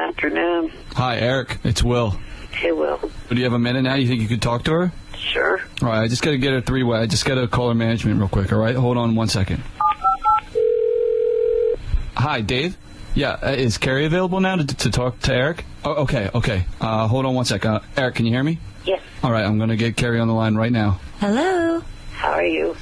afternoon. Hi, Eric. It's Will. Hey, Will. Do you have a minute now? You think you could talk to her? Sure. All right, I just got to get her three-way. I just got to call her management real quick, all right? Hold on 1 second. Hi, Dave? Yeah, is Carrie available now to talk to Eric? Oh, okay. Hold on 1 second. Eric, can you hear me? Yes. All right, I'm going to get Carrie on the line right now. Hello. How are you?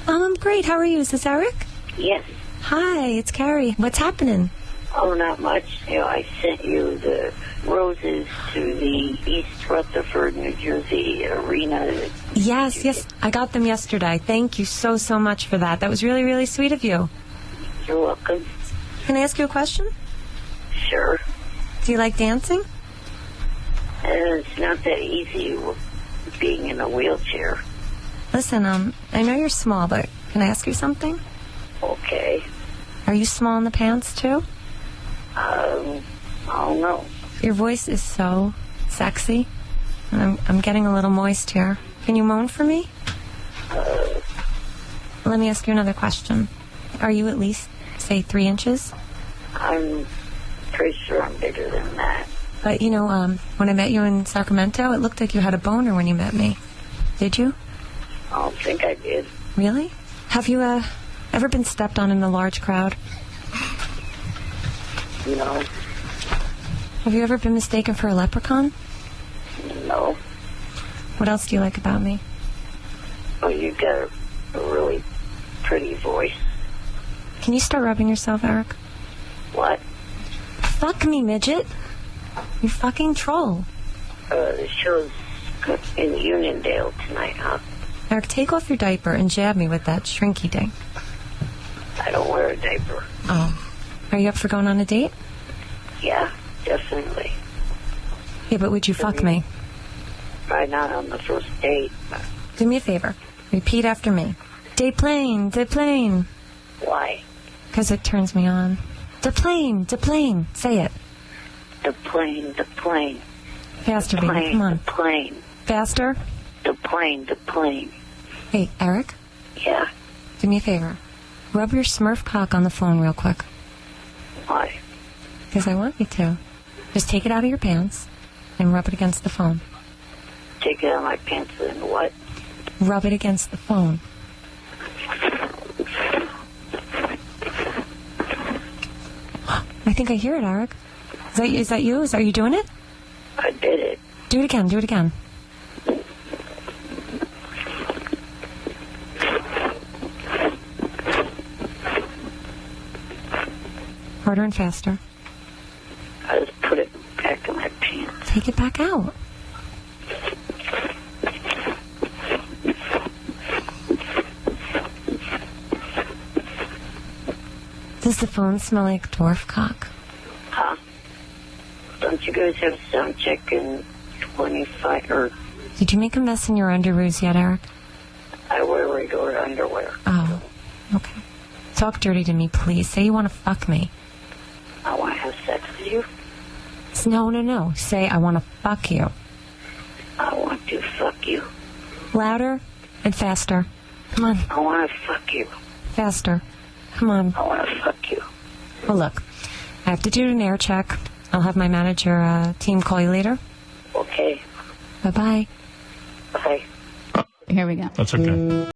I'm great. How are you? Is this Eric? Yes. Hi, it's Carrie. What's happening? Oh, not much. I sent you the roses to the East Rutherford, New Jersey arena. Yes. I got them yesterday. Thank you so much for that. That was really, really sweet of you. You're welcome. Can I ask you a question? Sure. Do you like dancing? It's not that easy being in a wheelchair. Listen, I know you're small, but can I ask you something? Okay. Are you small in the pants, too? I don't know. Your voice is so sexy. And I'm getting a little moist here. Can you moan for me? Let me ask you another question. Are you at least, say, 3 inches? I'm pretty sure I'm bigger than that. But, when I met you in Sacramento, it looked like you had a boner when you met me. Did you? I don't think I did. Really? Have you, ever been stepped on in a large crowd? No. Have you ever been mistaken for a leprechaun? No. What else do you like about me? Oh, you've got a really pretty voice. Can you start rubbing yourself, Eric? What? Fuck me, midget. You fucking troll. The show's in Uniondale tonight, huh? Eric, take off your diaper and jab me with that shrinky thing. I don't wear a diaper. Oh. Are you up for going on a date? Yeah, definitely. Yeah, but would you fuck me? Probably not on the first date. Do me a favor. Repeat after me. Date plane, date plane. Why? Because it turns me on. The plane, the plane. Say it. The plane, the plane. Faster, the baby, plane, come on. The plane. Faster. The plane, the plane. Hey, Eric? Yeah? Do me a favor. Rub your Smurf cock on the phone real quick. Why? Because I want you to. Just take it out of your pants and rub it against the phone. Take it out of my pants and what? Rub it against the phone. I think I hear it, Eric. Is that you? Are you doing it? I did it. Do it again. Do it again. Harder and faster. I just put it back in my pants. Take it back out. Does the phone smell like dwarf cock? Huh? Don't you guys have sound check in 25 or... Did you make a mess in your underoos yet, Eric? I wear regular underwear. Oh, okay. Talk dirty to me, please. Say you want to fuck me. I want to have sex with you. No. Say I want to fuck you. I want to fuck you. Louder and faster. Come on. I want to fuck you. Faster. Come on. I want to fuck you. Well, look. I have to do an air check. I'll have my manager team call you later. Okay. Bye-bye. Bye. Here we go. That's okay.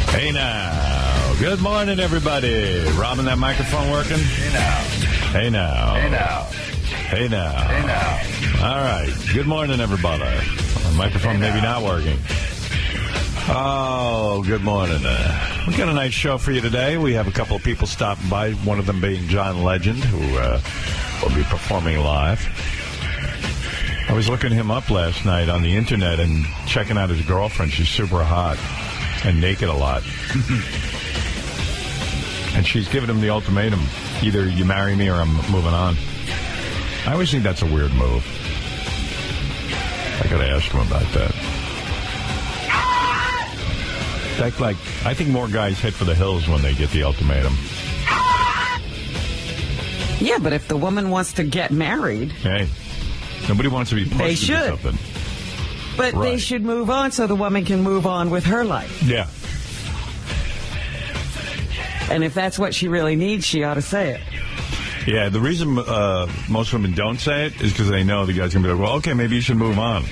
Hey now. Good morning, everybody. Robin, that microphone working? Hey now. Hey now. Hey now. Hey now. Hey now. All right. Good morning, everybody. The microphone maybe not working. Oh, good morning. We got a nice show for you today. We have a couple of people stopping by, one of them being John Legend, who will be performing live. I was looking him up last night on the internet and checking out his girlfriend. She's super hot and naked a lot. And she's giving him the ultimatum. Either you marry me or I'm moving on. I always think that's a weird move. I got to ask him about that. I think more guys head for the hills when they get the ultimatum. Yeah, but if the woman wants to get married... Hey, nobody wants to be pushed into something. But right. They should move on so the woman can move on with her life. Yeah. And if that's what she really needs, she ought to say it. Yeah, the reason most women don't say it is because they know the guy's going to be like, well, okay, maybe you should move on.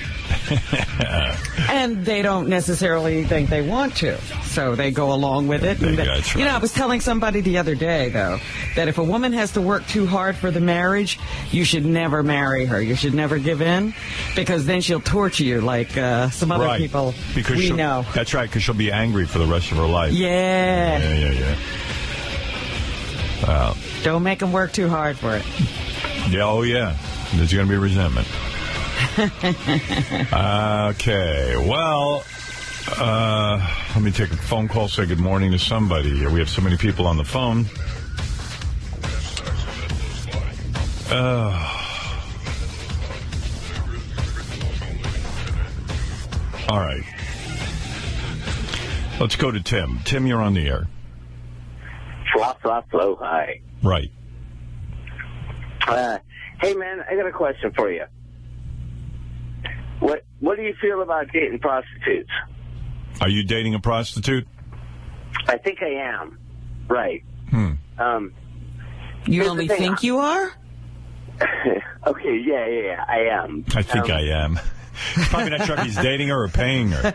And they don't necessarily think they want to, so they go along with it. And That's right. You know, I was telling somebody the other day, though, that if a woman has to work too hard for the marriage, you should never marry her. You should never give in, because then she'll torture you like some other people we know. That's right, because she'll be angry for the rest of her life. Yeah. Wow. Don't make them work too hard for it. Yeah, oh, yeah. There's going to be resentment. Okay, well, let me take a phone call, say good morning to somebody here. We have so many people on the phone. All right. Let's go to Tim. Tim, you're on the air. Flow, hi. Right. Hey, man, I got a question for you. What do you feel about dating prostitutes? Are you dating a prostitute? I think I am. Right. You only think you are? Okay, yeah, I am. I think I am. He's probably not sure if he's dating her or paying her.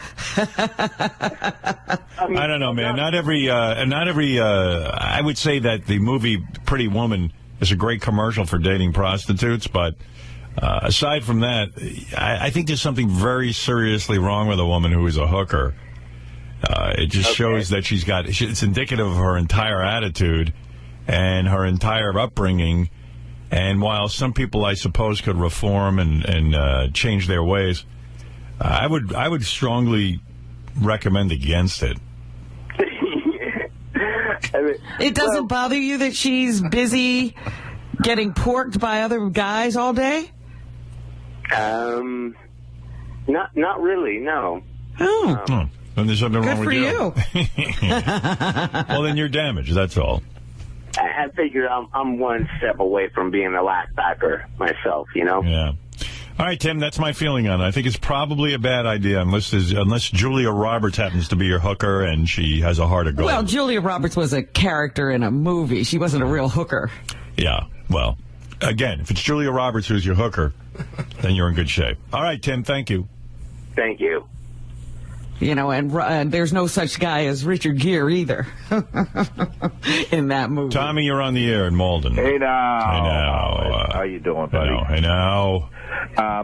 I don't know, man. Not every. I would say that the movie Pretty Woman is a great commercial for dating prostitutes, but aside from that, I think there's something very seriously wrong with a woman who is a hooker. It just shows that it's indicative of her entire attitude and her entire upbringing. And while some people, I suppose, could reform and change their ways, I would strongly recommend against it. It doesn't bother you that she's busy getting porked by other guys all day? Not really, no. Oh. Then there's something wrong with you. Good for you. Well, then you're damaged, that's all. I figure I'm one step away from being a lackbacker myself, you know? Yeah. All right, Tim, that's my feeling on it. I think it's probably a bad idea unless Julia Roberts happens to be your hooker and she has a heart of gold. Well, Julia Roberts was a character in a movie. She wasn't a real hooker. Yeah, well, again, if it's Julia Roberts who's your hooker, then you're in good shape. All right, Tim, thank you. Thank you. You know, and there's no such guy as Richard Gere either in that movie. Tommy, you're on the air in Malden. Hey now. Hey now. How you doing, buddy? Hey now.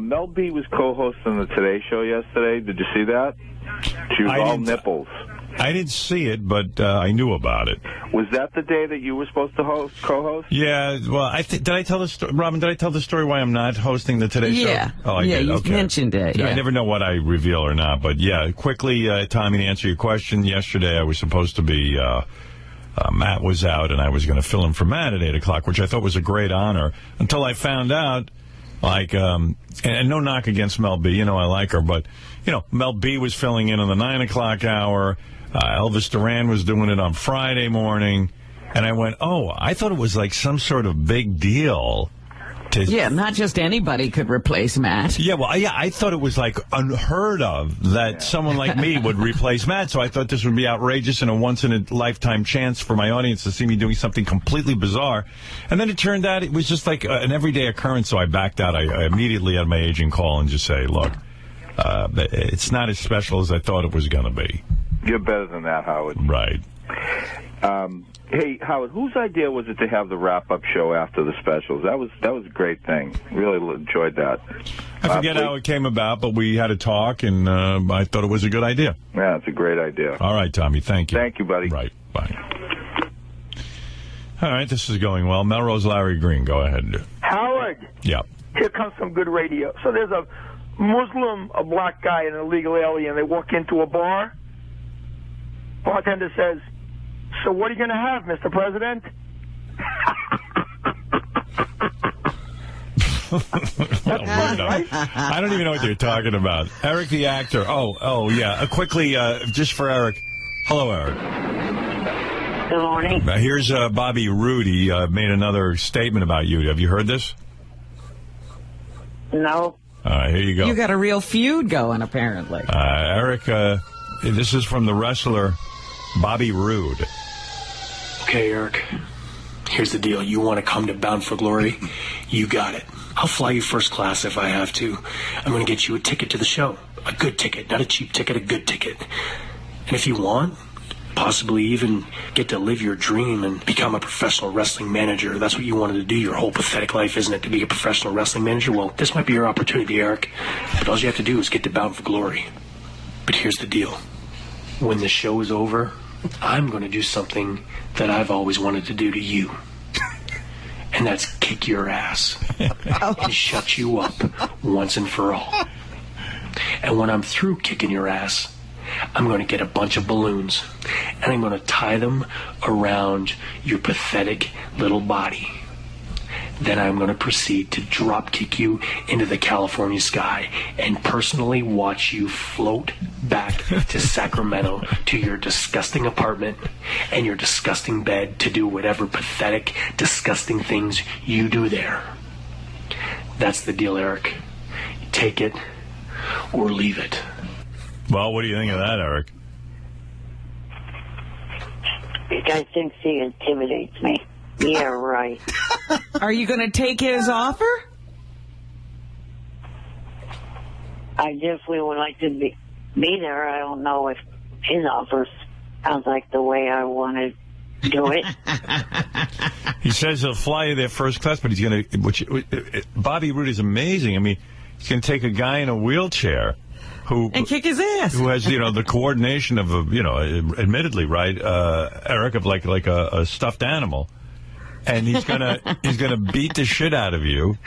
Mel B was co-hosting the Today Show yesterday. Did you see that? She was all nipples. I didn't see it, but I knew about it. Was that the day that you were supposed to co-host? Yeah. Well, did I tell the story, Robin? Did I tell the story why I'm not hosting the Today Show? Yeah. Oh, I did. You Okay. mentioned it. Yeah. Yeah. I never know what I reveal or not, but yeah. Quickly, Tommy, to answer your question, yesterday I was supposed to be. Matt was out, and I was going to fill in for Matt at 8 o'clock, which I thought was a great honor. Until I found out, like, and no knock against Mel B. You know, I like her, but you know, Mel B was filling in on the 9 o'clock hour. Elvis Duran was doing it on Friday morning. And I went, oh, I thought it was like some sort of big deal. Yeah, not just anybody could replace Matt. Yeah, well, yeah, I thought it was like unheard of that someone like me would replace Matt. So I thought this would be outrageous and a once-in-a-lifetime chance for my audience to see me doing something completely bizarre. And then it turned out it was just like an everyday occurrence. So I backed out. I immediately had my agent call and just say, look, it's not as special as I thought it was going to be. You're better than that, Howard. Right. Hey, Howard, whose idea was it to have the wrap-up show after the specials? That was a great thing. Really enjoyed that. I forget how it came about, but we had a talk, and I thought it was a good idea. Yeah, it's a great idea. All right, Tommy, thank you. Thank you, buddy. Right, bye. All right, this is going well. Melrose Larry Green, go ahead. Howard. Yeah. Here comes some good radio. So there's a Muslim, a black guy, and an illegal alien. They walk into a bar. Bartender says, so what are you going to have, Mr. President? Well, right? I don't even know what you're talking about. Eric the actor. Oh, yeah. Quickly, just for Eric. Hello, Eric. Good morning. Here's Bobby Rudy made another statement about you. Have you heard this? No. All right, here you go. You got a real feud going, apparently. Eric, this is from the wrestler Bobby Roode. Okay, Eric. Here's the deal. You want to come to Bound for Glory? You got it. I'll fly you first class if I have to. I'm going to get you a ticket to the show. A good ticket, not a cheap ticket, a good ticket. And if you want, possibly even get to live your dream and become a professional wrestling manager. That's what you wanted to do your whole pathetic life, isn't it? To be a professional wrestling manager? Well, this might be your opportunity, Eric. But all you have to do is get to Bound for Glory. But here's the deal. When the show is over, I'm going to do something that I've always wanted to do to you. And that's kick your ass and shut you up once and for all. And when I'm through kicking your ass, I'm going to get a bunch of balloons and I'm going to tie them around your pathetic little body. Then I'm going to proceed to drop kick you into the California sky and personally watch you float back to Sacramento to your disgusting apartment and your disgusting bed to do whatever pathetic, disgusting things you do there. That's the deal, Eric. Take it or leave it. Well, what do you think of that, Eric? The guy thinks he intimidates me. Yeah, right. Are you going to take his offer? I definitely would like to be there. I don't know if his offer sounds like the way I want to do it. He says he'll fly you there first class, but he's going to... Bobby Roode is amazing. I mean, he's going to take a guy in a wheelchair and kick his ass. Who has, the coordination of admittedly, right, Eric, of like a stuffed animal. And he's gonna beat the shit out of you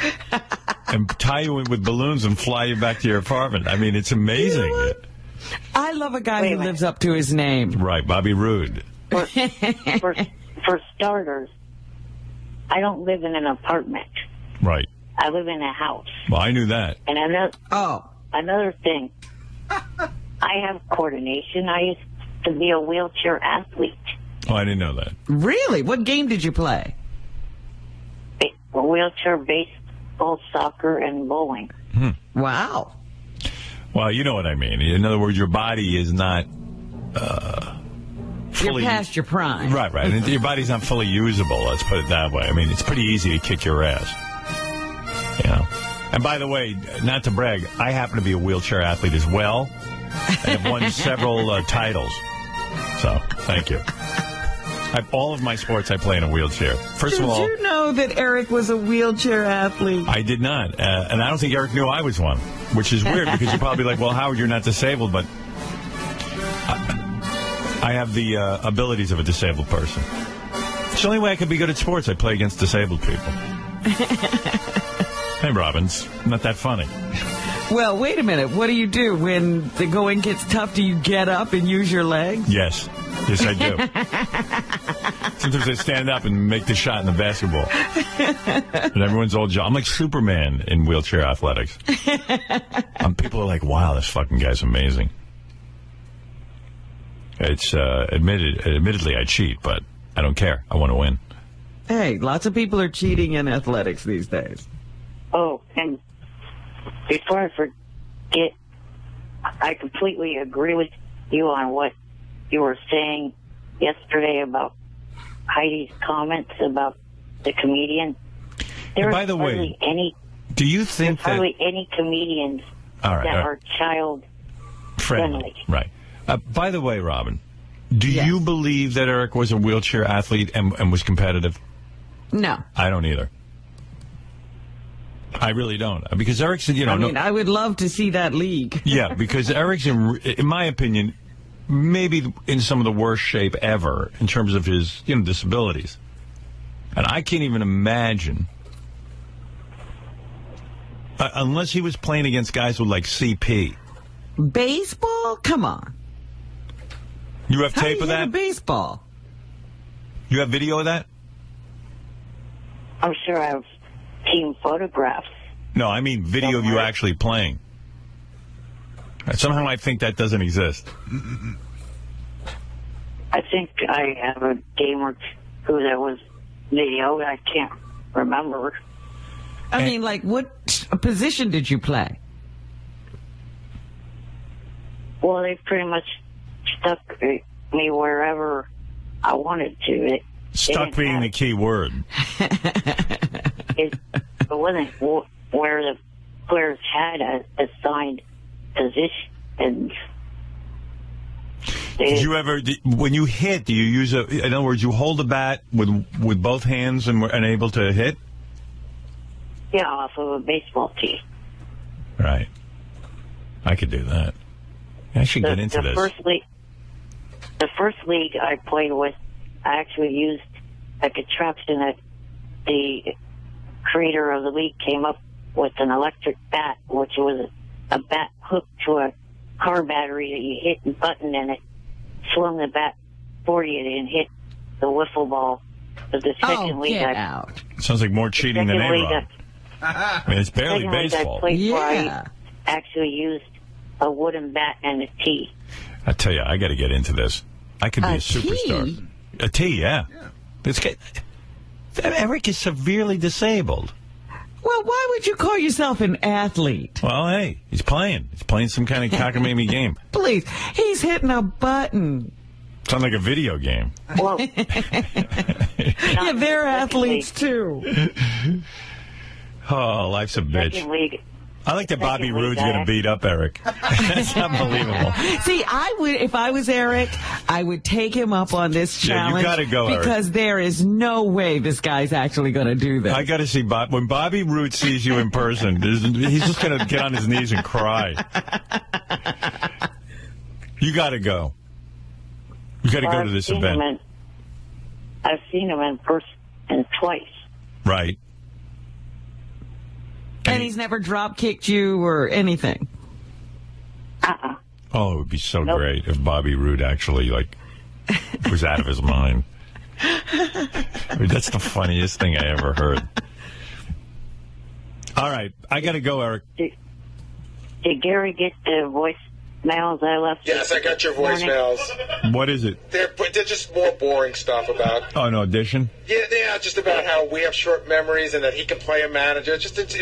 and tie you in with balloons and fly you back to your apartment. I mean, it's amazing. You know, I love a guy who lives up to his name. Right, Bobby Roode. For starters, I don't live in an apartment. Right. I live in a house. Well, I knew that. And another thing, I have coordination. I used to be a wheelchair athlete. Oh, I didn't know that. Really? What game did you play? Wheelchair, baseball, soccer, and bowling. Wow. Well, you know what I mean. In other words, your body is not fully... You're past your prime. Right. And your body's not fully usable, let's put it that way. I mean, it's pretty easy to kick your ass. And by the way, not to brag, I happen to be a wheelchair athlete as well. And have won several titles. So, thank you. All of my sports I play in a wheelchair. First of all... Did you know that Eric was a wheelchair athlete? I did not. And I don't think Eric knew I was one, which is weird because you're probably like, well, Howard, you're not disabled, but I have the abilities of a disabled person. It's the only way I can be good at sports. I play against disabled people. Hey, Robbins, not that funny. Well, wait a minute. What do you do when the going gets tough? Do you get up and use your legs? Yes, I do. Sometimes I stand up and make the shot in the basketball. And everyone's all I'm like Superman in wheelchair athletics. People are like, wow, this fucking guy's amazing. It's admittedly I cheat, but I don't care. I want to win. Hey, lots of people are cheating in athletics these days. Oh, and before I forget, I completely agree with you on what you were saying yesterday about Heidi's comments about the comedian. By the way, do you think that hardly any comedians that are child friendly? Right. By the way, Robin, do you believe that Eric was a wheelchair athlete and was competitive? No. I don't either. I really don't. Because Eric's, I would love to see that league. Yeah, because Eric's, in my opinion, maybe in some of the worst shape ever in terms of his, disabilities. And I can't even imagine, unless he was playing against guys with, like, CP. Baseball? Come on. You have tape of that? How do you hit a baseball? You have video of that? I'm sure I have team photographs. No, I mean video of you actually playing. Somehow I think that doesn't exist. I think I have a game or two that was video. I can't remember. I mean, like, what position did you play? Well, they pretty much stuck me wherever I wanted to. Stuck being the key word. It wasn't where the players had a assigned position. Did you ever, when you hit, do you use in other words, you hold the bat with both hands and able to hit? Yeah, off of a baseball tee. Right. I could do that. I should get into this. The first league I played with, I actually used a contraption that the creator of the league came up with, an electric bat, which was a bat hooked to a car battery that you hit a button and it swung the bat for you and hit the wiffle ball. But the second league Sounds like more cheating than A-Rod. I mean, it's barely baseball. I actually used a wooden bat and a tee. I tell you, I got to get into this. I could be a superstar. A tee, yeah. Eric is severely disabled. Well, why would you call yourself an athlete? Well, hey, he's playing. He's playing some kind of cockamamie game. Please, he's hitting a button. Sounds like a video game. Well, yeah, they're athletes, too. Oh, life's a bitch. I like that Bobby Roode's going to beat up Eric. That's unbelievable. See, I would, if I was Eric, I would take him up on this challenge. You got to go, Eric. Because there is no way this guy's actually going to do this. I got to see when Bobby Roode sees you in person. He's just going to get on his knees and cry. You got to go. You got to go to this event. I've seen him in person twice. Right. And he's never drop-kicked you or anything? Oh, it would be so great if Bobby Roode actually, was out of his mind. I mean, that's the funniest thing I ever heard. All right. I got to go, Eric. Did Gary get the voicemails I left? Yes, I got your voicemails. What is it? They're just more boring stuff about... Oh, an audition? Yeah, just about how we have short memories and that he can play a manager.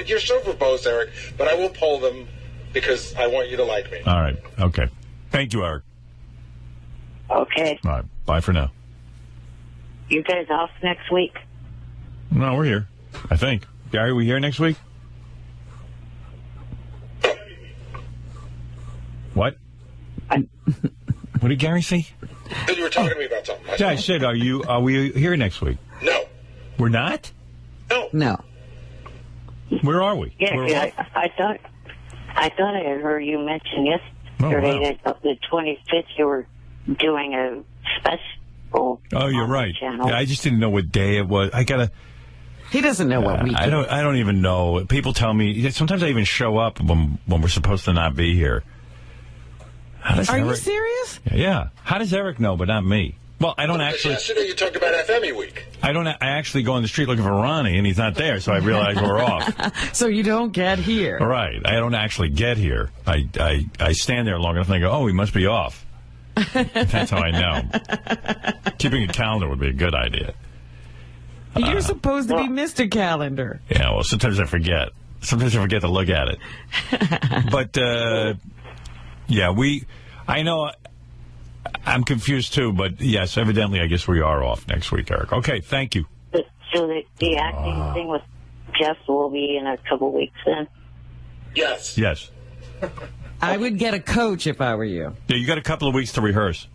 You're so verbose, Eric, but I will pull them because I want you to like me. All right. Okay. Thank you, Eric. Okay. All right. Bye for now. You guys off next week? No, we're here. I think. Gary, we here next week? What? What did Gary say? You were talking to me about something. Yeah, I said, are we here next week? No. We're not? No. Where are we? Yeah, I thought I had heard you mention yesterday that the 25th you were doing a special. Oh, you're right. Channel. Yeah, I just didn't know what day it was. He doesn't know what week. I don't even know. People tell me. Sometimes I even show up when we're supposed to not be here. Are you serious? Yeah. How does Eric know, but not me? Well, I don't actually. Yesterday you talked about FME week. I actually go on the street looking for Ronnie, and he's not there, so I realize we're off. So you don't get here. Right. I don't actually get here. I stand there long enough and I go, oh, he must be off. That's how I know. Keeping a calendar would be a good idea. You're supposed to be Mr. Calendar. Yeah, well, sometimes I forget. Sometimes I forget to look at it. But, yeah, I know I'm confused too, but yes, evidently I guess we are off next week, Eric. Okay, thank you. So the acting thing with Jeff will be in a couple weeks then? Yes. Yes. I would get a coach if I were you. Yeah, you got a couple of weeks to rehearse.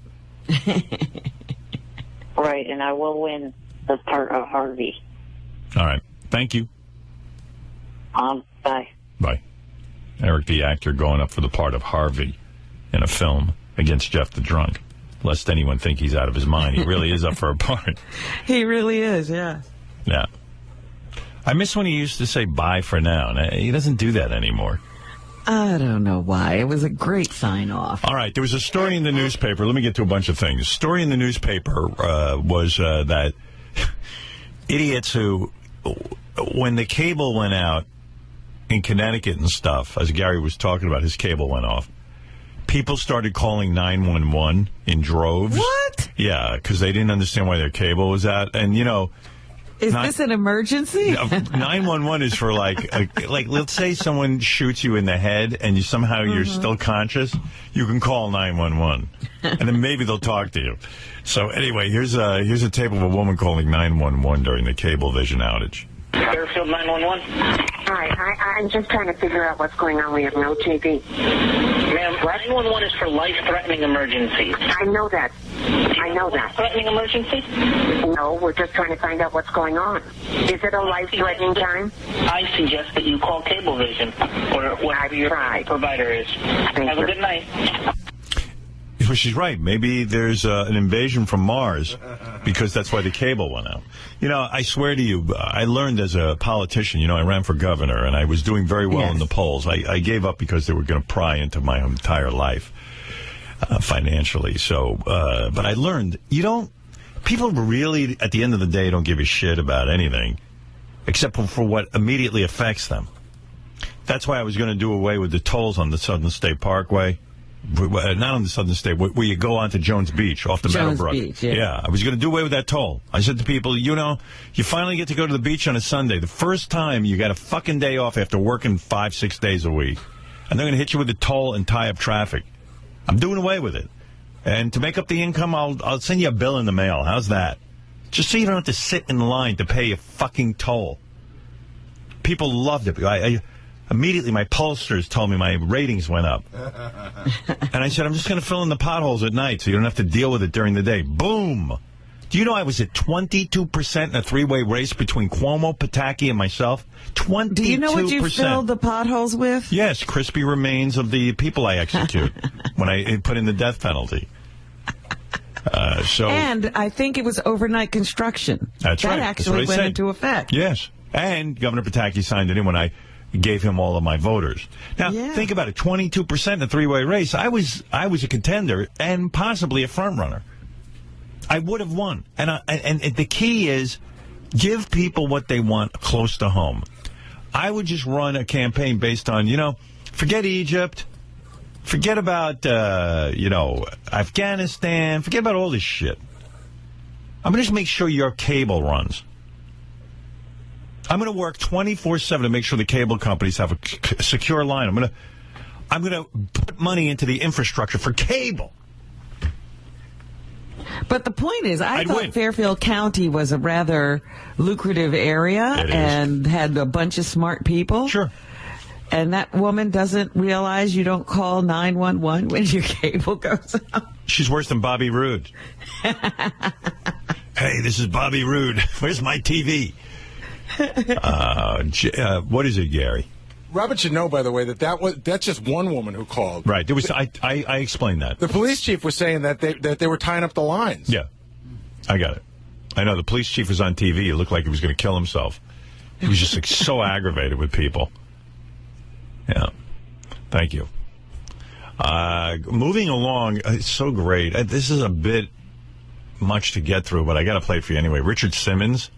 Right, and I will win the part of Harvey. All right. Thank you. Bye. Bye. Eric, the actor, going up for the part of Harvey in a film against Jeff the Drunk. Lest anyone think he's out of his mind. He really is up for a part. He really is, yeah. Yeah. I miss when he used to say bye for now. He doesn't do that anymore. I don't know why. It was a great sign-off. All right. There was a story in the newspaper. Let me get to a bunch of things. A story in the newspaper was that idiots who, when the cable went out in Connecticut and stuff, as Gary was talking about, his cable went off. People started calling 911 in droves. What? Yeah, because they didn't understand why their cable was out. And, you know, Is this an emergency? 911 is for like let's say someone shoots you in the head and somehow you're still conscious. You can call 911, and then maybe they'll talk to you. So anyway, here's a tape of a woman calling 911 during the Cablevision outage. Fairfield 911. Hi, I'm just trying to figure out what's going on. We have no TV. Ma'am, 911 is for life-threatening emergencies. I know that. Threatening emergency? No, we're just trying to find out what's going on. Is it a life-threatening time? I suggest that you call Cablevision or whatever your provider is. Have a good night. Well, she's right. Maybe there's an invasion from Mars because that's why the cable went out. You know, I swear to you, I learned as a politician, you know, I ran for governor and I was doing very well in the polls. I gave up because they were going to pry into my entire life financially. So, but I learned, people really, at the end of the day, don't give a shit about anything except for what immediately affects them. That's why I was going to do away with the tolls on the Southern State Parkway. Not on the Southern State, where you go onto Jones Beach, off the Meadowbrook. Beach, yeah. I was going to do away with that toll. I said to people, you finally get to go to the beach on a Sunday. The first time you got a fucking day off after working 5-6 days a week. And they're going to hit you with a toll and tie up traffic. I'm doing away with it. And to make up the income, I'll send you a bill in the mail. How's that? Just so you don't have to sit in line to pay a fucking toll. People loved it. Immediately, my pollsters told me my ratings went up. And I said, I'm just going to fill in the potholes at night so you don't have to deal with it during the day. Boom! Do you know I was at 22% in a three-way race between Cuomo, Pataki, and myself? 22%. Do you know what you filled the potholes with? Yes, crispy remains of the people I execute when I put in the death penalty. And I think it was overnight construction. That's right. That actually went into effect. Yes. And Governor Pataki signed it in when I gave him all of my voters. Now, think about it. 22% in a three-way race. I was a contender and possibly a front-runner. I would have won. And the key is give people what they want close to home. I would just run a campaign based on, forget Egypt. Forget about, Afghanistan. Forget about all this shit. I'm going to just make sure your cable runs. I'm going to work 24/7 to make sure the cable companies have a secure line. I'm going to put money into the infrastructure for cable. But the point is, I thought Fairfield County was a rather lucrative area and had a bunch of smart people. Sure. And that woman doesn't realize you don't call 911 when your cable goes out. She's worse than Bobby Roode. Hey, this is Bobby Roode. Where's my TV? What is it, Gary? Robert should know, by the way, that's just one woman who called. Right. There was I explained that. The police chief was saying that they were tying up the lines. Yeah, I got it. I know the police chief was on TV. It looked like he was going to kill himself. He was just so aggravated with people. Yeah. Thank you. Moving along, it's so great. This is a bit much to get through, but I got to play it for you anyway. Richard Simmons.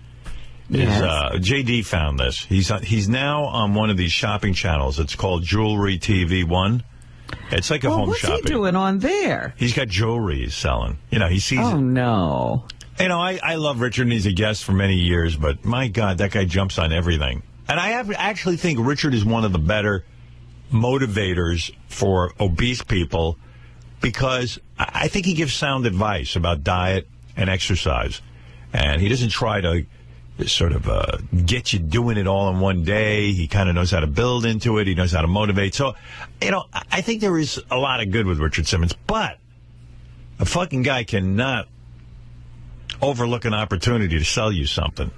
JD found this. He's now on one of these shopping channels. It's called Jewelry TV 1. It's like a home shopping. What's he doing on there? He's got jewelry he's selling. He sees it. Oh, no. I love Richard, and he's a guest for many years, but my God, that guy jumps on everything. And I actually think Richard is one of the better motivators for obese people because I think he gives sound advice about diet and exercise. And he doesn't try to sort of get you doing it all in one day. He kind of knows how to build into it. He knows how to motivate. So, I think there is a lot of good with Richard Simmons, but a fucking guy cannot overlook an opportunity to sell you something.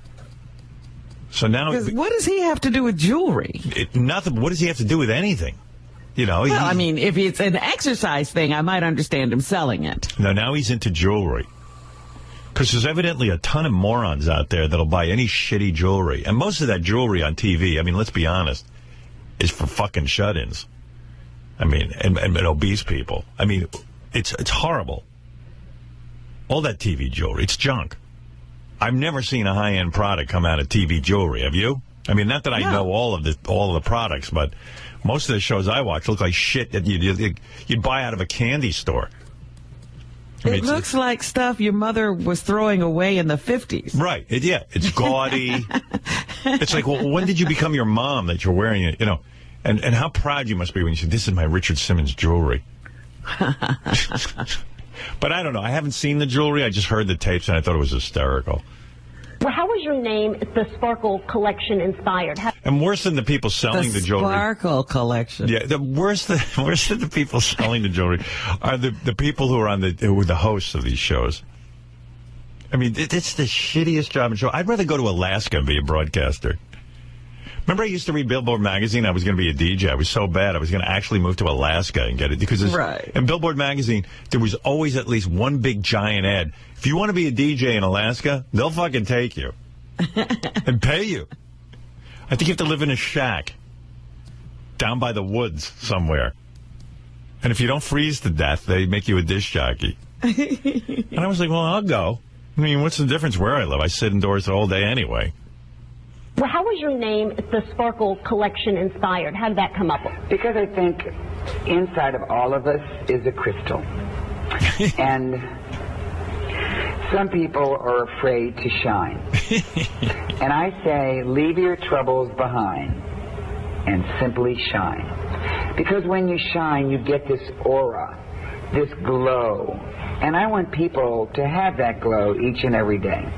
So now, what does he have to do with jewelry? Nothing. What does he have to do with anything? I mean, if it's an exercise thing, I might understand him selling it. No, now he's into jewelry. Because there's evidently a ton of morons out there that'll buy any shitty jewelry. And most of that jewelry on TV, I mean, let's be honest, is for fucking shut-ins. I mean, and obese people. I mean, it's horrible. All that TV jewelry, it's junk. I've never seen a high-end product come out of TV jewelry. Have you? I mean, not that I know all of the products, but most of the shows I watch look like shit that you'd buy out of a candy store. It looks like stuff your mother was throwing away in the 50s. Right. It's gaudy. It's like, well, when did you become your mom that you're wearing it? You know, and how proud you must be when you say, this is my Richard Simmons jewelry. But I don't know. I haven't seen the jewelry. I just heard the tapes, and I thought it was hysterical. Well, how was your name the Sparkle Collection inspired? And worse than the people selling the jewelry. Sparkle Collection. Yeah, worse than the people selling the jewelry are the people who are who are the hosts of these shows. I mean, it's the shittiest job in show. I'd rather go to Alaska and be a broadcaster. Remember I used to read Billboard magazine? I was going to be a DJ. I was so bad. I was going to actually move to Alaska and get it. Because in Billboard magazine, there was always at least one big giant ad. If you want to be a DJ in Alaska, they'll fucking take you. And pay you. I think you have to live in a shack. Down by the woods somewhere. And if you don't freeze to death, they make you a disc jockey. And I was like, well, I'll go. I mean, what's the difference where I live? I sit indoors all day anyway. Well, how was your name the Sparkle Collection inspired? How did that come up? Because I think inside of all of us is a crystal. And some people are afraid to shine. And I say, leave your troubles behind and simply shine. Because when you shine, you get this aura, this glow. And I want people to have that glow each and every day.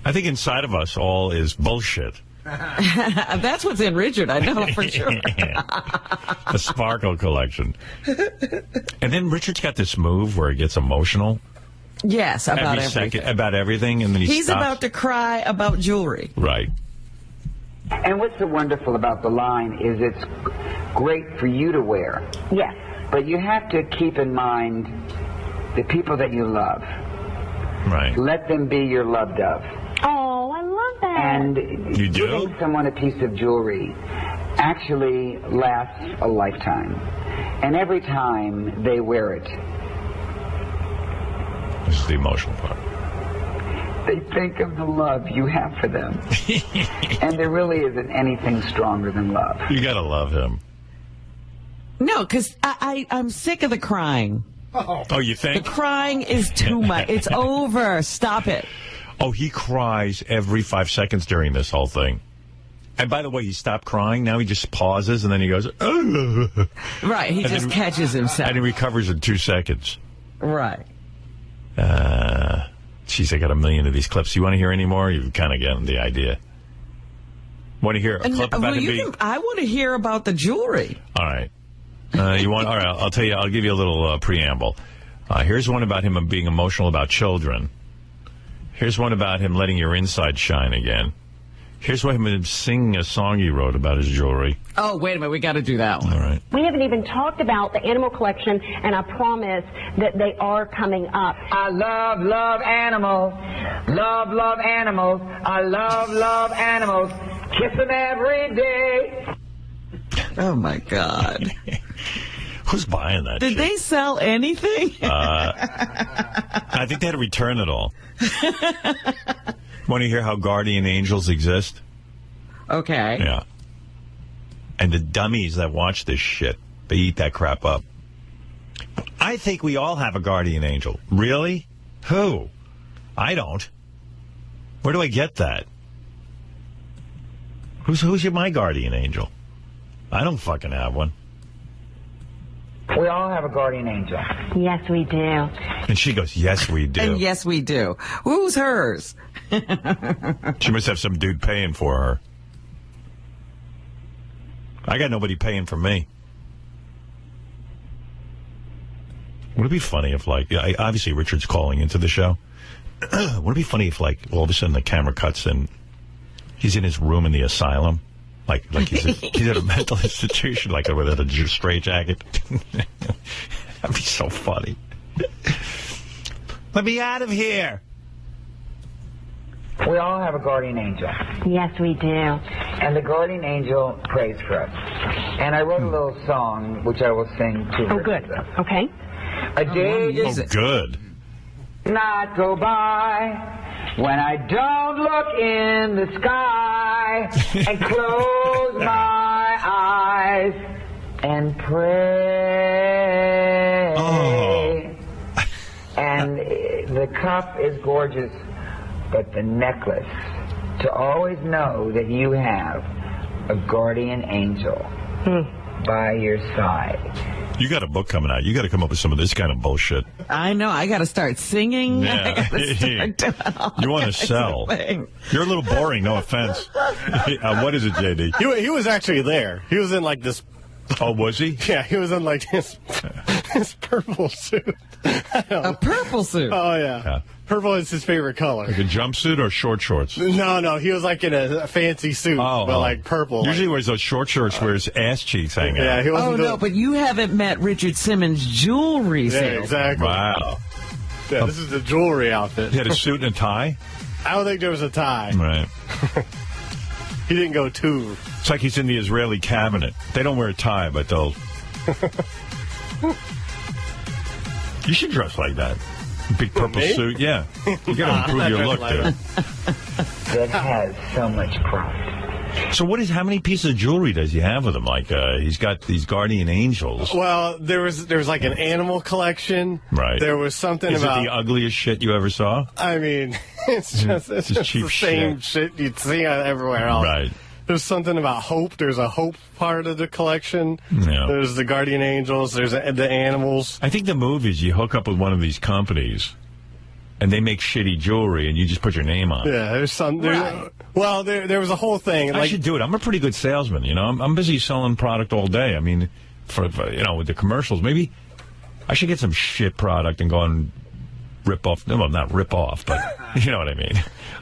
I think inside of us all is bullshit. That's what's in Richard, I know for sure. The Sparkle Collection. And then Richard's got this move where he gets emotional. Yes, about everything. About everything, and then he's stops. about to cry about jewelry. Right. And what's so wonderful about the line is it's great for you to wear. Yes. But you have to keep in mind the people that you love. Right. Let them be your loved of. Oh, I love that. And you do? Giving someone a piece of jewelry actually lasts a lifetime. And every time they wear it, this is the emotional part. They think of the love you have for them. And there really isn't anything stronger than love. You gotta love him. No, because I'm sick of the crying. Oh, you think? The crying is too much. It's over. Stop it. Oh, he cries every 5 seconds during this whole thing. And by the way, he stopped crying. Now he just pauses, and then he goes... Right, he just catches himself. And he recovers in 2 seconds. Right. Geez, I got a million of these clips. You want to hear any more? You've kind of gotten the idea. Want to hear a clip about him being... I want to hear about the jewelry. All right. You want? All right, I'll tell you. I'll give you a little preamble. Here's one about him being emotional about children. Here's one about him letting your inside shine again. Here's one him singing a song he wrote about his jewelry. Oh, wait a minute. We got to do that one. All right. We haven't even talked about the animal collection, and I promise that they are coming up. I love animals. Love animals. I love animals. Kiss them every day. Oh, my God. Who's buying that Did shit? they sell anything? I think they had to return it all. Want to hear how guardian angels exist? Okay. Yeah. And the dummies that watch this shit, they eat that crap up. I think we all have a guardian angel. Really? Who? I don't. Where do I get that? Who's my guardian angel? I don't fucking have one. We all have a guardian angel. Yes, we do. And she goes, yes, we do. And yes, we do. Who's hers? She must have some dude paying for her. I got nobody paying for me. Would it be funny if, like, obviously Richard's calling into the show. Would it be funny if, like, all of a sudden the camera cuts and he's in his room in the asylum? Like he's at a mental institution, like with a straitjacket. That'd be so funny. Let me out of here. We all have a guardian angel. Yes, we do. And the guardian angel prays for us. And I wrote a little song, which I will sing to her. Oh, good. Okay. A day does good. not go by when I don't look in the sky and close my eyes and pray. Oh. the cuff is gorgeous, but the necklace, to always know that you have a guardian angel by your side. You got a book coming out. You got to come up with some of this kind of bullshit. I know. I got to start singing. Yeah. I got to start doing all You want to sell. You're a little boring, no offense. What is it, JD? He was actually there. He was in like this. Oh, was he? Yeah, he was in like his purple suit. A purple suit? Oh, yeah. Purple is his favorite color. Like a jumpsuit or short shorts? No, he was like in a fancy suit, but like purple. Usually wears those short shorts where his ass cheeks hang out. Yeah, he wasn't no, but you haven't met Richard Simmons' jewelry sale. Yeah, exactly. Wow. Yeah, this is the jewelry outfit. He had a suit and a tie? I don't think there was a tie. Right. He didn't go too. It's like he's in the Israeli cabinet. They don't wear a tie, but they'll... You should dress like that. Big purple suit, yeah. You got to improve your look, dude. That has so much pride. So how many pieces of jewelry does he have with him? Like, he's got these guardian angels. Well, there was like an animal collection. Right. There was something Is about... it the ugliest shit you ever saw? I mean, it's just cheap the same shit you'd see everywhere else. Right. There's something about hope. There's a hope part of the collection. Yeah. There's the guardian angels. There's the animals. I think the move is you hook up with one of these companies, and they make shitty jewelry, and you just put your name on it. Yeah, there's some... Well, there was a whole thing. I should do it. I'm a pretty good salesman, you know. I'm busy selling product all day. I mean, for with the commercials, maybe I should get some shit product and go and rip off. Well, not rip off, but you know what I mean.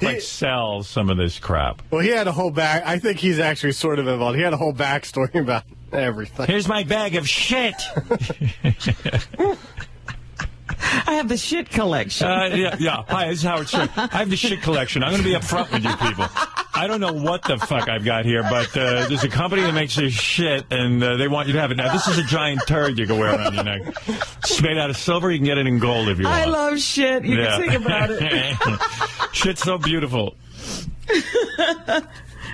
Like sell some of this crap. Well, he had a whole back. I think he's actually sort of involved. He had a whole backstory about everything. Here's my bag of shit. I have the shit collection. Yeah. Hi, this is Howard Stern. I have the shit collection. I'm going to be upfront with you people. I don't know what the fuck I've got here, but there's a company that makes this shit, and they want you to have it. Now, this is a giant turd you can wear around your neck. It's made out of silver. You can get it in gold if you want. I love shit. You can sing about it. Shit's so beautiful.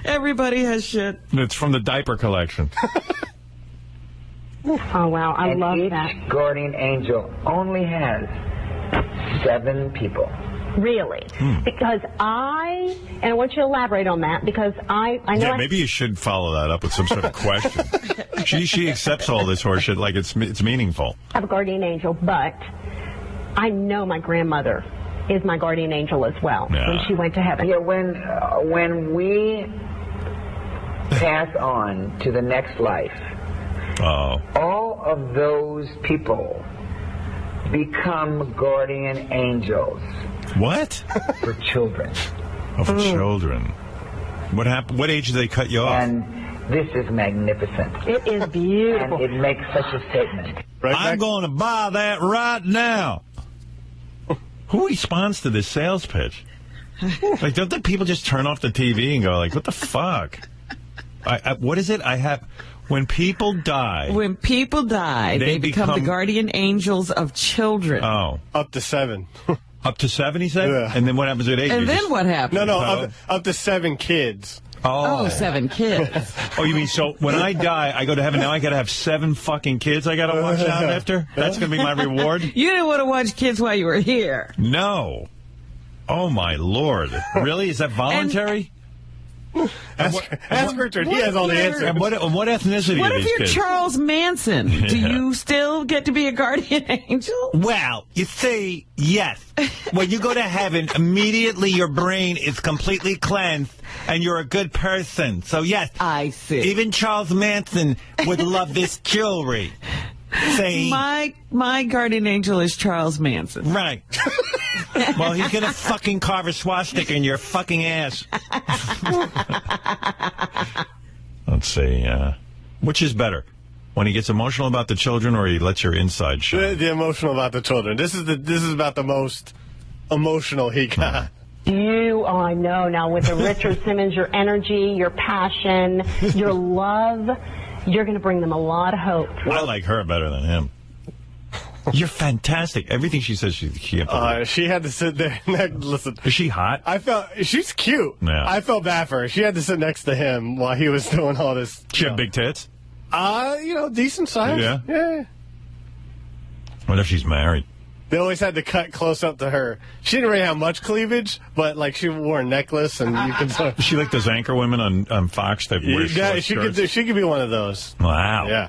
Everybody has shit. It's from the diaper collection. Oh, wow. I love that. Each guardian angel only has 7 people. Really? Because and I want you to elaborate on that, because I know... Yeah, maybe you should follow that up with some sort of question. She accepts all this horseshit like it's meaningful. I have a guardian angel, but I know my grandmother is my guardian angel as well when she went to heaven. Yeah, when we pass on to the next life, all of those people become guardian angels. What? For children. Oh, for children. What happened? What age did they cut you off? And this is magnificent. It is beautiful. And it makes such a statement. I'm going to buy that right now. Who responds to this sales pitch? Like, don't the people just turn off the TV and go, like, what the fuck? What is it? When people die... When people die, they become the guardian angels of children. Oh. Up to 7. Up to 7, he said? Yeah. And then what happens at 8? And then what happens? No, up to 7 kids. Oh, 7 kids. Oh, you mean, so when I die, I go to heaven, now I got to have 7 fucking kids I got to watch out after? That's going to be my reward? You didn't want to watch kids while you were here. No. Oh, my Lord. Really? Is that voluntary? Ask Richard. He has all the answers. And what ethnicity What are if these you're kids? Charles Manson? Do you still get to be a guardian angel? Well, you see, yes. When you go to heaven, immediately your brain is completely cleansed and you're a good person. So, yes. I see. Even Charles Manson would love this jewelry. See? My guardian angel is Charles Manson. Right. Well, he's going to fucking carve a swastika in your fucking ass. Let's see. Which is better? When he gets emotional about the children or he lets your inside show? The emotional about the children. This is about the most emotional he got. I know. Now, with the Richard Simmons, your energy, your passion, your love, you're going to bring them a lot of hope. I like her better than him. You're fantastic. Everything she says, she had to sit there. Listen, is she hot? She's cute. Yeah. I felt bad for her. She had to sit next to him while he was doing all this. She had big tits? Decent size. Yeah. Yeah. What if she's married? They always had to cut close up to her. She didn't really have much cleavage, but like she wore a necklace, and you can. Is she like those anchor women on Fox that wear short skirts? She could be one of those. Wow. Yeah.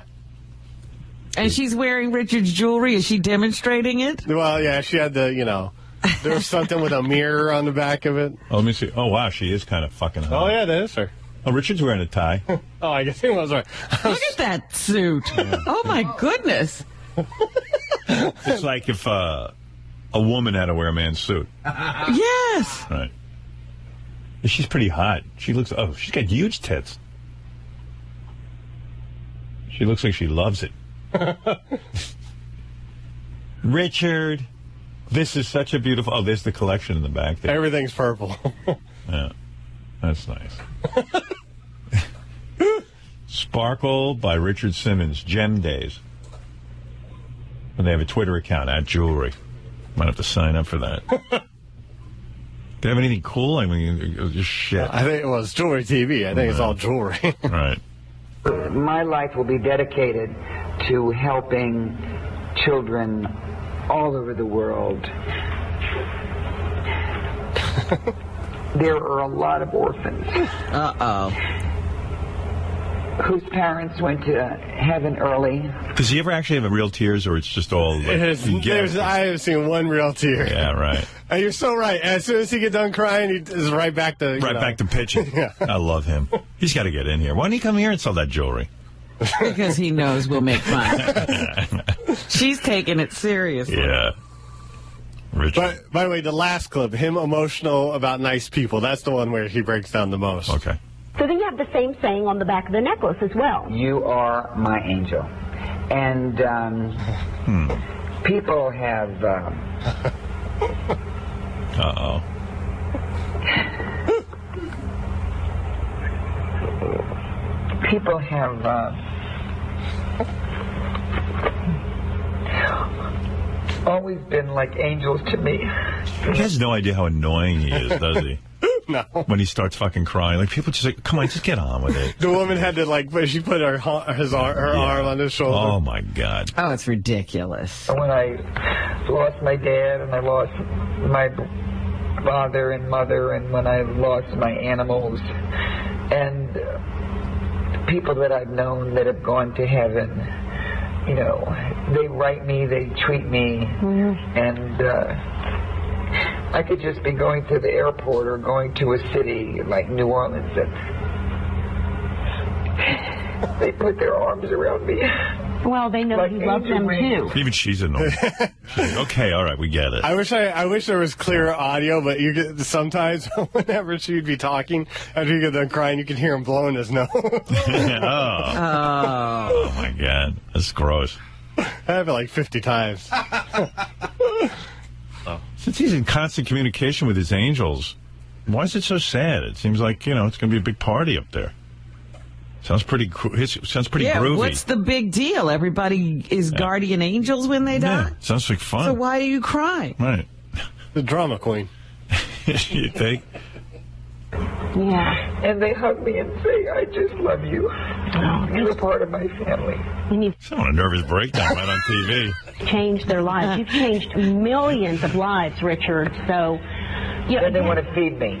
And she's wearing Richard's jewelry. Is she demonstrating it? Well, yeah, she had the, there was something with a mirror on the back of it. Oh, let me see. Oh, wow, she is kind of fucking hot. Oh, yeah, that is her. Oh, Richard's wearing a tie. Oh, I guess he was right. Look at that suit. Oh, my goodness. It's like if a woman had to wear a man's suit. Yes. Right. She's pretty hot. She's got huge tits. She looks like she loves it. Richard, this is such a beautiful... Oh, there's the collection in the back there. Everything's purple. Yeah, that's nice. Sparkle by Richard Simmons, Gem Days. And they have a Twitter account, @jewelry. Might have to sign up for that. Do you have anything cool? I mean, just shit. I think it was Jewelry TV. I think it's all jewelry. Right. My life will be dedicated to helping children all over the world. There are a lot of orphans. Whose parents went to heaven early. Does he ever actually have real tears, or it's just all... Like, I have seen one real tear. Yeah, right. You're so right. As soon as he gets done crying, he is right back to... back to pitching. Yeah. I love him. He's got to get in here. Why don't he come here and sell that jewelry? Because he knows we'll make fun. She's taking it seriously. Yeah. Richard. But, by the way, the last clip, him emotional about nice people, that's the one where he breaks down the most. Okay. So then you have the same saying on the back of the necklace as well. You are my angel. And people have... Uh-oh. People have always been like angels to me. He has no idea how annoying he is, does he? No. When he starts fucking crying. Like, people just like, come on, just get on with it. The woman had to, she put her arm on his shoulder. Oh, my God. Oh, it's ridiculous. When I lost my dad and I lost my father and mother, and when I lost my animals, and people that I've known that have gone to heaven, they write me, they tweet me, and I could just be going to the airport or going to a city like New Orleans, and they put their arms around me. Well, they know he loves them too. Even she's annoyed. She's like, okay, all right, we get it. I wish there was clear audio, but you get sometimes whenever she'd be talking, after you get done crying, you can hear him blowing his nose. Oh, my God. That's gross. I have it like 50 times. Since he's in constant communication with his angels, why is it so sad? It seems like, it's going to be a big party up there. Sounds pretty groovy. What's the big deal? Everybody is guardian angels when they die? Yeah, sounds like fun. So why are you crying? Right. The drama queen. You think? Yeah. And they hug me and say, I just love you. You're a part of my family. It's not a nervous breakdown right on TV. Changed their lives. You've changed millions of lives, Richard. So, then they want to feed me.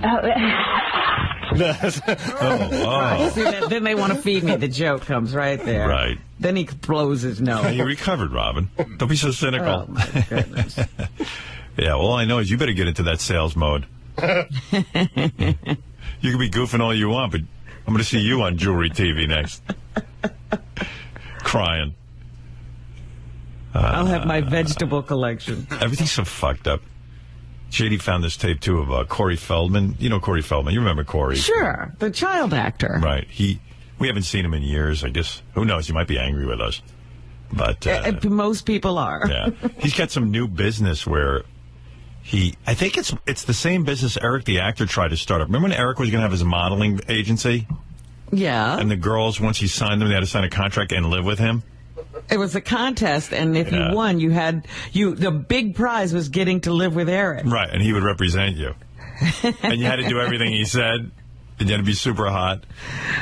See, then they want to feed me. The joke comes right there. Right. Then he blows his nose. You recovered, Robin. Don't be so cynical. Oh, my goodness. Yeah, all I know is you better get into that sales mode. You can be goofing all you want, but I'm going to see you on Jewelry TV next. Crying. I'll have my vegetable collection. Everything's so fucked up. JD found this tape, too, of Corey Feldman. You know Corey Feldman. You remember Corey. Sure. The child actor. Right. We haven't seen him in years, I guess. Who knows? He might be angry with us. But most people are. Yeah. He's got some new business where I think it's the same business Eric the actor tried to start up. Remember when Eric was going to have his modeling agency? Yeah. And the girls, once he signed them, they had to sign a contract and live with him? It was a contest, and if you won, the big prize was getting to live with Eric. Right, and he would represent you. And you had to do everything he said, and you had to be super hot.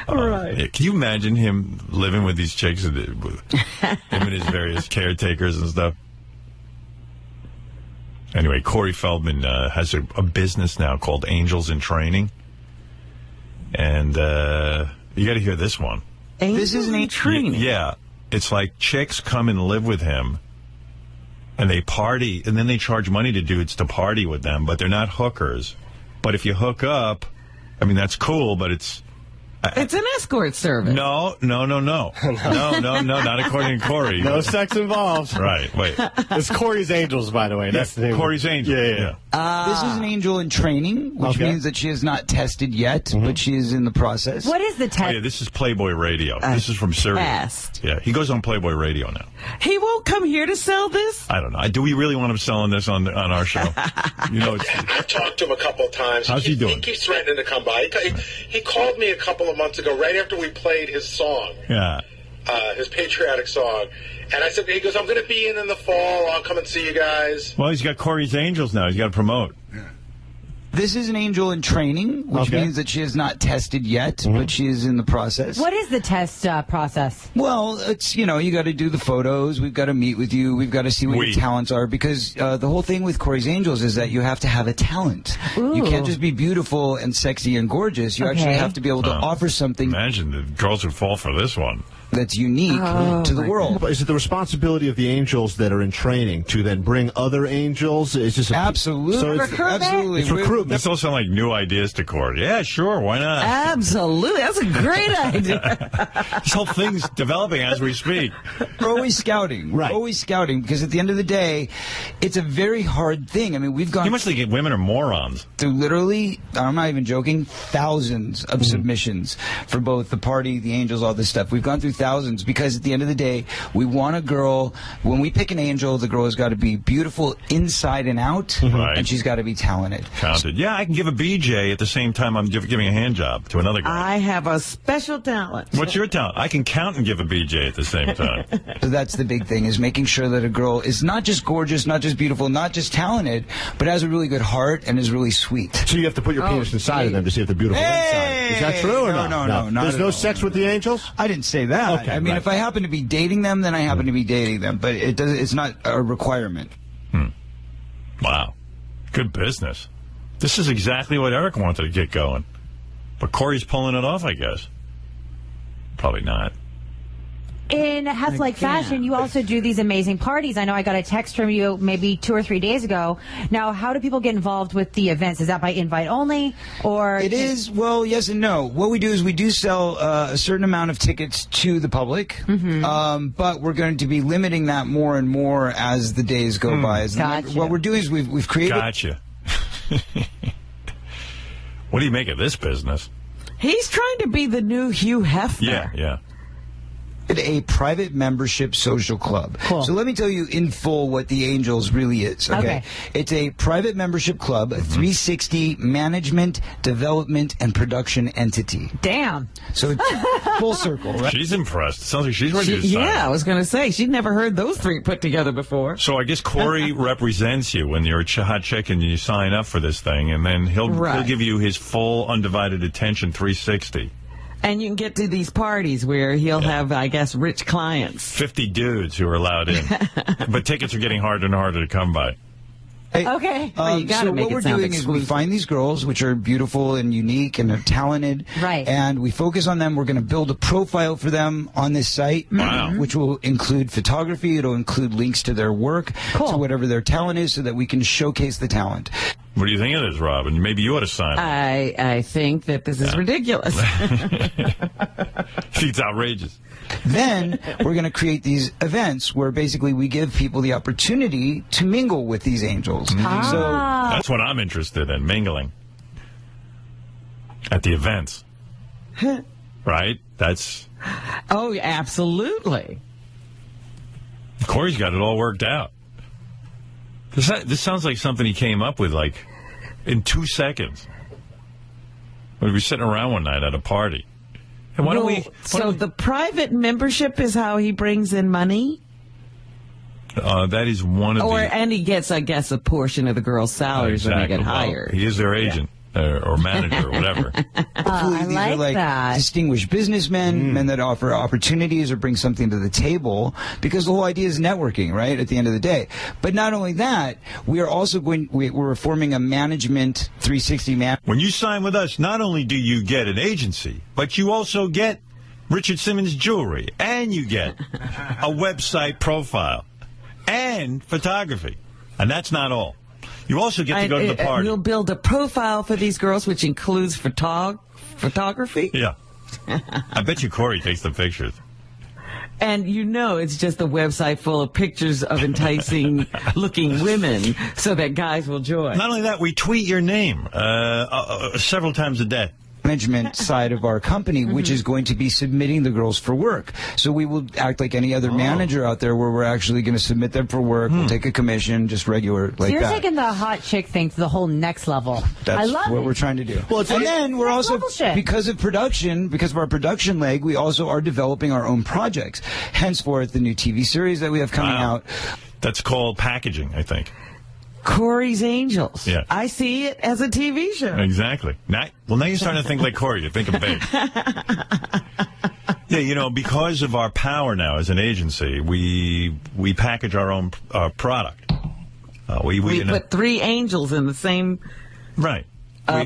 Right. Yeah, can you imagine him living with these chicks, with him and his various caretakers and stuff? Anyway, Corey Feldman has a business now called Angels in Training. And you got to hear this one. This is in training. Yeah. It's like chicks come and live with him, and they party, and then they charge money to dudes to party with them, but they're not hookers. But if you hook up, I mean, that's cool, but it's... It's an escort service. No, not according to Corey. No sex involved. Right, wait. It's Corey's Angels, by the way. That's the name. Corey's Angels. Yeah. This is an angel in training, which means that she is not tested yet, but she is in the process. What is the test? Oh, yeah, this is Playboy Radio. This is from Syria. Test. Yeah, he goes on Playboy Radio now. He won't come here to sell this? I don't know. Do we really want him selling this on our show? I've talked to him a couple of times. How's he doing? He keeps threatening to come by. He called me a couple of months ago, right after we played his song. Yeah. His patriotic song. And I said, he goes, I'm going to be in the fall. I'll come and see you guys. Well, he's got Corey's Angels now. He's got to promote. This is an angel in training, which means that she is not tested yet, but she is in the process. What is the test process? Well, it's, you got to do the photos. We've got to meet with you. We've got to see what your talents are, because the whole thing with Corey's Angels is that you have to have a talent. Ooh. You can't just be beautiful and sexy and gorgeous. You actually have to be able to offer something. Imagine the girls would fall for this one. That's unique to the world. Is it the responsibility of the angels that are in training to then bring other angels? It's just absolutely. So Absolutely. It's recruitment. This all sound like new ideas to Corey. Yeah, sure, why not? Absolutely. That's a great idea. This whole thing's developing as we speak. We're always scouting. Right. Always scouting, because at the end of the day, it's a very hard thing. I mean, we've gone... You must think women are morons. Through literally, I'm not even joking, thousands of submissions for both the party, the angels, all this stuff. We've gone through thousands, because at the end of the day, we want a girl. When we pick an angel, the girl has got to be beautiful inside and out, and she's got to be talented. Yeah, I can give a BJ at the same time I'm giving a hand job to another guy. I have a special talent. What's your talent? I can count and give a BJ at the same time. So that's the big thing, is making sure that a girl is not just gorgeous, not just beautiful, not just talented, but has a really good heart and is really sweet. So you have to put your penis inside of them to see if they're beautiful inside. Is that true or not? No. There's no sex with the angels? I didn't say that. Okay, I mean, if I happen to be dating them, then I happen to be dating them, but it's not a requirement. Wow. Good business. This is exactly what Eric wanted to get going. But Corey's pulling it off, I guess. Probably not. In Hess Like Fashion, you also do these amazing parties. I know I got a text from you maybe 2 or 3 days ago. Now, how do people get involved with the events? Is that by invite only? Or it is, well, yes and no. What we do is we do sell a certain amount of tickets to the public, but we're going to be limiting that more and more as the days go by. What we're doing is we've created... Gotcha. What do you make of this business? He's trying to be the new Hugh Hefner. Yeah. A private membership social club. Cool. So let me tell you in full what the Angels really is. Okay. It's a private membership club, a 360 management, development, and production entity. Damn. So it's full circle, right? She's impressed. Sounds like she's ready to sign. Yeah, I was going to say, she'd never heard those three put together before. So I guess Corey represents you when you're a hot chick and you sign up for this thing, and then he'll give you his full undivided attention 360. And you can get to these parties where he'll have, I guess, rich clients. 50 dudes who are allowed in. But tickets are getting harder and harder to come by. Okay. Well, you gotta so make what it we're sound doing is we find these girls, which are beautiful and unique and are talented. Right. And we focus on them. We're going to build a profile for them on this site, which will include photography. It'll include links to their work, to whatever their talent is, so that we can showcase the talent. What do you think of this, Robin? Maybe you ought to sign up. I think that this is ridiculous. It's outrageous. Then we're going to create these events where basically we give people the opportunity to mingle with these angels. So that's what I'm interested in, mingling at the events. Right? That's... Oh, absolutely. Corey's got it all worked out. This sounds like something he came up with, like, in 2 seconds. We were sitting around one night at a party. And why don't we... the private membership is how he brings in money? That is one of And he gets, I guess, a portion of the girls' salaries when they get hired. He is their agent. or manager or whatever. I These like are like that. distinguished businessmen, men that offer opportunities or bring something to the table, because the whole idea is networking, right, at the end of the day. But not only that, we are also we're forming a management 360 man. When you sign with us, not only do you get an agency, but you also get Richard Simmons jewelry, and you get a website profile and photography. And that's not all. You also get to go to the party. We'll build a profile for these girls, which includes photography. Yeah. I bet you Corey takes the pictures. And it's just a website full of pictures of enticing-looking women so that guys will join. Not only that, we tweet your name several times a day. Management side of our company, which is going to be submitting the girls for work. So we will act like any other manager out there, where we're actually going to submit them for work. We'll take a commission, just regular like So you're that. taking the hot chick thing to the whole next level. That's I love what it. we're trying to do. Well, and then we're also, level shit. because of our production leg, we also are developing our own projects. Henceforth, the new TV series that we have coming out. That's called packaging, I think. Corey's Angels. Yeah. I see it as a TV show. Exactly. Now you're starting to think like Corey. You're thinking big. Yeah, because of our power now as an agency, we package our own product. We put 3 angels in the same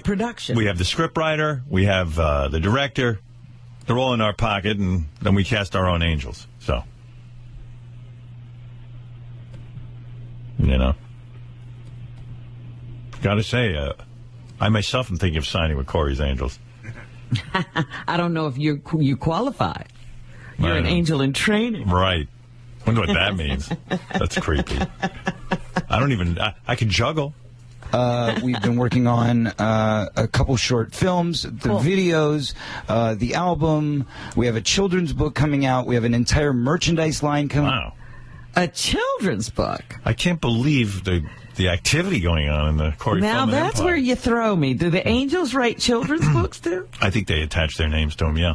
production. We have the scriptwriter, we have the director. They're all in our pocket, and then we cast our own angels. So, gotta say, I myself am thinking of signing with Corey's Angels. I don't know if you qualify. You're an angel in training. Right. Wonder what that means. That's creepy. I can juggle. We've been working on a couple short films, the videos, the album. We have a children's book coming out. We have an entire merchandise line coming out. Wow. A children's book? I can't believe the activity going on in the Corey Now Feldman that's Empire. where you throw me. Do the angels write children's books too? I think they attach their names to them, yeah.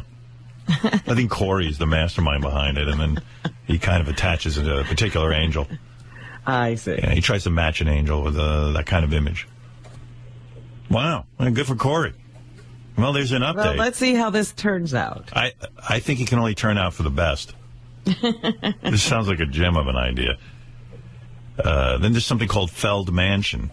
I think Corey's the mastermind behind it, and then he kind of attaches a particular angel. I see. Yeah, he tries to match an angel with that kind of image. Wow. Well, good for Corey. Well, there's an update. Well, let's see how this turns out. I think it can only turn out for the best. This sounds like a gem of an idea. Then there's something called Feld Mansion.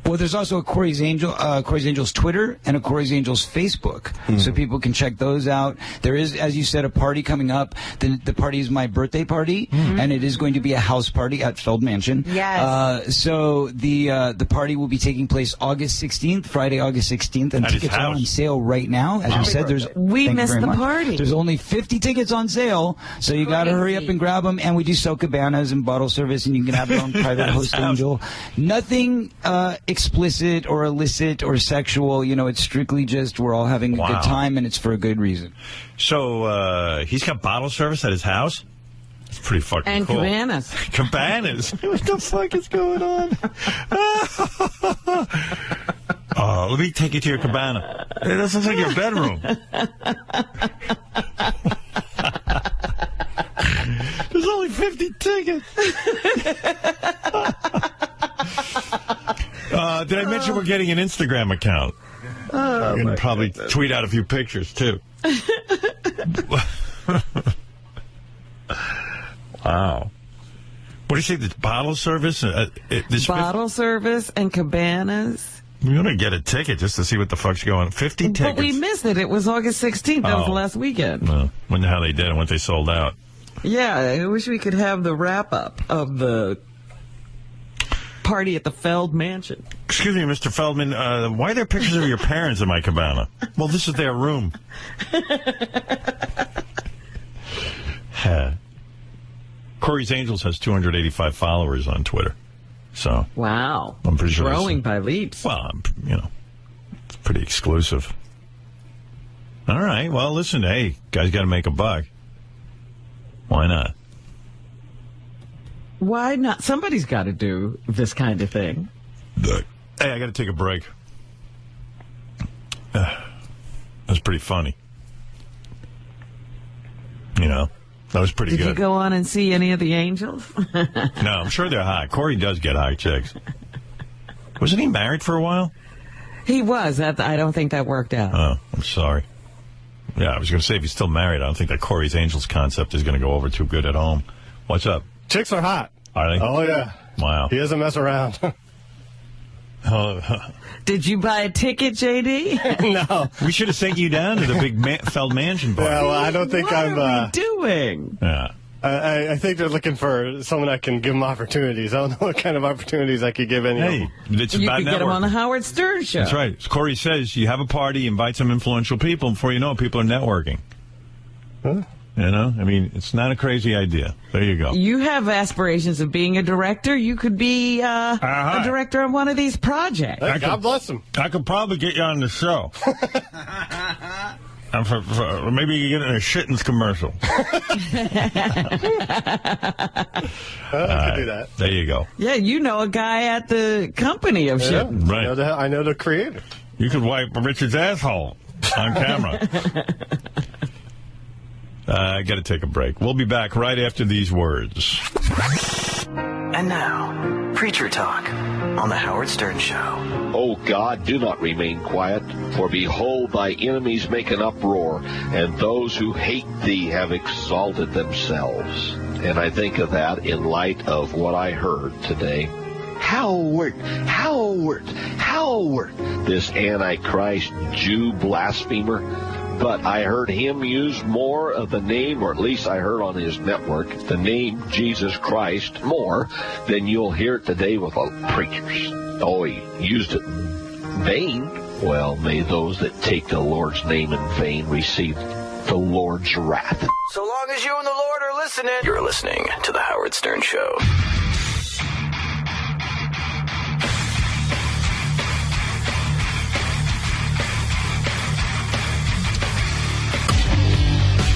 Well, there's also a Corey's Angels Twitter and a Corey's Angels Facebook, so people can check those out. There is, as you said, a party coming up. The party is my birthday party, and it is going to be a house party at Feld Mansion. Yes. So the party will be taking place August 16th, Friday, August 16th, and At his tickets are house. on sale right now. As we said, We thank you missed very the much. party. There's only 50 tickets on sale, so you got to hurry up and grab them. And we do sell cabanas and bottle service, and you can have your own private host angel. Nothing explicit or illicit or sexual. It's strictly just we're all having a good time, and it's for a good reason. So he's got bottle service at his house? It's pretty fucking And cool. cabanas. Cabanas? What the fuck is going on? Let me take you to your cabana. Hey, this looks like your bedroom. There's only 50 tickets. Did I mention we're getting an Instagram account? We're going to probably tweet out a few pictures, too. Wow. What do you say, this bottle service? Bottle service and cabanas. We're going to get a ticket just to see what the fuck's going on. 50 tickets. But we missed it. It was August 16th. That was last weekend. Well, wonder how they did and what they sold out. Yeah, I wish we could have the wrap-up of the party at the Feld Mansion. Excuse me, Mr. Feldman, why are there pictures of your parents in my cabana? Well, this is their room. Corey's Angels has 285 followers on Twitter. So wow. I'm pretty sure growing by leaps. Well, it's pretty exclusive. All right. Well, listen, hey, guys got to make a buck. Why not? Why not? Somebody's got to do this kind of thing. Hey, I got to take a break. That's pretty funny. That was pretty good. Did you go on and see any of the angels? No, I'm sure they're hot. Corey does get hot chicks. Wasn't he married for a while? He was. I don't think that worked out. Oh, I'm sorry. Yeah, I was going to say, if he's still married, I don't think that Corey's Angels concept is going to go over too good at home. What's up? Chicks are hot. Are they? Oh, yeah. Wow. He doesn't mess around. Did you buy a ticket, J.D.? No. We should have sent you down to the big Feld Mansion party. Yeah, well, I don't think What are we doing? Yeah. I think they're looking for someone that can give them opportunities. I don't know what kind of opportunities I could give any of them. It's You about could get him on the networking. Howard Stern show. That's right. As Corey says, you have a party, invite some influential people, and before you know it, people are networking. Huh? You know? I mean, it's not a crazy idea. There you go. You have aspirations of being a director. You could be a director on one of these projects. Hey, God bless him. I could probably get you on the show. For maybe you get in a Shittens commercial. I could do that. There you go. Yeah, you know a guy at the company of shit. Right. I know the creator. You could wipe Richard's asshole on camera. I got to take a break. We'll be back right after these words. And now, Preacher Talk on The Howard Stern Show. O God, do not remain quiet, for behold, thy enemies make an uproar, and those who hate thee have exalted themselves. And I think of that in light of what I heard today. Howard, this Antichrist Jew blasphemer. But I heard him use more of the name, or at least I heard on his network, the name Jesus Christ more than you'll hear today with preachers. Oh, he used it in vain. Well, may those that take the Lord's name in vain receive the Lord's wrath. So long as you and the Lord are listening, you're listening to The Howard Stern Show.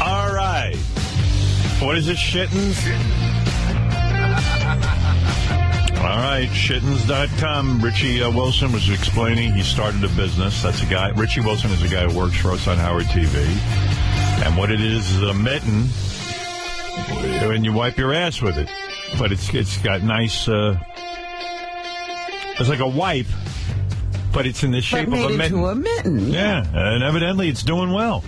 All right. What is it, Shittens? All right, Shittens.com. Richie Wilson was explaining he started a business. That's a guy. Richie Wilson is a guy who works for us on Howard TV. And what it is a mitten, and you wipe your ass with it. But it's got nice, it's like a wipe, but it's in the shape of a mitten. Into a mitten. Yeah, and evidently it's doing well.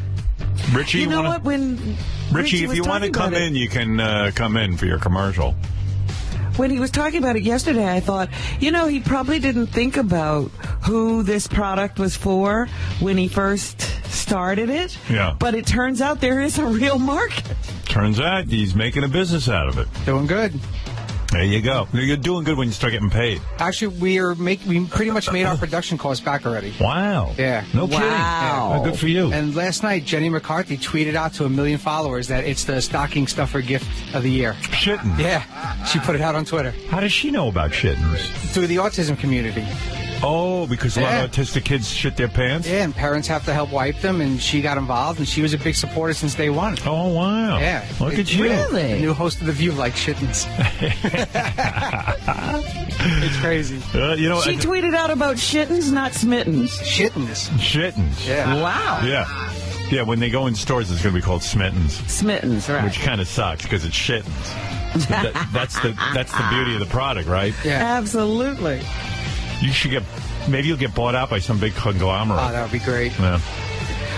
Richie, you know what? When Richie, if you want to come in, you can come in for your commercial. When he was talking about it yesterday, I thought, he probably didn't think about who this product was for when he first started it. Yeah. But it turns out there is a real market. Turns out he's making a business out of it. Doing good. There you go. You're doing good when you start getting paid. Actually, we pretty much made our production costs back already. Wow. Yeah. No kidding. Yeah. Oh, good for you. And last night, Jenny McCarthy tweeted out to 1 million followers that it's the stocking stuffer gift of the year. Shittens. Yeah. She put it out on Twitter. How does she know about Shittens? Through the autism community. Oh, because a lot of autistic kids shit their pants? Yeah, and parents have to help wipe them, and she got involved, and she was a big supporter since day one. Oh, wow. Yeah. Look at you. The new host of The View like Shittens. It's crazy. She tweeted out about shittens, not smittens. Shittens. Shittens. Yeah. Wow. Yeah. Yeah, when they go in stores, it's going to be called Smittens. Smittens, right. Which kind of sucks because it's Shittens. That's the beauty of the product, right? Yeah. Absolutely. You should maybe you'll get bought out by some big conglomerate. Oh, that would be great. Yeah.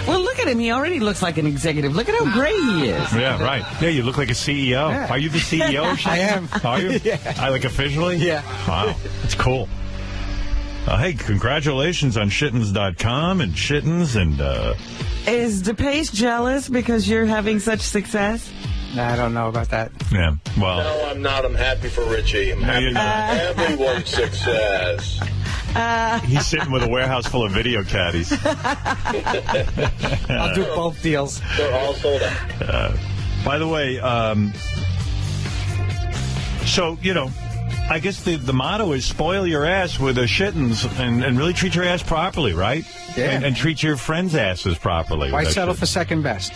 Well, look at him. He already looks like an executive. Look at how gray he is. Yeah, right. Yeah, you look like a CEO. Yeah. Are you the CEO of Shittens? I am. Are you? Yeah. Like officially? Yeah. Wow. That's cool. Hey, congratulations on Shittens.com and Shittens and... Is DePace jealous because you're having such success? I don't know about that. Yeah, well... No, I'm not. I'm happy for Richie. I'm happy for everyone's success. He's sitting with a warehouse full of video caddies. I'll do both deals. They're all sold out. By the way, so, I guess the motto is spoil your ass with a Shittens and really treat your ass properly, right? Yeah. And treat your friends' asses properly. Why settle for second best?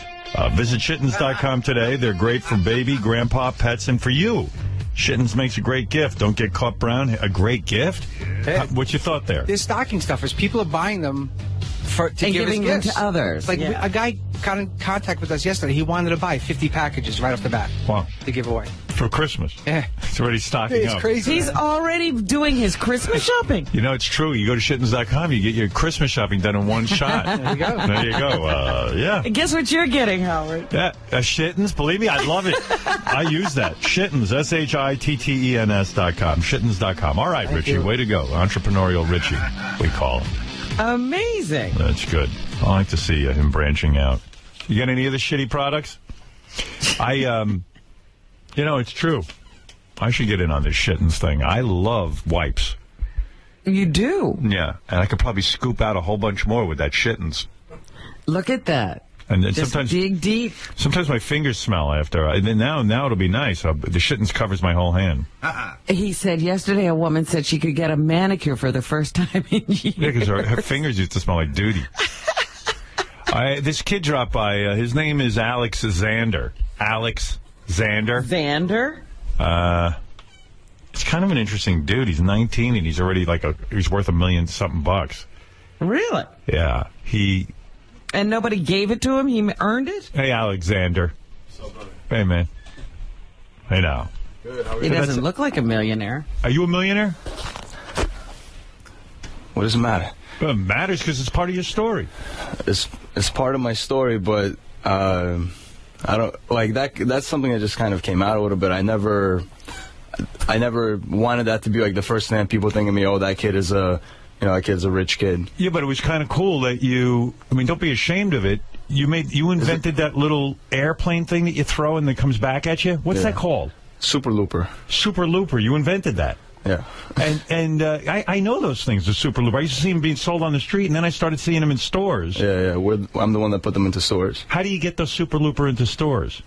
Visit Shittens.com today. They're great for baby, grandpa, pets, and for you. Shittens makes a great gift. Don't get caught brown. A great gift? Hey. What's your thought there? They're stocking stuffers. People are buying them to and give giving as them gifts to others. Like yeah. a guy got in contact with us yesterday. He wanted to buy 50 packages right off the bat. Wow. To give away. For Christmas. Yeah. It's already stocking It's up. crazy. He's already doing his Christmas shopping. You know, it's true. You go to shittens.com, you get your Christmas shopping done in one shot. There you go. There you go. Yeah. And guess what you're getting, Howard? Yeah, Shittens. Believe me, I love it. I use that. Shittens, SHITTENS.com. Shittens.com. All right, Richie, way to go. Entrepreneurial Richie, we call him. Amazing. That's good. I like to see him branching out. You got any other shitty products? You know, it's true. I should get in on this Shittens thing. I love wipes. You do? Yeah, and I could probably scoop out a whole bunch more with that Shittens. Look at that. And then Just sometimes dig deep. Sometimes my fingers smell after. And then now it'll be nice. The Shittens covers my whole hand. He said yesterday a woman said she could get a manicure for the first time in years. Yeah, because her fingers used to smell like duty. This kid dropped by. His name is Alex Zander. Alex Zander. Zander? It's kind of an interesting dude. He's 19 and he's already he's worth $1 million something bucks. Really? Yeah. And nobody gave it to him? He earned it? Hey, Alexander. Hey, man. Hey, now. Good. He doesn't look like a millionaire. Are you a millionaire? What does it matter? Well, it matters because it's part of your story. It's part of my story, but I don't like that. That's something that just kind of came out a little bit. I never wanted that to be like the first thing that people think of me. Oh, that kid is that kid's a rich kid. Yeah, but it was kind of cool that don't be ashamed of it. You invented that little airplane thing that you throw and that comes back at you. What's that called? Super Looper. Super Looper. You invented that. Yeah. And I know those things, the Super Looper. I used to see them being sold on the street, and then I started seeing them in stores. Yeah. I'm the one that put them into stores. How do you get those Super Looper into stores?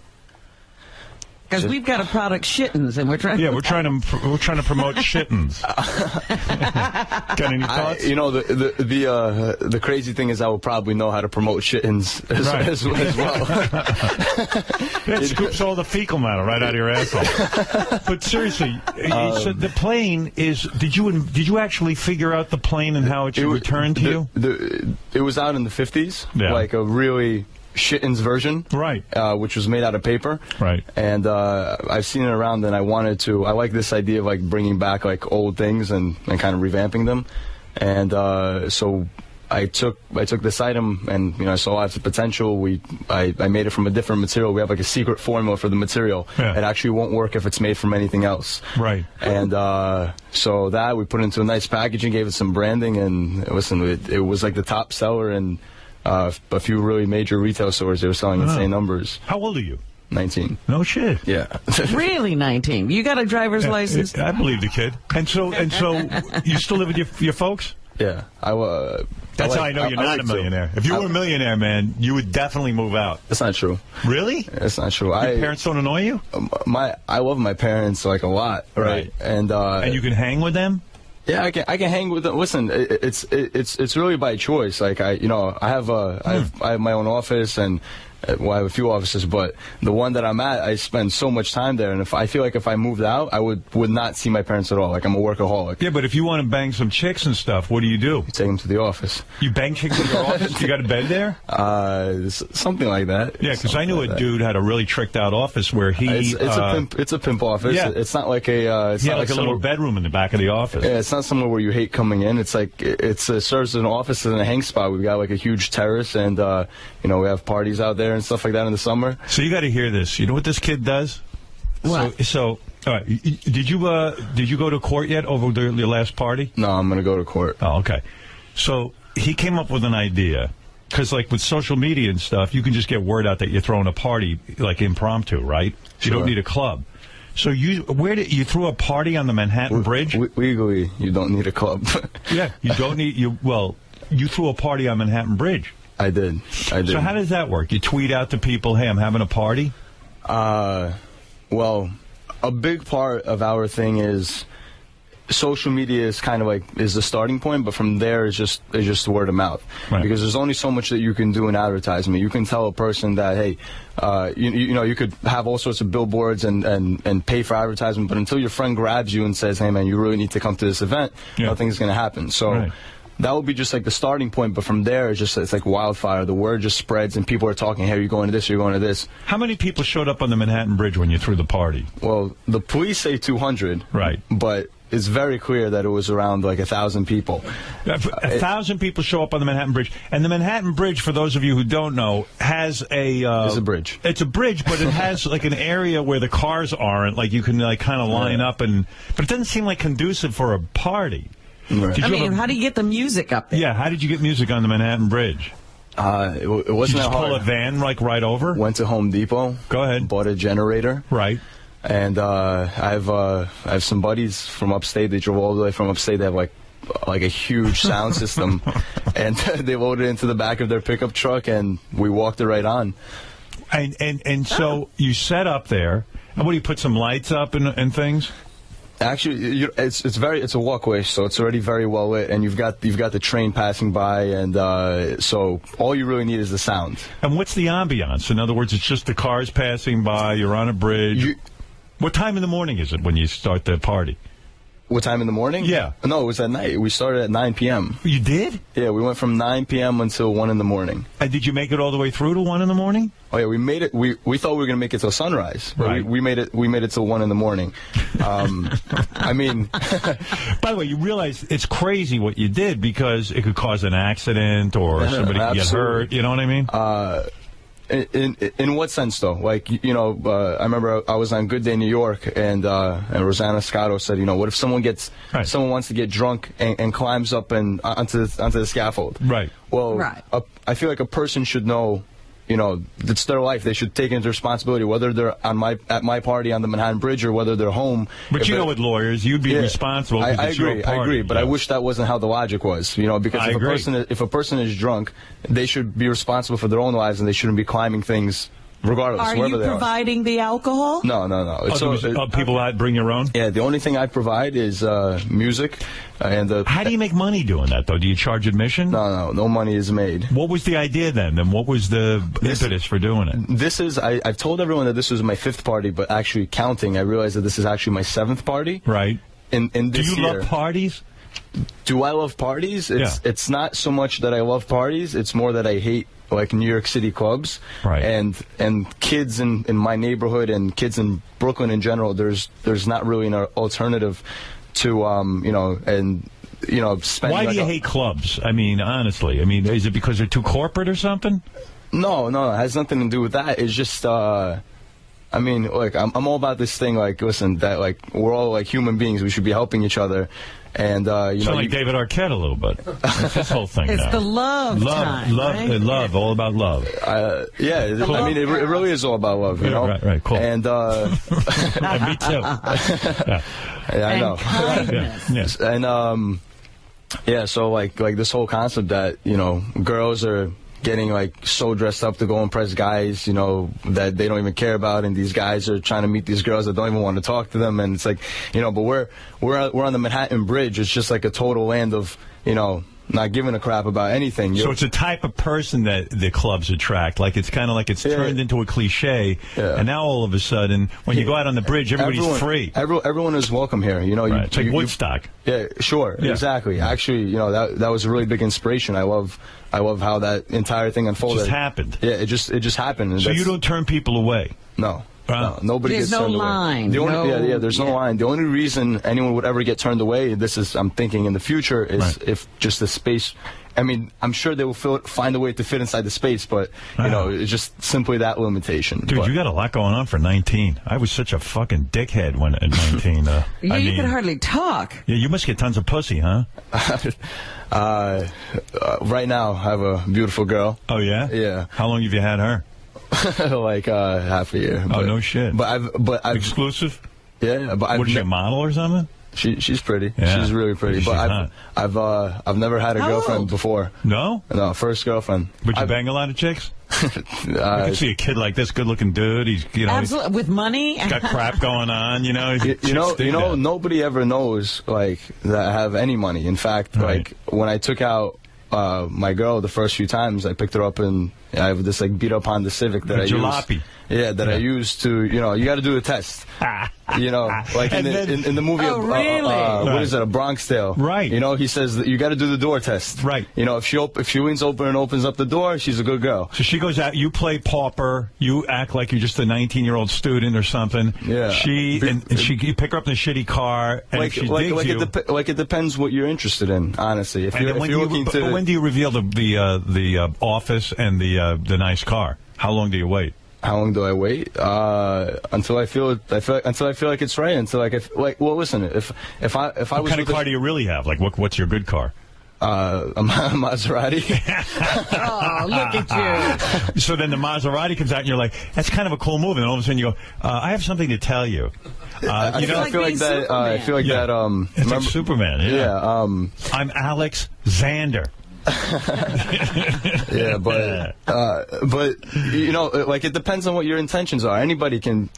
Because we've got a product, Shittens, and we're trying to promote Shittens. Got any thoughts? The crazy thing is I will probably know how to promote Shittens as well. It scoops all the fecal matter right out of your asshole. But seriously, so the plane is. Did you actually figure out the plane and how it should return to you? It was out in the 50s, like a really Shittens version, right? Which was made out of paper, right? And I've seen it around, and I like this idea of like bringing back like old things and kind of revamping them, and so I took this item, and I saw lots of potential. I made it from a different material. We have like a secret formula for the material. Yeah. It actually won't work if it's made from anything else, right? And so that we put into a nice packaging, gave it some branding, and listen, it was like the top seller and. A few really major retail stores, they were selling insane numbers. How old are you? 19. No shit. Yeah. Really 19? You got a driver's license? I believe the kid. And so you still live with your folks? Yeah. That's how I know you're not a millionaire. If you were a millionaire, man, you would definitely move out. That's not true. Really? That's not true. Your parents don't annoy you? I love my parents like a lot, right? And you can hang with them? Yeah, I can hang with them. Listen, it's really by choice. Like I have my own office, and I have a few offices, but the one that I'm at, I spend so much time there, and I feel like if I moved out, I would not see my parents at all. Like I'm a workaholic. Yeah, but if you want to bang some chicks and stuff, what do? You take them to the office. You bang chicks at your office? You got a bed there? Something like that. Yeah, because I knew a dude had a really tricked out office where he. It's a pimp office. Yeah. It's not like a. It's not like a little bedroom in the back of the office. Yeah, it's not somewhere where you hate coming in. It's like it serves as an office and a hang spot. We've got like a huge terrace, and we have parties out there and stuff like that in the summer. So you got to hear this. You know what this kid does? What? So all right. Did you go to court yet over your last party? No, I'm going to go to court. Oh, okay. So he came up with an idea. Because, like, with social media and stuff, you can just get word out that you're throwing a party, like, impromptu, right? Sure. You don't need a club. So you threw a party on the Manhattan Bridge? Legally, you don't need a club. Yeah, you don't need... you threw a party on Manhattan Bridge. I did. So how does that work? You tweet out to people, hey, I'm having a party? Well, a big part of our thing is... social media is kind of like is the starting point, but from there is just word of mouth. Right. Because there's only so much that you can do in advertisement. You can tell a person that, hey, you could have all sorts of billboards and pay for advertisement, but until your friend grabs you and says, hey man, you really need to come to this event, nothing's going to happen. So that would be just like the starting point. But from there, it's like wildfire. The word just spreads, and people are talking, hey, you're going to this, you're going to this. How many people showed up on the Manhattan Bridge when you threw the party? Well, the police say 200. Right. But it's very clear that it was around like 1,000 people. 1,000 people show up on the Manhattan Bridge. And the Manhattan Bridge, for those of you who don't know, has a... it's a bridge. It's a bridge, but it has like an area where the cars aren't. Like you can like kind of line up, and but it doesn't seem like conducive for a party. Right. I mean, how do you get the music up there? Yeah, how did you get music on the Manhattan Bridge? It wasn't Did you just that hard. pull a van like right over? Went to Home Depot. Go ahead. Bought a generator. Right. And I have some buddies from upstate. They drove all the way from upstate. They have like a huge sound system, and they loaded it into the back of their pickup truck, and we walked it right on. And so you set up there, and what do you put some lights up and things? Actually, it's a walkway, so it's already very well lit, and you've got the train passing by, and so all you really need is the sound. And what's the ambiance? In other words, it's just the cars passing by. You're on a bridge. What time in the morning is it when you start the party? What time in the morning? Yeah. No, it was at night. We started at 9 p.m. You did? Yeah, we went from 9 p.m. until 1 in the morning. And did you make it all the way through to 1 in the morning? Oh yeah, we made it. We thought we were gonna make it till sunrise. Right. We made it till 1 in the morning. I mean, by the way, you realize it's crazy what you did because it could cause an accident or somebody could get hurt. You know what I mean? In what sense, though? Like, you know, I remember I was on Good Day New York, and Rosanna Scotto said, you know, what if someone wants to get drunk and climbs up and onto the scaffold? Right. Well, I feel like a person should know, you know, it's their life. They should take into responsibility whether they're at my party on the Manhattan Bridge or whether they're home. But you know, with lawyers, you'd be responsible. I agree. But I wish that wasn't how the logic was. You know, because if a person is drunk, they should be responsible for their own lives, and they shouldn't be climbing things. Regardless, are wherever you they providing the alcohol? No. People that bring your own? Yeah, the only thing I provide is music. How do you make money doing that, though? Do you charge admission? No money is made. What was the idea then? And what was the impetus for doing it? I've told everyone that this was my 5th party, but actually counting, I realized that this is actually my 7th party. Right. In this year. Do you love parties? Do I love parties? It's not so much that I love parties. It's more that I hate like New York City clubs, right? And kids in my neighborhood and kids in Brooklyn in general. There's not really an alternative to spending. Why do you hate clubs? I mean, honestly, is it because they're too corporate or something? No, it has nothing to do with that. It's just. I'm all about this thing. Like, listen, that like we're all like human beings. We should be helping each other. And like David Arquette a little bit. That's his whole thing. It's now. the love time, right? Love, all about love. It really is all about love. You know, right, cool. And me too. Yeah, I know. Kindness. And so like this whole concept that girls are getting like so dressed up to go impress guys, that they don't even care about, and these guys are trying to meet these girls that don't even want to talk to them, and it's like, but we're on the Manhattan Bridge. It's just like a total land of, not giving a crap about anything. So it's a type of person that the clubs attract. Like it's kind of like it's turned into a cliche, and now all of a sudden, when you go out on the bridge, everybody's free. Everyone is welcome here. Right. It's like Woodstock. Sure, exactly. Actually, that was a really big inspiration. I love how that entire thing unfolded. It just happened. Yeah, it just happened. And so you don't turn people away? No. Nobody There's gets turned line. away. There's no line. The only reason anyone would ever get turned away, I'm thinking in the future, is if just the space. I'm sure they will find a way to fit inside the space, but it's just simply that limitation. Dude, you got a lot going on for 19. I was such a fucking dickhead when at 19. You can hardly talk. Yeah, you must get tons of pussy, huh? Right now, I have a beautiful girl. Oh yeah? Yeah. How long have you had her? Like half a year. Oh, no shit. But I've exclusive? Yeah, but what is she, a model or something? She's pretty. Yeah. She's really pretty. But I've never had a girlfriend before. No? No, first girlfriend. Would you bang a lot of chicks? I can see a kid like this, good-looking dude. He's absolutely with money. He's got crap going on. Nobody ever knows like that I have any money. In fact, like when I took out my girl the first few times. I picked her up and I have this like beat up Honda Civic that I jalopy. use. Yeah, that I use to, you know, you got to do a test. You know, like in the movie, what is it, A Bronx Tale? Right. You know, he says that you got to do the door test. Right. You know, if she leans open and opens up the door, she's a good girl. So she goes out, you play pauper, you act like you're just a 19-year-old student or something. Yeah. You pick her up in a shitty car, and if she digs you... It depends what you're interested in, honestly. If you're looking to... But when do you reveal the office and the nice car? How long do you wait? How long do I wait? Until I feel like it's right. Until well, listen. If I what kind of car do you really have? Like, what's your good car? A Maserati. Oh, look at you. So then the Maserati comes out, and you're like, "That's kind of a cool move." And all of a sudden, you go, "I have something to tell you." I feel like that. It's remember, like Superman. Yeah. I'm Alex Xander. Yeah, but you know, like it depends on what your intentions are. Anybody can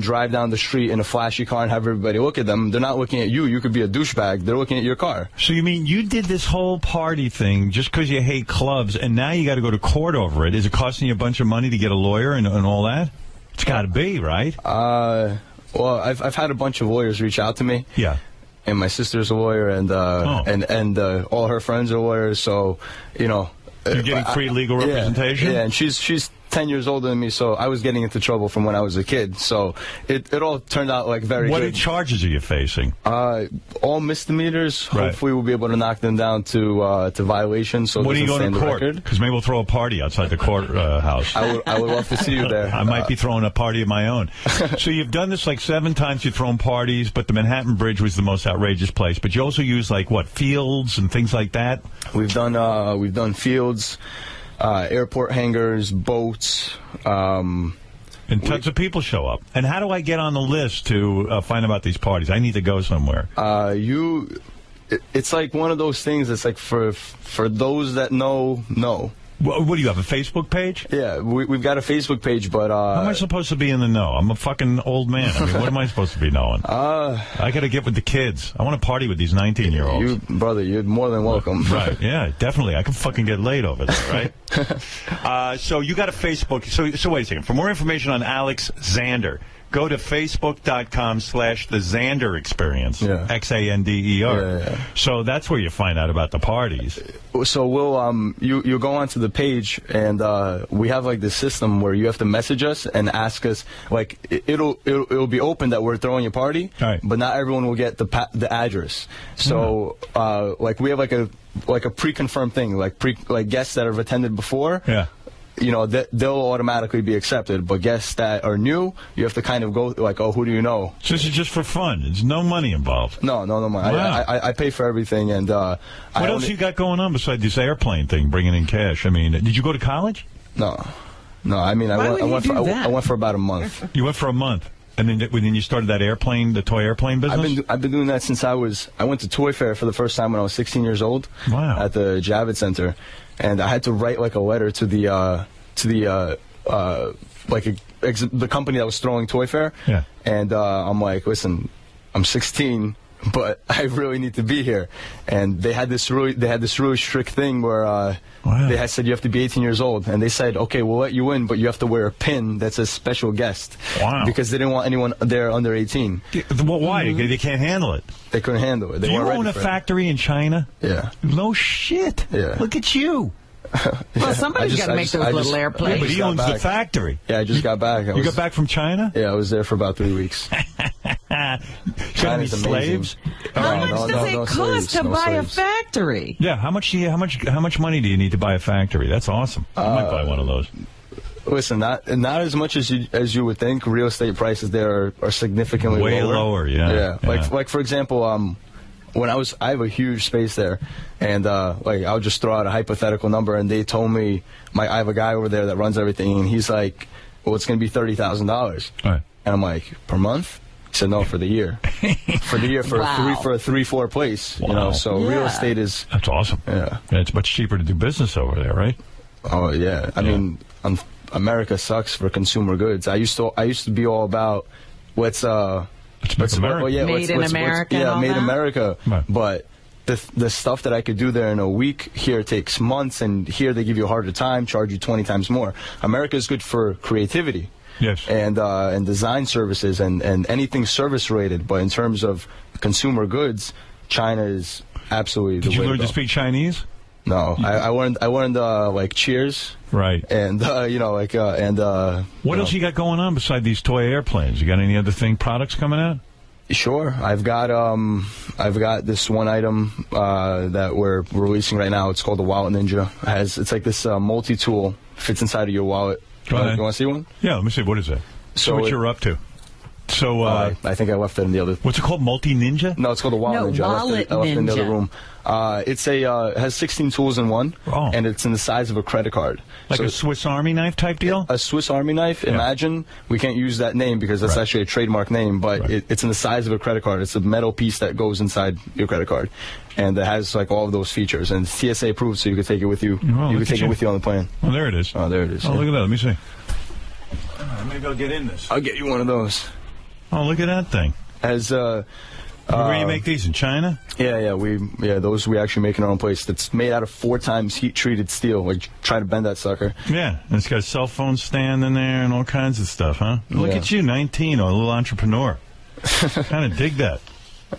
drive down the street in a flashy car and have everybody look at them. They're not looking at you. You could be a douchebag. They're looking at your car. So you mean you did this whole party thing just because you hate clubs, and now you got to go to court over it? Is it costing you a bunch of money to get a lawyer and all that? It's got to be, right? Well, I've had a bunch of lawyers reach out to me. Yeah. And my sister's a lawyer, and all her friends are lawyers. So, you know, you're getting free legal representation. Yeah, and she's 10 years older than me, so I was getting into trouble from when I was a kid. So it all turned out like very good. What charges are you facing? All misdemeanors. Right. Hopefully, we'll be able to knock them down to violations. So when are you going to court? Because maybe we'll throw a party outside the courthouse. I would love to see you there. I might be throwing a party of my own. So you've done this like 7 times. You've thrown parties, but the Manhattan Bridge was the most outrageous place. But you also use like what, fields and things like that. We've done fields. Airport hangars, boats. And tons of people show up. And how do I get on the list to find about these parties? I need to go somewhere. It's like one of those things. It's like for those that know. What do you have, a Facebook page? Yeah, we've got a Facebook page, but... How am I supposed to be in the know? I'm a fucking old man. I mean, what am I supposed to be knowing? I got to get with the kids. I want to party with these 19-year-olds. Brother, you're more than welcome. Right, yeah, definitely. I can fucking get laid over there, right? So you got a Facebook... So wait a second. For more information on Alex Xander, go to facebook.com/the Xander Experience. Yeah. Xander. Yeah. So that's where you find out about the parties. So we'll you go onto the page, and we have like this system where you have to message us and ask us, like it'll be open that we're throwing a party, right, but not everyone will get the address. So like we have like a pre-confirmed thing, like guests that have attended before. Yeah. You know, they'll automatically be accepted, but guests that are new, you have to kind of go like, oh, who do you know? So this is just for fun. There's no money involved. No money. Wow. I pay for everything, and what else you got going on besides this airplane thing, bringing in cash? I mean, did you go to college? No. I mean, I went for about a month. You went for a month, and then you started that the toy airplane business. I've been doing that since I went to Toy Fair for the first time when I was 16 years old. Wow. At the Javits Center. And I had to write like a letter to the company that was throwing Toy Fair. Yeah. And I'm like, listen, I'm 16, but I really need to be here. And they had this really strict thing where they had said you have to be 18 years old, and they said, okay, we'll let you in, but you have to wear a pin that says special guest. Wow. Because they didn't want anyone there under 18. Well, why? Mm-hmm. They can't handle it. They couldn't handle it. Do you own a factory in China? Yeah. No shit. Yeah. Look at you. Well, somebody's got to make those little airplanes. Yeah, but he owns the factory. Yeah, I just got back. You got back from China? Yeah, I was there for about 3 weeks. Got any slaves? How much does it cost to buy a factory? Yeah, how much money do you need to buy a factory? That's awesome. I might buy one of those. Listen, not as much as you would think. Real estate prices there are significantly way lower. Yeah. Like for example, when I have a huge space there, and like I'll just throw out a hypothetical number, and they told me I have a guy over there that runs everything, and he's like, well, it's going to be $30,000. Right. And I'm like, per month? He said, no, for the year. For the year, for a 3-4 place. Wow. You know, so real estate is... That's awesome. Yeah. It's much cheaper to do business over there, right? Oh, yeah. I mean, America sucks for consumer goods. I used to be all about Let's make America. Made in America. Made in America. Right. But the stuff that I could do there in a week, here takes months, and here they give you a harder time, charge you 20 times more. America is good for creativity. Yes. And design services and anything service rated, but in terms of consumer goods, China is absolutely the way to go. Did you learn to speak Chinese? No, I learned like cheers, right? And what else you got going on beside these toy airplanes? You got any other products coming out? Sure, I've got this one item that we're releasing right now. It's called the Wallet Ninja. It's like this multi-tool, fits inside of your wallet. Go ahead. You want to see one? Yeah, let me see. What is that? So what you're up to. So I think I left it in the other. What's it called? Multi-Ninja? No, it's called the Wallet Ninja. I left it in the other room. It has 16 tools in one, and it's in the size of a credit card. Like a Swiss Army knife type deal? A Swiss Army knife. Yeah. Imagine, we can't use that name because that's actually a trademark name, but it's in the size of a credit card. It's a metal piece that goes inside your credit card, and it has like all of those features. And it's TSA approved, so you can take it with you. You can take it with you on the plane. Oh, there it is. Oh, there it is. Oh, look at that. Let me see. Maybe I'll get in this. I'll get you one of those. Oh, look at that thing. Where do you make these, in China? Yeah, those we actually make in our own place. That's made out of 4 times heat-treated steel. Like, try to bend that sucker. Yeah, and it's got a cell phone stand in there and all kinds of stuff, huh? Look Yeah. at you, 19, a little entrepreneur. Kind of dig that.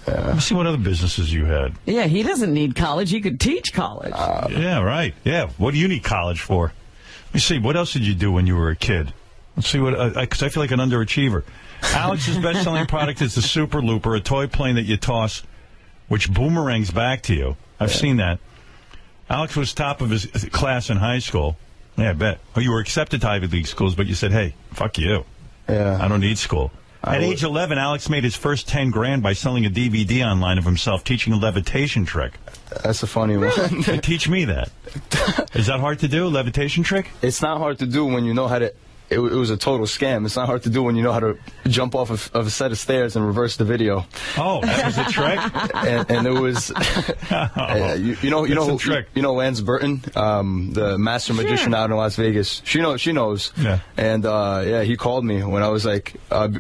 Let me see what other businesses you had. Yeah, he doesn't need college. He could teach college. Yeah, right. Yeah, what do you need college for? Let me see, what else did you do when you were a kid? Let's see what, because I feel like an underachiever. Alex's best-selling product is the Super Looper, a toy plane that you toss, which boomerangs back to you. I've seen that. Alex was top of his class in high school. Yeah, I bet. Oh, you were accepted to Ivy League schools, but you said, hey, fuck you. Yeah. I don't need school. At age 11, Alex made his first 10 grand by selling a DVD online of himself teaching a levitation trick. That's a funny one. Teach me that. Is that hard to do, a levitation trick? It's not hard to do when you know how to... It was a total scam. It's not hard to do when you know how to jump off of a set of stairs and reverse the video. Oh, that was a trick? and it was... you know Lance Burton, the master magician out in Las Vegas. She knows. Yeah. And he called me when I was like...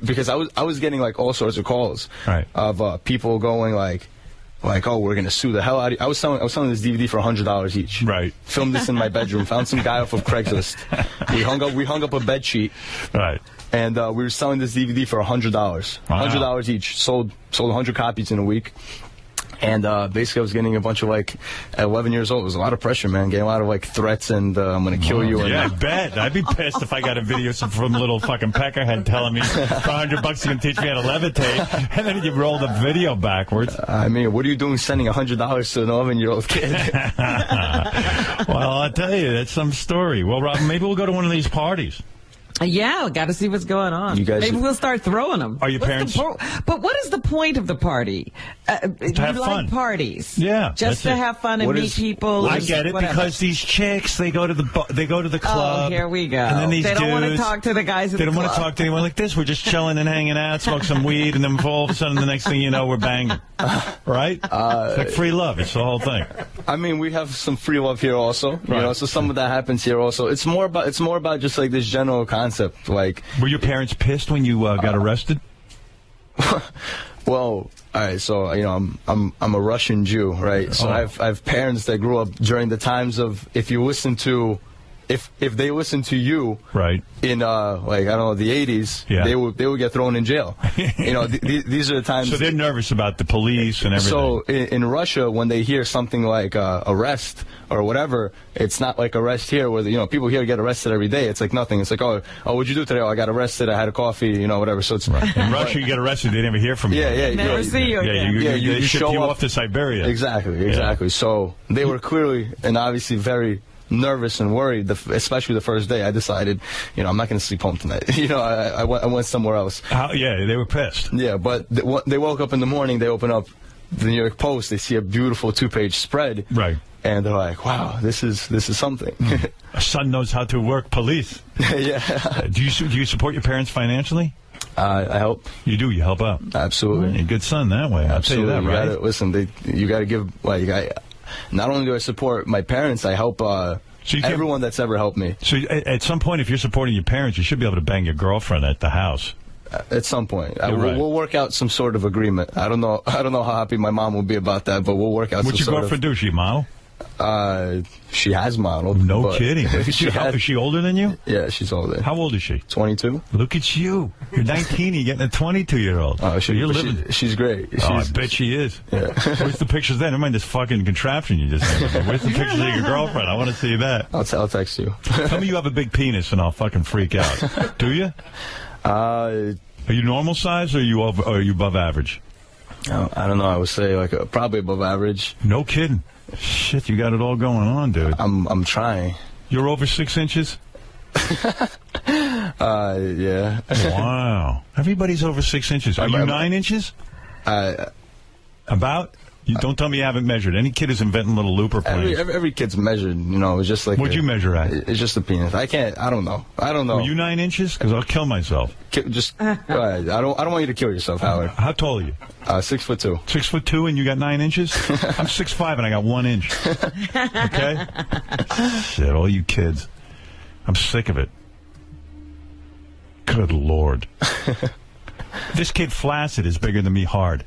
because I was getting like all sorts of calls of people going like, oh, we're going to sue the hell out of you. I was selling this DVD for $100 each. Right. Filmed this in my bedroom. Found some guy off of Craigslist. We hung up a bed sheet. Right. And we were selling this DVD for $100. Wow. $100 each. Sold 100 copies in a week. And basically, I was getting a bunch of, like, at 11 years old, it was a lot of pressure, man. Getting a lot of, like, threats and I'm going to kill you. Yeah, I bet. I'd be pissed if I got a video from little fucking Peckerhead telling me for $100 you can teach me how to levitate, and then you roll the video backwards. I mean, what are you doing sending $100 to an 11-year-old kid? Well, I'll tell you, that's some story. Well, Rob, maybe we'll go to one of these parties. Yeah, got to see what's going on. Maybe we'll start throwing them. Are your parents? But what is the point of the party? To have fun. Parties. Yeah, just to have fun and meet people. I get it, because these chicks, they go to the club. Oh, here we go. And then these they don't want to dudes, talk to the guys at they the don't club. want to talk to anyone like this. We're just chilling and hanging out, smoke some weed, and then all of a sudden, the next thing you know, we're banging. Right? It's like free love. It's the whole thing. I mean, we have some free love here also. You know, so some of that happens here also. It's more about just like this general concept, like. Were your parents pissed when you got arrested? Well, all right. So I'm a Russian Jew, right? So I have parents that grew up during the times of if they listen to you, right, in like I don't know the 80s, they would get thrown in jail. These are the times. So they're nervous about the police and everything. So in Russia, when they hear something like arrest or whatever, it's not like arrest here, where people here get arrested every day. It's like nothing. It's like oh, what'd you do today? Oh, I got arrested. I had a coffee. Whatever. So it's in Russia, you get arrested, they never hear from you. Never see you again. They ship you off to Siberia. Exactly. Yeah. So they were clearly and obviously very nervous and worried, especially the first day. I decided, I'm not going to sleep home tonight. I went somewhere else. They were pissed. Yeah, but they woke up in the morning, they open up the New York Post, they see a beautiful 2-page spread. Right. And they're like, wow, this is something. A son knows how to work police. Yeah. Do you support your parents financially? I help. You do? You help out? Absolutely. You're a good son that way. I'll tell you that, right? You got to give, not only do I support my parents, I help everyone that's ever helped me. So at some point, if you're supporting your parents, you should be able to bang your girlfriend at the house. At some point, right. we'll work out some sort of agreement. I don't know how happy my mom will be about that, but we'll work out. What's your girlfriend do? She model? She has modeled. No kidding. Is she older than you? Yeah, she's older. How old is she? 22. Look at you. You're 19. You're getting a 22-year-old. Oh, you're living. She's great. I bet she is. Yeah. Where's the pictures then? Never mind this fucking contraption you just made. Where's the pictures of your girlfriend? I want to see that. I'll text you. Tell me you have a big penis and I'll fucking freak out. Do you? Are you normal size or are you above average? I don't know. I would say like probably above average. No kidding. Shit, you got it all going on, dude. I'm trying. You're over 6 inches? Yeah. Wow. Everybody's over 6 inches. Are you 9 inches? About? You don't tell me you haven't measured. Any kid is inventing little looper planes. Every kid's measured, you know. It's just like. What'd you measure at? It's just a penis. I don't know. Were you 9 inches? Because I'll kill myself. Just go ahead. I don't want you to kill yourself, Howard. How tall are you? 6'2". 6'2", and you got 9 inches? I'm 6'5", and I got 1 inch. Okay? Shit, all you kids. I'm sick of it. Good Lord. This kid flaccid is bigger than me hard.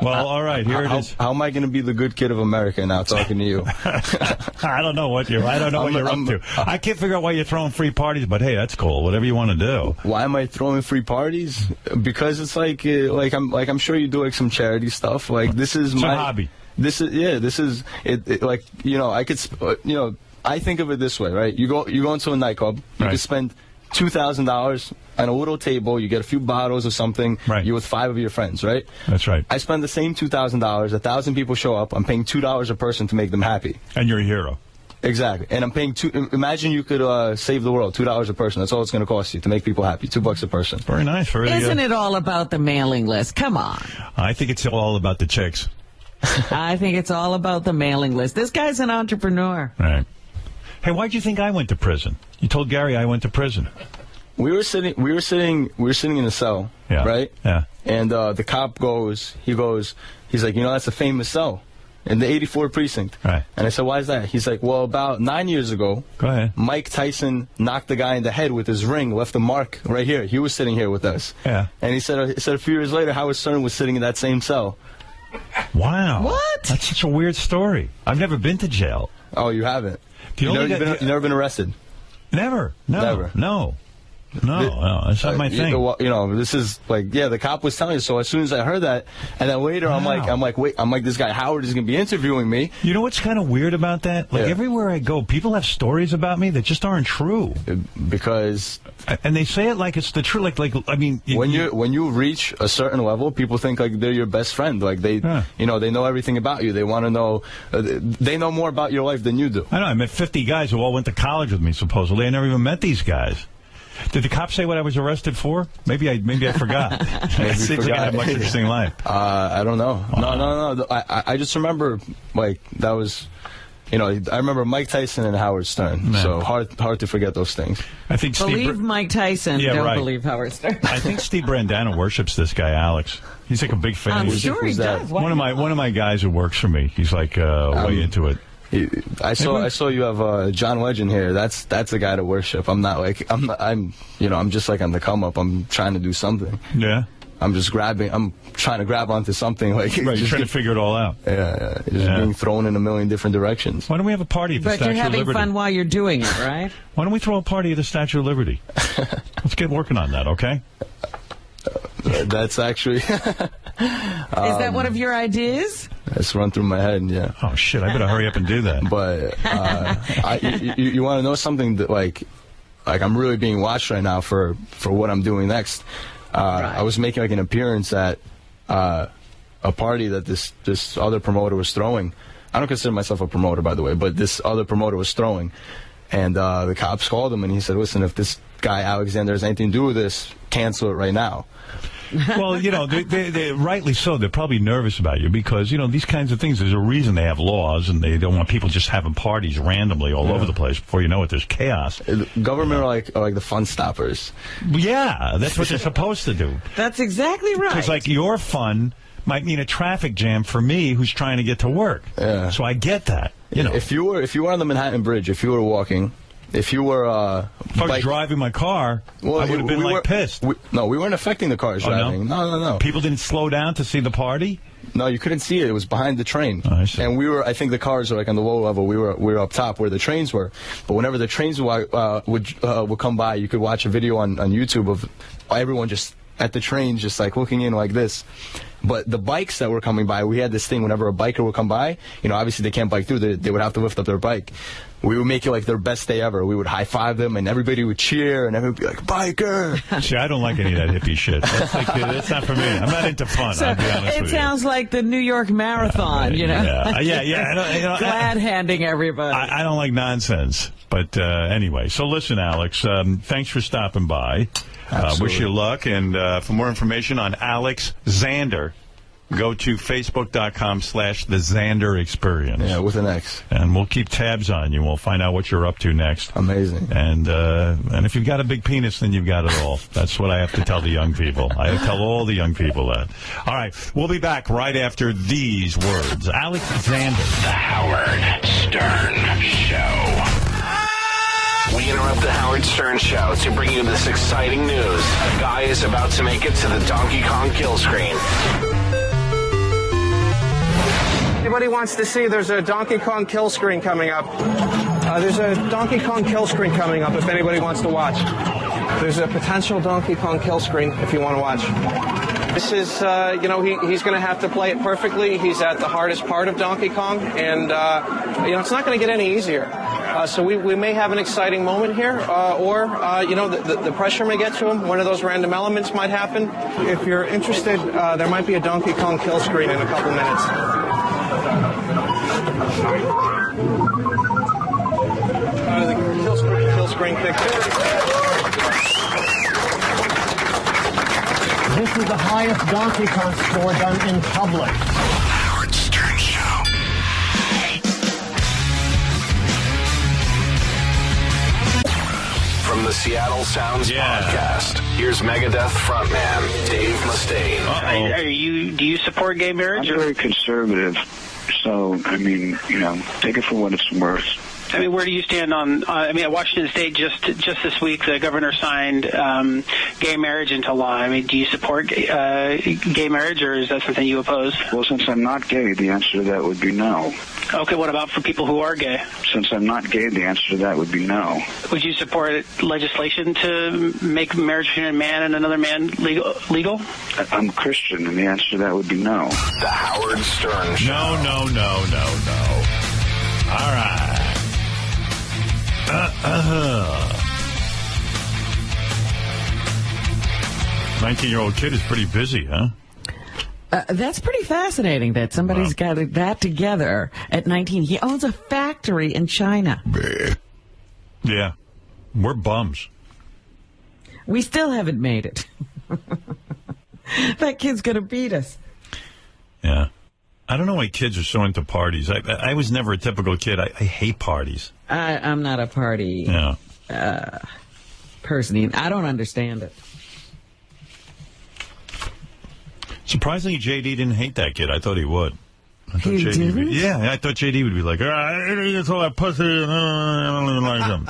Well, all right, here it is. How am I going to be the good kid of America now talking to you? I don't know what you're up to. I can't figure out why you're throwing free parties, but hey, that's cool. Whatever you want to do. Why am I throwing free parties? Because it's like I'm sure you do like some charity stuff. Like this is it's my a hobby. This is it. Like I could I think of it this way, right? You go into a nightclub, you could spend $2,000 on a little table, you get a few bottles or something, you're with 5 of your friends, right? That's right. I spend the same $2,000, 1,000 people show up, I'm paying $2 a person to make them happy. And you're a hero. Exactly. And I'm paying imagine you could save the world, $2 a person. That's all it's going to cost you to make people happy, $2 a person. Very nice. Isn't it all about the mailing list? Come on. I think it's all about the chicks. I think it's all about the mailing list. This guy's an entrepreneur. Right. Hey, why'd you think I went to prison? You told Gary I went to prison. We were sitting in a cell, right? Yeah. And the cop he's like, that's a famous cell in the 84th precinct. Right. And I said, why is that? He's like, well, about 9 years ago, go ahead. Mike Tyson knocked the guy in the head with his ring, left a mark right here. He was sitting here with us. Yeah. And he said a few years later, Howard Stern was sitting in that same cell. Wow. What? That's such a weird story. I've never been to jail. Oh, you haven't? You've never been arrested? Never. No. Never. No. No, that's not my thing. This is like, the cop was telling you. So as soon as I heard that, and then later I'm like, this guy Howard is going to be interviewing me. You know what's kind of weird about that? Like everywhere I go, people have stories about me that just aren't true. Because, and they say it like it's the truth. Like I mean, when you reach a certain level, people think like they're your best friend. Like they know everything about you. They want to know. They know more about your life than you do. I know. I met 50 guys who all went to college with me. Supposedly, I never even met these guys. Did the cops say what I was arrested for? Maybe I forgot. It seems like I had a much interesting life. I don't know. Wow. No. I just remember, like, that was, I remember Mike Tyson and Howard Stern. Man. So hard to forget those things. I think believe Mike Tyson. Yeah, don't right. Believe Howard Stern. I think Steve Brandano worships this guy, Alex. He's like a big fan. I'm sure he does. One of my guys who works for me. He's like way into it. I saw you have John Legend here. That's the guy to worship. I'm just like on the come up. I'm trying to do something. Yeah. I'm trying to grab onto something like. Right, you're trying to figure it all out. Yeah. Being thrown in a million different directions. Why don't we have a party at the Statue of Liberty? But you're having fun while you're doing it, right? Why don't we throw a party at the Statue of Liberty? Let's get working on that, okay? That's actually. Is that one of your ideas? That's run through my head, yeah. Oh, shit, I better hurry up and do that. But you want to know something that, like I'm really being watched right now for what I'm doing next. Right. I was making, like, an appearance at a party that this other promoter was throwing. I don't consider myself a promoter, by the way, but this other promoter was throwing. And the cops called him, and he said, listen, if this guy Alexander has anything to do with this, cancel it right now. Well, they rightly so. They're probably nervous about you because, these kinds of things, there's a reason they have laws, and they don't want people just having parties randomly all over the place. Before you know it, there's chaos. Government are like the fun stoppers. Yeah, that's what they're supposed to do. That's exactly right. Because, like, your fun might mean a traffic jam for me who's trying to get to work. Yeah. So I get that. If you were on the Manhattan Bridge, if you were walking, if you were if I was driving my car, I would have been pissed. We weren't affecting the cars driving. No. People didn't slow down to see the party? No, you couldn't see it. It was behind the train. Oh, I see. And I think the cars were like on the low level. We were up top where the trains were. But whenever the trains would come by, you could watch a video on YouTube of everyone just at the trains, just like looking in like this. But the bikes that were coming by, we had this thing whenever a biker would come by, obviously they can't bike through, they would have to lift up their bike. We would make it like their best day ever. We would high-five them, and everybody would cheer, and everyone would be like, biker! See, I don't like any of that hippie shit. That's not for me. I'm not into fun, I'll be honest with you. It sounds like the New York Marathon, Yeah. Glad-handing everybody. I don't like nonsense. But anyway, so listen, Alex, thanks for stopping by. Wish you luck, and for more information on Alex Xander, go to facebook.com/The Xander Experience. Yeah, with an X. And we'll keep tabs on you. We'll find out what you're up to next. Amazing. And if you've got a big penis, then you've got it all. That's what I have to tell the young people. I tell all the young people that. All right, we'll be back right after these words. Alex Xander. The Howard Stern Show. We interrupt the Howard Stern Show to bring you this exciting news. A guy is about to make it to the Donkey Kong kill screen. Anybody wants to see, there's a Donkey Kong kill screen coming up. There's a Donkey Kong kill screen coming up if anybody wants to watch. There's a potential Donkey Kong kill screen if you want to watch. This is, he's going to have to play it perfectly. He's at the hardest part of Donkey Kong, and, it's not going to get any easier. So we may have an exciting moment here, or the pressure may get to him. One of those random elements might happen. If you're interested, there might be a Donkey Kong kill screen in a couple minutes. The kill screen picture. This is the highest Donkey Kong score done in public. Howard Stern Show. From the Seattle Sounds podcast, here's Megadeth frontman Dave Mustaine. Do you support gay marriage? I'm very conservative, so take it for what it's worth. Where do you stand on? At Washington State, just this week, the governor signed gay marriage into law. Do you support gay marriage, or is that something you oppose? Well, since I'm not gay, the answer to that would be no. Okay, what about for people who are gay? Since I'm not gay, the answer to that would be no. Would you support legislation to make marriage between a man and another man legal? I'm Christian, and the answer to that would be no. The Howard Stern Show. No. All right. 19-year-old kid is pretty busy, huh? That's pretty fascinating that somebody's got that together at 19. He owns a factory in China. Yeah. We're bums. We still haven't made it. That kid's going to beat us. Yeah. I don't know why kids are so into parties. I was never a typical kid. I hate parties. I'm not a party person. I don't understand it. Surprisingly, J.D. didn't hate that kid. I thought he would. I thought He didn't? I thought J.D. would be like, it's all that pussy, and I don't even like him.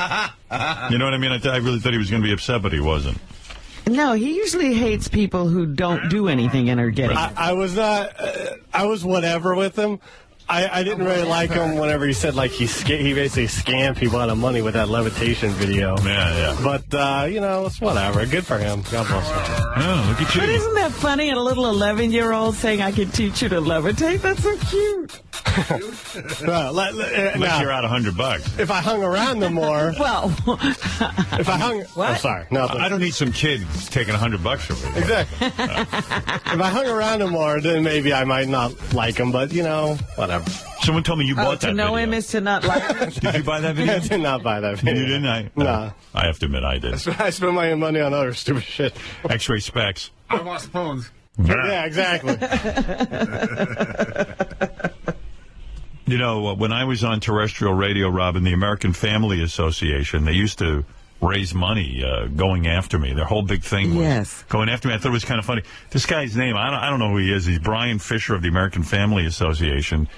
You know what I mean? I really thought he was going to be upset, but he wasn't. No, he usually hates people who don't do anything and are getting it. I was not. I was whatever with him. I didn't really like him whenever he said he basically scammed people out of money with that levitation video. Yeah. But it's whatever. Good for him. God bless him. Oh, look at you. But isn't that funny? A little 11-year-old saying, "I can teach you to levitate." That's so cute. Unless you're out $100. If I hung around them more. Well, if I hung. What? I'm sorry. No, I don't need some kid taking $100 from me. Exactly. If I hung around him more, then maybe I might not like him. But whatever. Someone told me you bought that video. To know him is to not like him. Did you buy that video? I did not buy that video. You didn't? No. I have to admit, I did. I spent my money on other stupid shit. X-ray specs. I watched phones. Yeah, exactly. When I was on terrestrial radio, Robin, the American Family Association, they used to raise money going after me. Their whole big thing was going after me. I thought it was kind of funny. This guy's name, I don't know who he is. He's Brian Fisher of the American Family Association.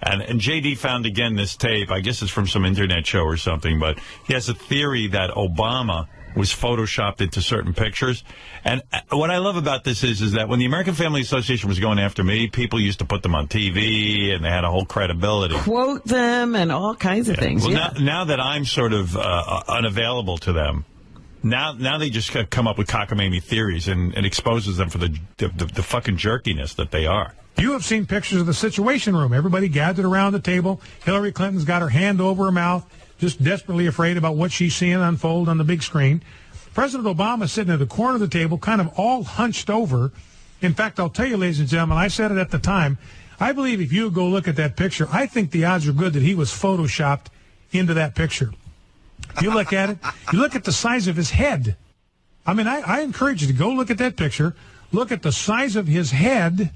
And J.D. found again this tape. I guess it's from some internet show or something, but he has a theory that Obama was photoshopped into certain pictures. And what I love about this is that when the American Family Association was going after me, people used to put them on TV, and they had a whole credibility. Quote them and all kinds of things. Well, now that I'm sort of unavailable to them, now they just come up with cockamamie theories, and it exposes them for the fucking jerkiness that they are. You have seen pictures of the Situation Room. Everybody gathered around the table. Hillary Clinton's got her hand over her mouth, just desperately afraid about what she's seeing unfold on the big screen. President Obama sitting at the corner of the table, kind of all hunched over. In fact, I'll tell you, ladies and gentlemen, I said it at the time, I believe if you go look at that picture, I think the odds are good that he was photoshopped into that picture. You look at it, you look at the size of his head. I mean, I encourage you to go look at that picture, look at the size of his head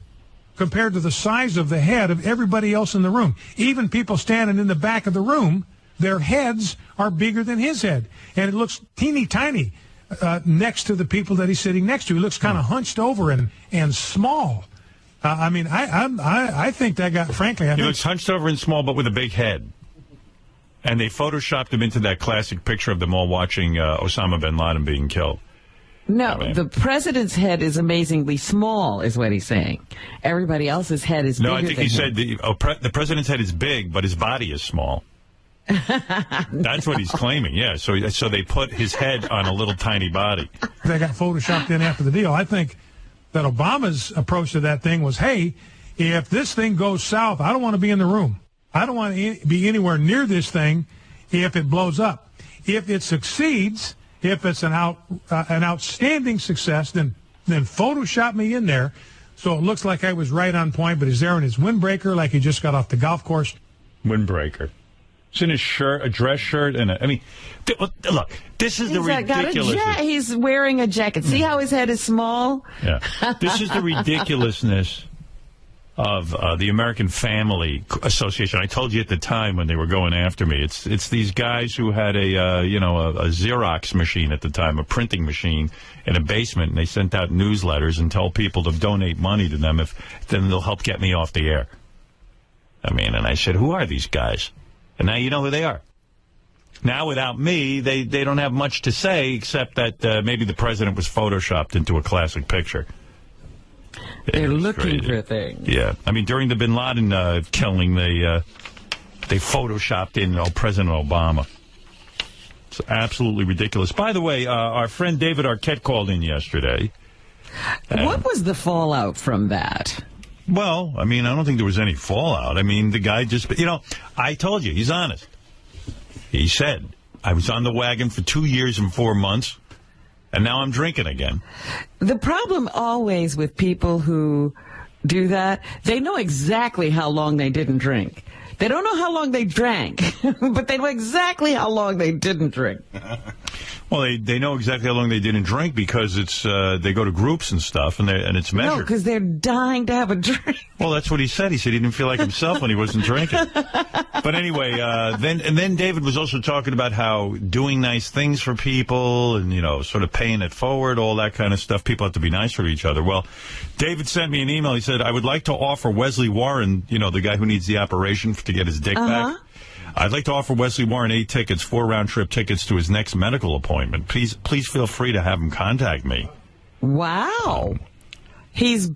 compared to the size of the head of everybody else in the room. Even people standing in the back of the room, their heads are bigger than his head. And it looks teeny tiny next to the people that he's sitting next to. He looks kind of hunched over and small. I mean, I think that guy, frankly... He looks hunched over and small, but with a big head. And they photoshopped him into that classic picture of them all watching Osama bin Laden being killed. No, the president's head is amazingly small, is what he's saying. Everybody else's head is bigger No, I think he said the president's head is big, but his body is small. That's what he's claiming, yeah. So they put his head on a little tiny body. They got photoshopped in after the deal. I think that Obama's approach to that thing was, hey, if this thing goes south, I don't want to be in the room. I don't want to be anywhere near this thing if it blows up. If it succeeds, if it's an outstanding success, then Photoshop me in there so it looks like I was right on point, but he's there in his windbreaker like he just got off the golf course. Windbreaker. It's in his shirt, a dress shirt, and look, this is the ridiculous. He's wearing a jacket. See how his head is small? Yeah. This is the ridiculousness of the American Family Association. I told you at the time when they were going after me, it's these guys who had a Xerox machine at the time, a printing machine in a basement, and they sent out newsletters and told people to donate money to them then they'll help get me off the air. I mean, and I said, who are these guys? And now you know who they are. Now, without me, they don't have much to say except that maybe the president was photoshopped into a classic picture. They're looking for things. Yeah. I mean, during the bin Laden killing, they photoshopped in President Obama. It's absolutely ridiculous. By the way, our friend David Arquette called in yesterday. What was the fallout from that? Well, I mean, I don't think there was any fallout. I mean, the guy just, I told you, he's honest. He said, I was on the wagon for 2 years and 4 months. And now I'm drinking again. The problem always with people who do that, they know exactly how long they didn't drink. They don't know how long they drank, but they know exactly how long they didn't drink. Well, they know exactly how long they didn't drink because it's they go to groups and stuff, and it's measured. No, because they're dying to have a drink. Well, that's what he said. He said he didn't feel like himself when he wasn't drinking. But anyway, then David was also talking about how doing nice things for people and, sort of paying it forward, all that kind of stuff. People have to be nice for each other. Well, David sent me an email. He said, I would like to offer Wesley Warren, the guy who needs the operation to get his dick back. I'd like to offer Wesley Warren 8 tickets, 4 round-trip tickets to his next medical appointment. Please feel free to have him contact me. Wow. He's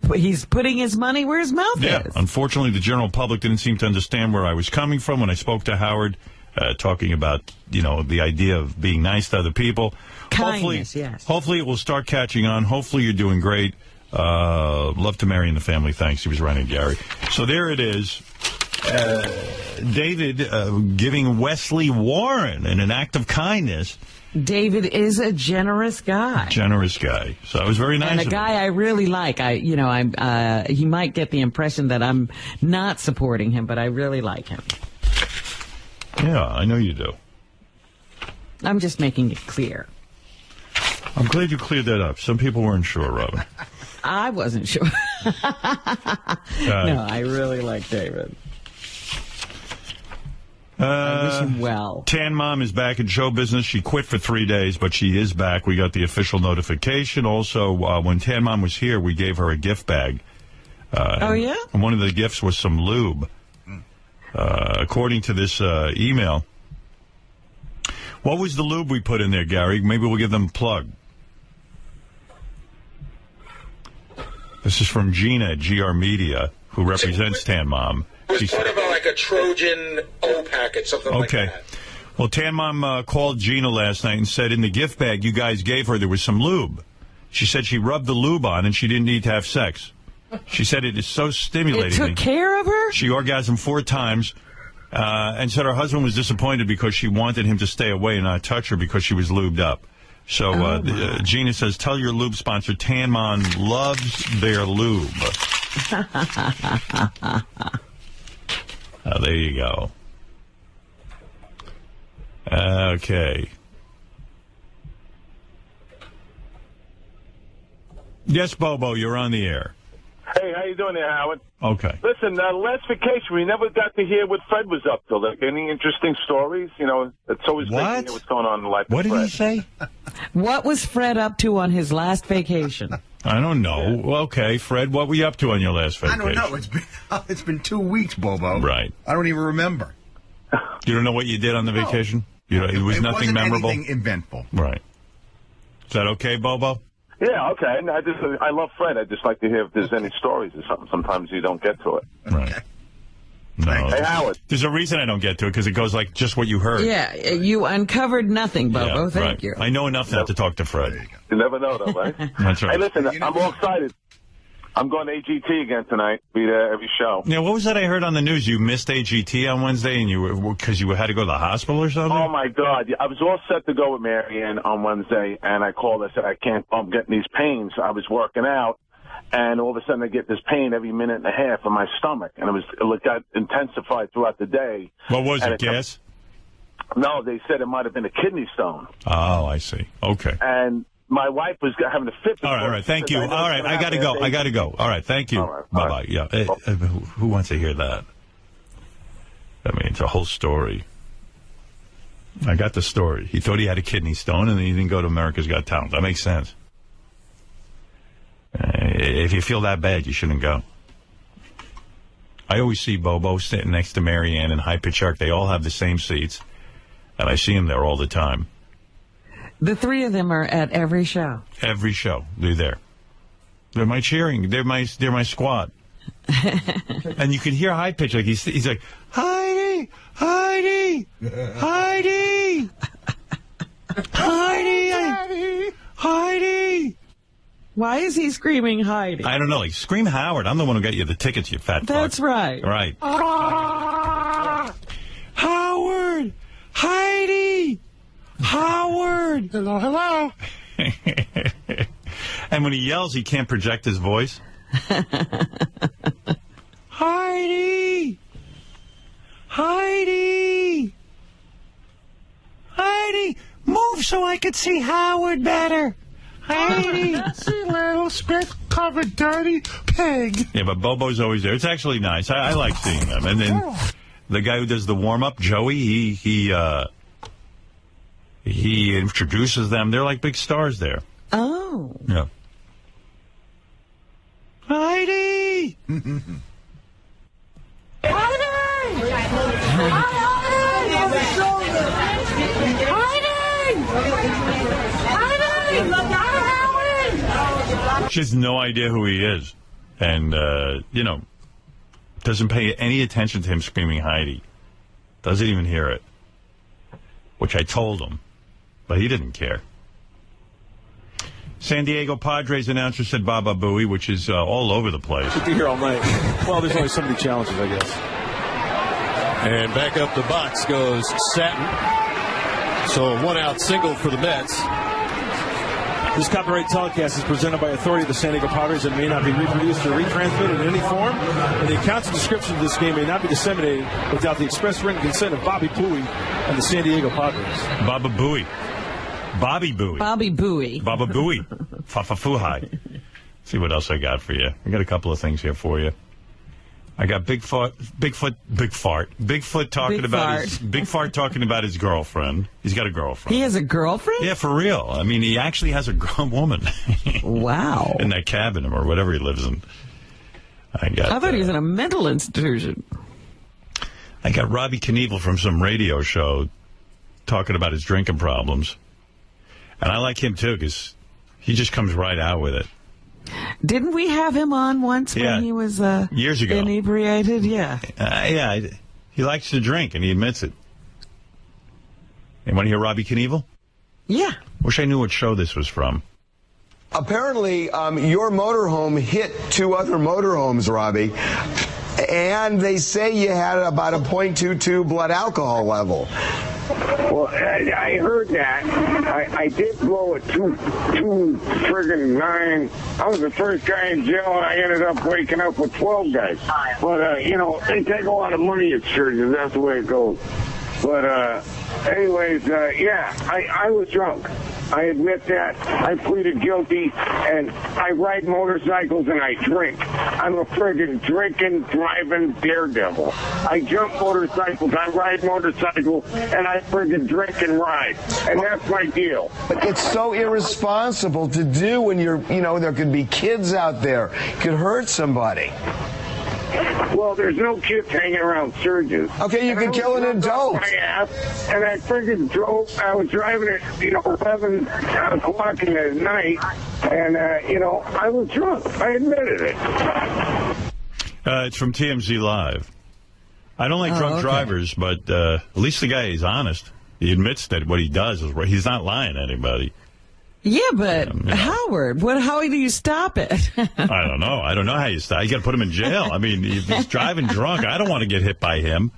putting his money where his mouth is. Unfortunately, the general public didn't seem to understand where I was coming from when I spoke to Howard, talking about, the idea of being nice to other people. Kindness, yes. Hopefully it will start catching on. Hopefully you're doing great. Love to marry in the family. Thanks. He was running Gary. So there it is. David giving Wesley Warren in an act of kindness. David is a generous guy. Generous guy. So it was very nice. And a guy I really like. He might get the impression that I'm not supporting him, but I really like him. Yeah, I know you do. I'm just making it clear. I'm glad you cleared that up. Some people weren't sure, Robin. I wasn't sure. No, I really like David. I wish him well. Tan Mom is back in show business. She quit for 3 days, but she is back. We got the official notification. Also, when Tan Mom was here, we gave her a gift bag. Oh, yeah? And one of the gifts was some lube. according to this email. What was the lube we put in there, Gary? Maybe we'll give them a plug. This is from Gina at GR Media, who represents Tan Mom. It was part of like a Trojan O package, something like that. Okay. Well, Tan Mom called Gina last night and said in the gift bag you guys gave her there was some lube. She said she rubbed the lube on and she didn't need to have sex. She said it is so stimulating. It took care of her? She orgasmed 4 times and said her husband was disappointed because she wanted him to stay away and not touch her because she was lubed up. So Gina says, tell your lube sponsor Tan Mom loves their lube. There you go. Okay. Yes, Bobo, you're on the air. Hey, how you doing there, Howard? Okay. Listen, last vacation, we never got to hear what Fred was up to. Like, any interesting stories? You know, it's always great to hear what's going on in the life of Fred. What did he say? What was Fred up to on his last vacation? I don't know. Well, okay, Fred, what were you up to on your last vacation? I don't know. It's been 2 weeks, Bobo. Right. I don't even remember. You don't know what you did on the vacation? You know, it was nothing memorable? Anything eventful. Right. Is that okay, Bobo? Yeah, okay. I love Fred. I just like to hear if there's any stories or something. Sometimes you don't get to it. Right. No. Hey, Howard. There's a reason I don't get to it, because it goes like just what you heard. Yeah, you uncovered nothing, Bobo. Yeah, Thank you. I know enough not to talk to Fred. You never know, though, right? That's right. Hey, listen, I'm all excited. I'm going to AGT again tonight. Be there every show. Yeah, what was that I heard on the news? You missed AGT on Wednesday and because you had to go to the hospital or something? Oh, my God. I was all set to go with Marianne on Wednesday, and I called. I said, I can't. I'm getting these pains. I was working out, and all of a sudden I get this pain every minute and a half in my stomach, and it got intensified throughout the day. What was it, gas? No, they said it might have been a kidney stone. Oh, I see. Okay. And my wife was having a fit. All right. Thank you. All right. I got to go. All right. Thank you. Bye-bye. Yeah. Who wants to hear that? I mean, it's a whole story. I got the story. He thought he had a kidney stone, and then he didn't go to America's Got Talent. That makes sense. If you feel that bad, you shouldn't go. I always see Bobo sitting next to Marianne and High Pitch Shark. They all have the same seats, and I see him there all the time. The 3 of them are at every show. Every show, they're there. They're my cheering. They're my squad. And you can hear High Pitch like he's like, Heidi, Heidi, Heidi, Heidi, Heidi. Why is he screaming Heidi? I don't know. Like, scream Howard. I'm the one who got you the tickets, you fat fuck. That's right. Right. Howard, Heidi. Howard! Hello, hello. And when he yells, he can't project his voice. Heidi! Heidi! Heidi! Move so I could see Howard better! Heidi! See, little spit-covered dirty pig. Yeah, but Bobo's always there. It's actually nice. I like seeing them. And then the guy who does the warm-up, Joey, he introduces them. They're like big stars there. Oh. Yeah. Heidi! She has no idea who he is. And, doesn't pay any attention to him screaming Heidi. Doesn't even hear it. Which I told him. But he didn't care. San Diego Padres announcer said Baba Booey, which is all over the place. Should be here all night. Well, there's only so many challenges, I guess. And back up the box goes Satin. So a 1-out single for the Mets. This copyright telecast is presented by authority of the San Diego Padres and may not be reproduced or retransmitted in any form. And the accounts and description of this game may not be disseminated without the express written consent of Bobby Booey and the San Diego Padres. Baba Booey. Bobby Booey. Bobby Booey. Baba Booey. Fafafuhai. See what else I got for you. I got a couple of things here for you. I got Bigfoot talking Big Fart talking about his girlfriend. He's got a girlfriend. He has a girlfriend? Yeah, for real. I mean, he actually has a grown woman. Wow. In that cabin or whatever he lives in. I thought he was in a mental institution. I got Robbie Knievel from some radio show talking about his drinking problems. And I like him, too, because he just comes right out with it. Didn't we have him on once when he was years ago inebriated? Yeah. He likes to drink, and he admits it. You want to hear Robbie Knievel? Yeah. Wish I knew what show this was from. Apparently, your motorhome hit 2 other motorhomes, Robbie, and they say you had about a .22 blood alcohol level. Well, I heard that. I did blow a 2 friggin' 9. I was the first guy in jail, and I ended up waking up with 12 guys. But, you know, they take a lot of money at churches. That's the way it goes. But, anyways, yeah, I was drunk. I admit that. I pleaded guilty, and I ride motorcycles and I drink. I'm a friggin' drinking, driving daredevil. I jump motorcycles, I ride motorcycles, and I friggin' drink and ride. And that's my deal. But it's so irresponsible to do when there could be kids out there. It could hurt somebody. Well, there's no kids hanging around surges. Okay, you can kill an adult. And I friggin' drove. I was driving at 11 o'clock in the night, and I was drunk. I admitted it. It's from TMZ Live. I don't like drunk drivers, but at least the guy is honest. He admits that what he does is right. He's not lying to anybody. Yeah, but Howard, how do you stop it? I don't know. I don't know how you stop. You got to put him in jail. I mean, if he's driving drunk, I don't want to get hit by him.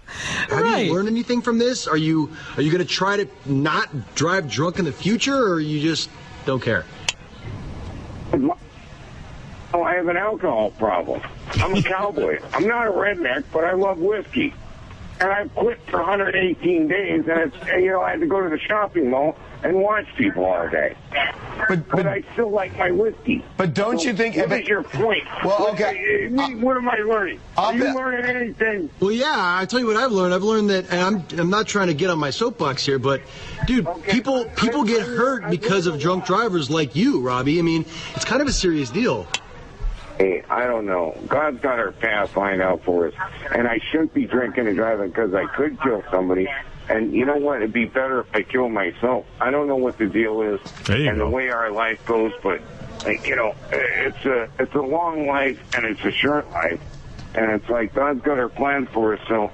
Have you learned anything from this? Are you going to try to not drive drunk in the future, or you just don't care? Oh, I have an alcohol problem. I'm a cowboy. I'm not a redneck, but I love whiskey. And I quit for 118 days, and I had to go to the shopping mall and watch people all day. But I still like my whiskey. But don't you think... What is your point? Well, okay. What am I learning? Are you learning anything? Well, yeah, I tell you what I've learned. I've learned that, and I'm not trying to get on my soapbox here, but, dude, people get hurt because of drunk drivers like you, Robbie. I mean, it's kind of a serious deal. Hey, I don't know. God's got our path lined out for us, and I shouldn't be drinking and driving because I could kill somebody. And you know what? It'd be better if I killed myself. I don't know what the deal is and the way our life goes, but it's a long life and it's a short life, and it's like God's got our plan for us. So,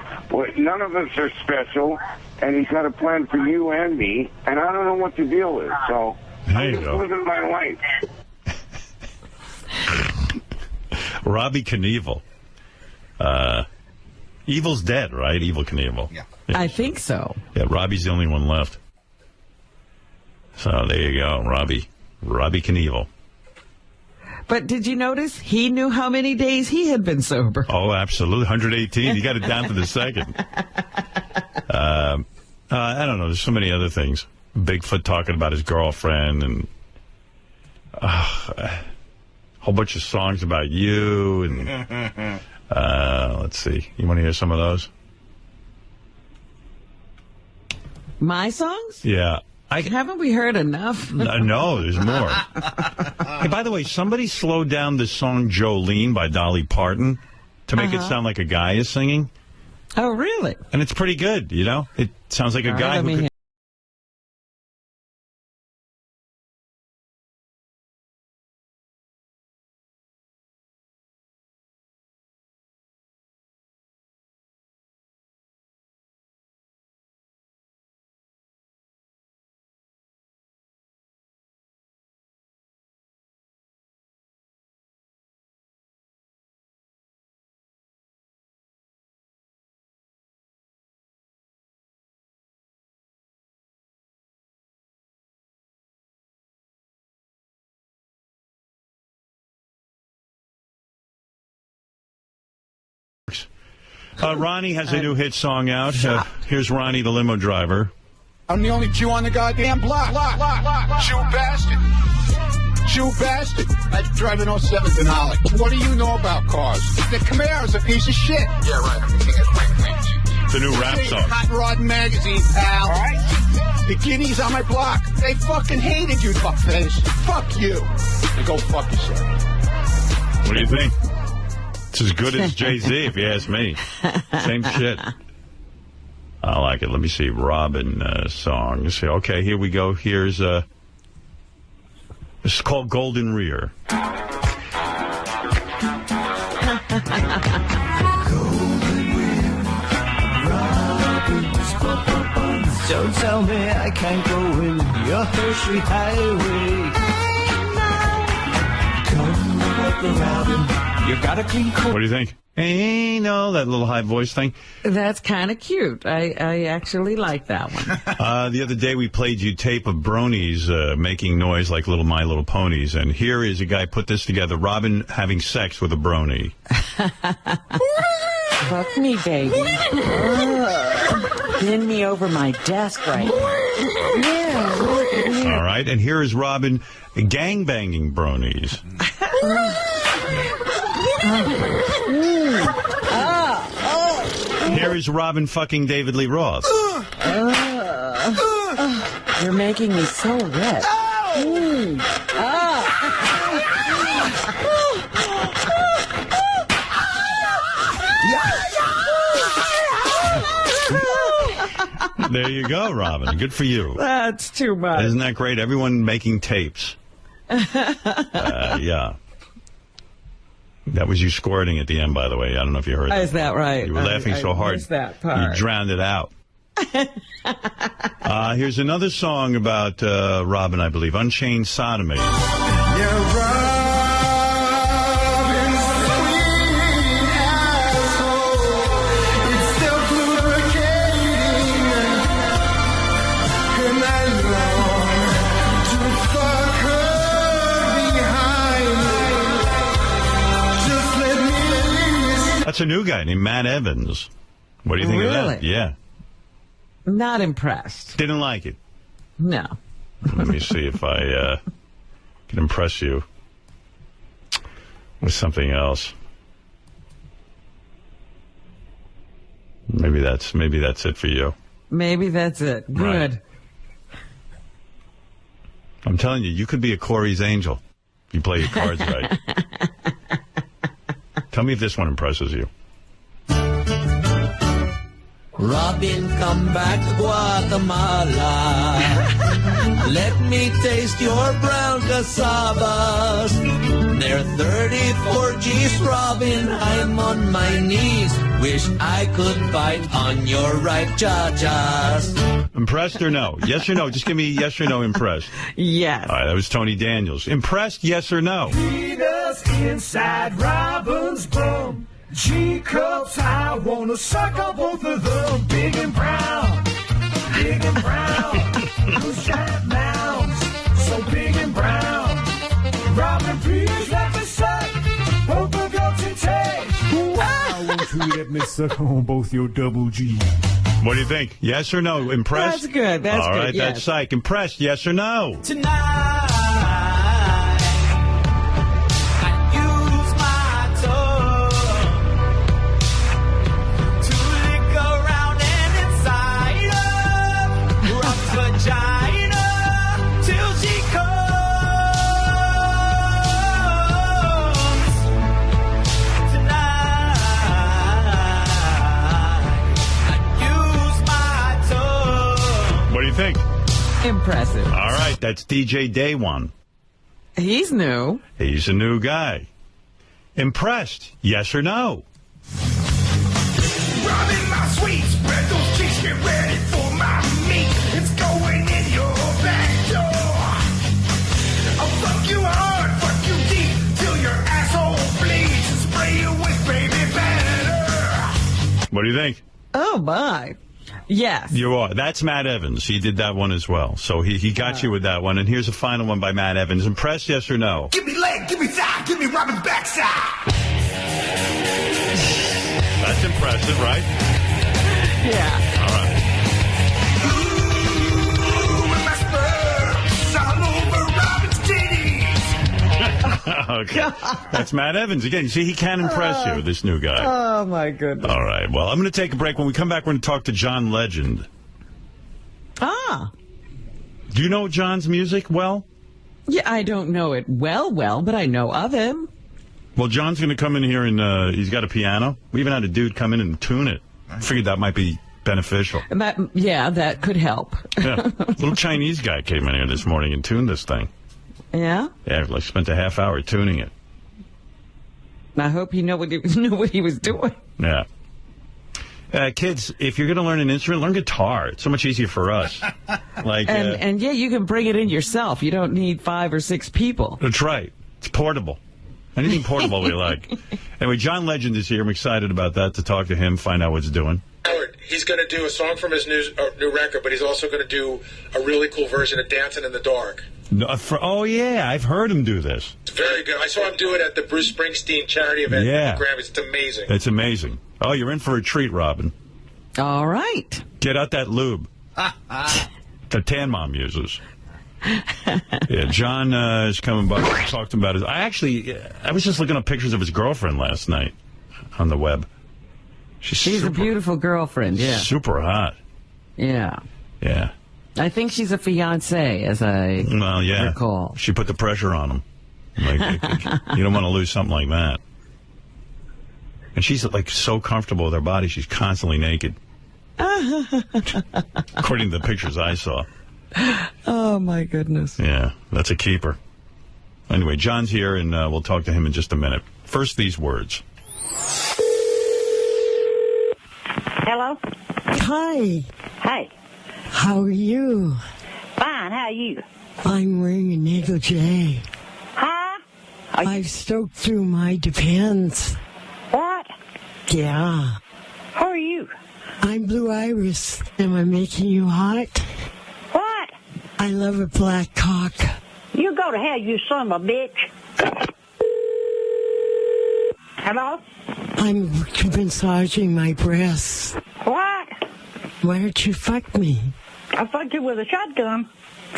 none of us are special, and He's got a plan for you and me, and I don't know what the deal is. So, I'm just living my life. Robbie Knievel. Evil's dead, right? Evil Knievel. Yeah. I think so. Yeah, Robbie's the only one left. So there you go, Robbie Knievel. But did you notice he knew how many days he had been sober? Oh, absolutely. 118. He got it down to the second. I don't know. There's so many other things. Bigfoot talking about his girlfriend and a whole bunch of songs about you. And let's see. You want to hear some of those? My songs? Yeah. Haven't we heard enough? No, there's more. Hey, by the way, somebody slowed down the song Jolene by Dolly Parton to make it sound like a guy is singing. Oh, really? And it's pretty good, you know? It sounds like a guy who could... Ronnie has a new hit song out. Here's Ronnie, the limo driver. I'm the only Jew on the goddamn block. Jew bastard. Jew bastard. I drive an 07 Denali. What do you know about cars? The Camara's a piece of shit. Yeah, right. It's a new rap song. Hot Rod Magazine, pal. All right. The guineas on my block. They fucking hated you, fuckface. Fuck you. And go fuck yourself. What do you think? It's as good as Jay-Z, if you ask me. Same shit. I like it. Let me see. Robin song. Let's see. Okay, here we go. Here's this is called Golden Rear. Don't tell me I can't go in your Hershey highway. Come up the Robin. You got a clean coat. What do you think? Hey, no, that little high voice thing. That's kind of cute. I actually like that one. The other day we played you tape of bronies making noise like little My Little Ponies, and here is a guy put this together, Robin having sex with a brony. Fuck me, baby. Bend me over my desk right now. Yeah. All right, and here is Robin gangbanging bronies. Here is Robin fucking David Lee Roth. You're making me so wet. There you go, Robin. Good for you. That's too much. Isn't that great? Everyone making tapes. Yeah. That was you squirting at the end, by the way. I don't know if you heard that. Is that right? You were laughing so hard. Missed that part. You drowned it out. Here's another song about Robin, I believe. Unchained Sodomy. That's a new guy named Matt Evans. What do you think of that? Yeah. Not impressed. Didn't like it? No. Let me see if I can impress you with something else. Maybe that's it for you. Maybe that's it. Good. Right. I'm telling you, you could be a Corey's angel if you play your cards right. Tell me if this one impresses you. Robin, come back to Guatemala. Let me taste your brown cassavas. They're 34 G's, Robin. I'm on my knees. Wish I could bite on your right cha-chas. Impressed or no? Yes or no? Just give me yes or no impressed. Yes. All right, that was Tony Daniels. Impressed, yes or no? Penis inside Robin's bum. G-cups, I want to suck on both of them. Big and brown. Big and brown. Those giant mounds. So big and brown. Robin, please let me suck both of your titties. I want you to let me suck on both your double G. What do you think? Yes or no? Impressed? That's good. That's all good. right, yes. that's psych. Impressed? Yes or no? Tonight. Think? Impressive. All right, that's DJ Day One. He's new. He's a new guy. Impressed? Yes or no? Robin, my sweet, spread those cheeks, get ready for my meat. It's going in your back door. I'll fuck you hard, fuck you deep, till your asshole bleeds and spray you with baby batter. What do you think? Oh, my. Yes. You are. That's Matt Evans. He did that one as well. So he got you with that one. And here's a final one by Matt Evans. Impressed, yes or no? Give me leg, give me thigh, give me Robin's backside. That's impressive, right? Yeah. All right. Ooh, with my spurs all over Robin's titties. Okay. That's Matt Evans. Again, you see, he can impress you, this new guy. Oh, my goodness. All right. Well, I'm going to take a break. When we come back, we're going to talk to John Legend. Ah. Do you know John's music well? Yeah, I don't know it well, but I know of him. Well, John's going to come in here and he's got a piano. We even had a dude come in and tune it. I figured that might be beneficial. That could help. Yeah. Little Chinese guy came in here this morning and tuned this thing. Yeah? Yeah, like spent a half hour tuning it. I hope he knew what he was doing. Yeah. Kids, if you're going to learn an instrument, learn guitar. It's so much easier for us. And you can bring it in yourself. You don't need 5 or 6 people. That's right. It's portable. Anything portable we like. Anyway, John Legend is here. I'm excited about that, to talk to him, find out what he's doing. Howard, he's going to do a song from his new record, but he's also going to do a really cool version of Dancing in the Dark. Oh, yeah. I've heard him do this. It's very good. I saw him do it at the Bruce Springsteen charity event at the Grammys. It's amazing. It's amazing. Oh, you're in for a treat, Robin. All right. Get out that lube that Tan Mom uses. Yeah, John is coming by. Talked about his. I was just looking up pictures of his girlfriend last night on the web. She's a beautiful girlfriend, yeah. Super hot. Yeah. Yeah. I think she's a fiancé, as I recall. She put the pressure on him. Like, you don't want to lose something like that. And she's like so comfortable with her body, she's constantly naked. According to the pictures I saw. Oh, my goodness. Yeah, that's a keeper. Anyway, John's here, and we'll talk to him in just a minute. First, these words. Hello? Hi. Hey. How are you? Fine, how are you? I'm wearing a negligee. Huh? I've stoked through my Depends. What? Yeah. Who are you? I'm Blue Iris. Am I making you hot? What? I love a black cock. You go to hell, you son of a bitch. Hello? I'm massaging my breasts. What? Why don't you fuck me? I fucked you with a shotgun.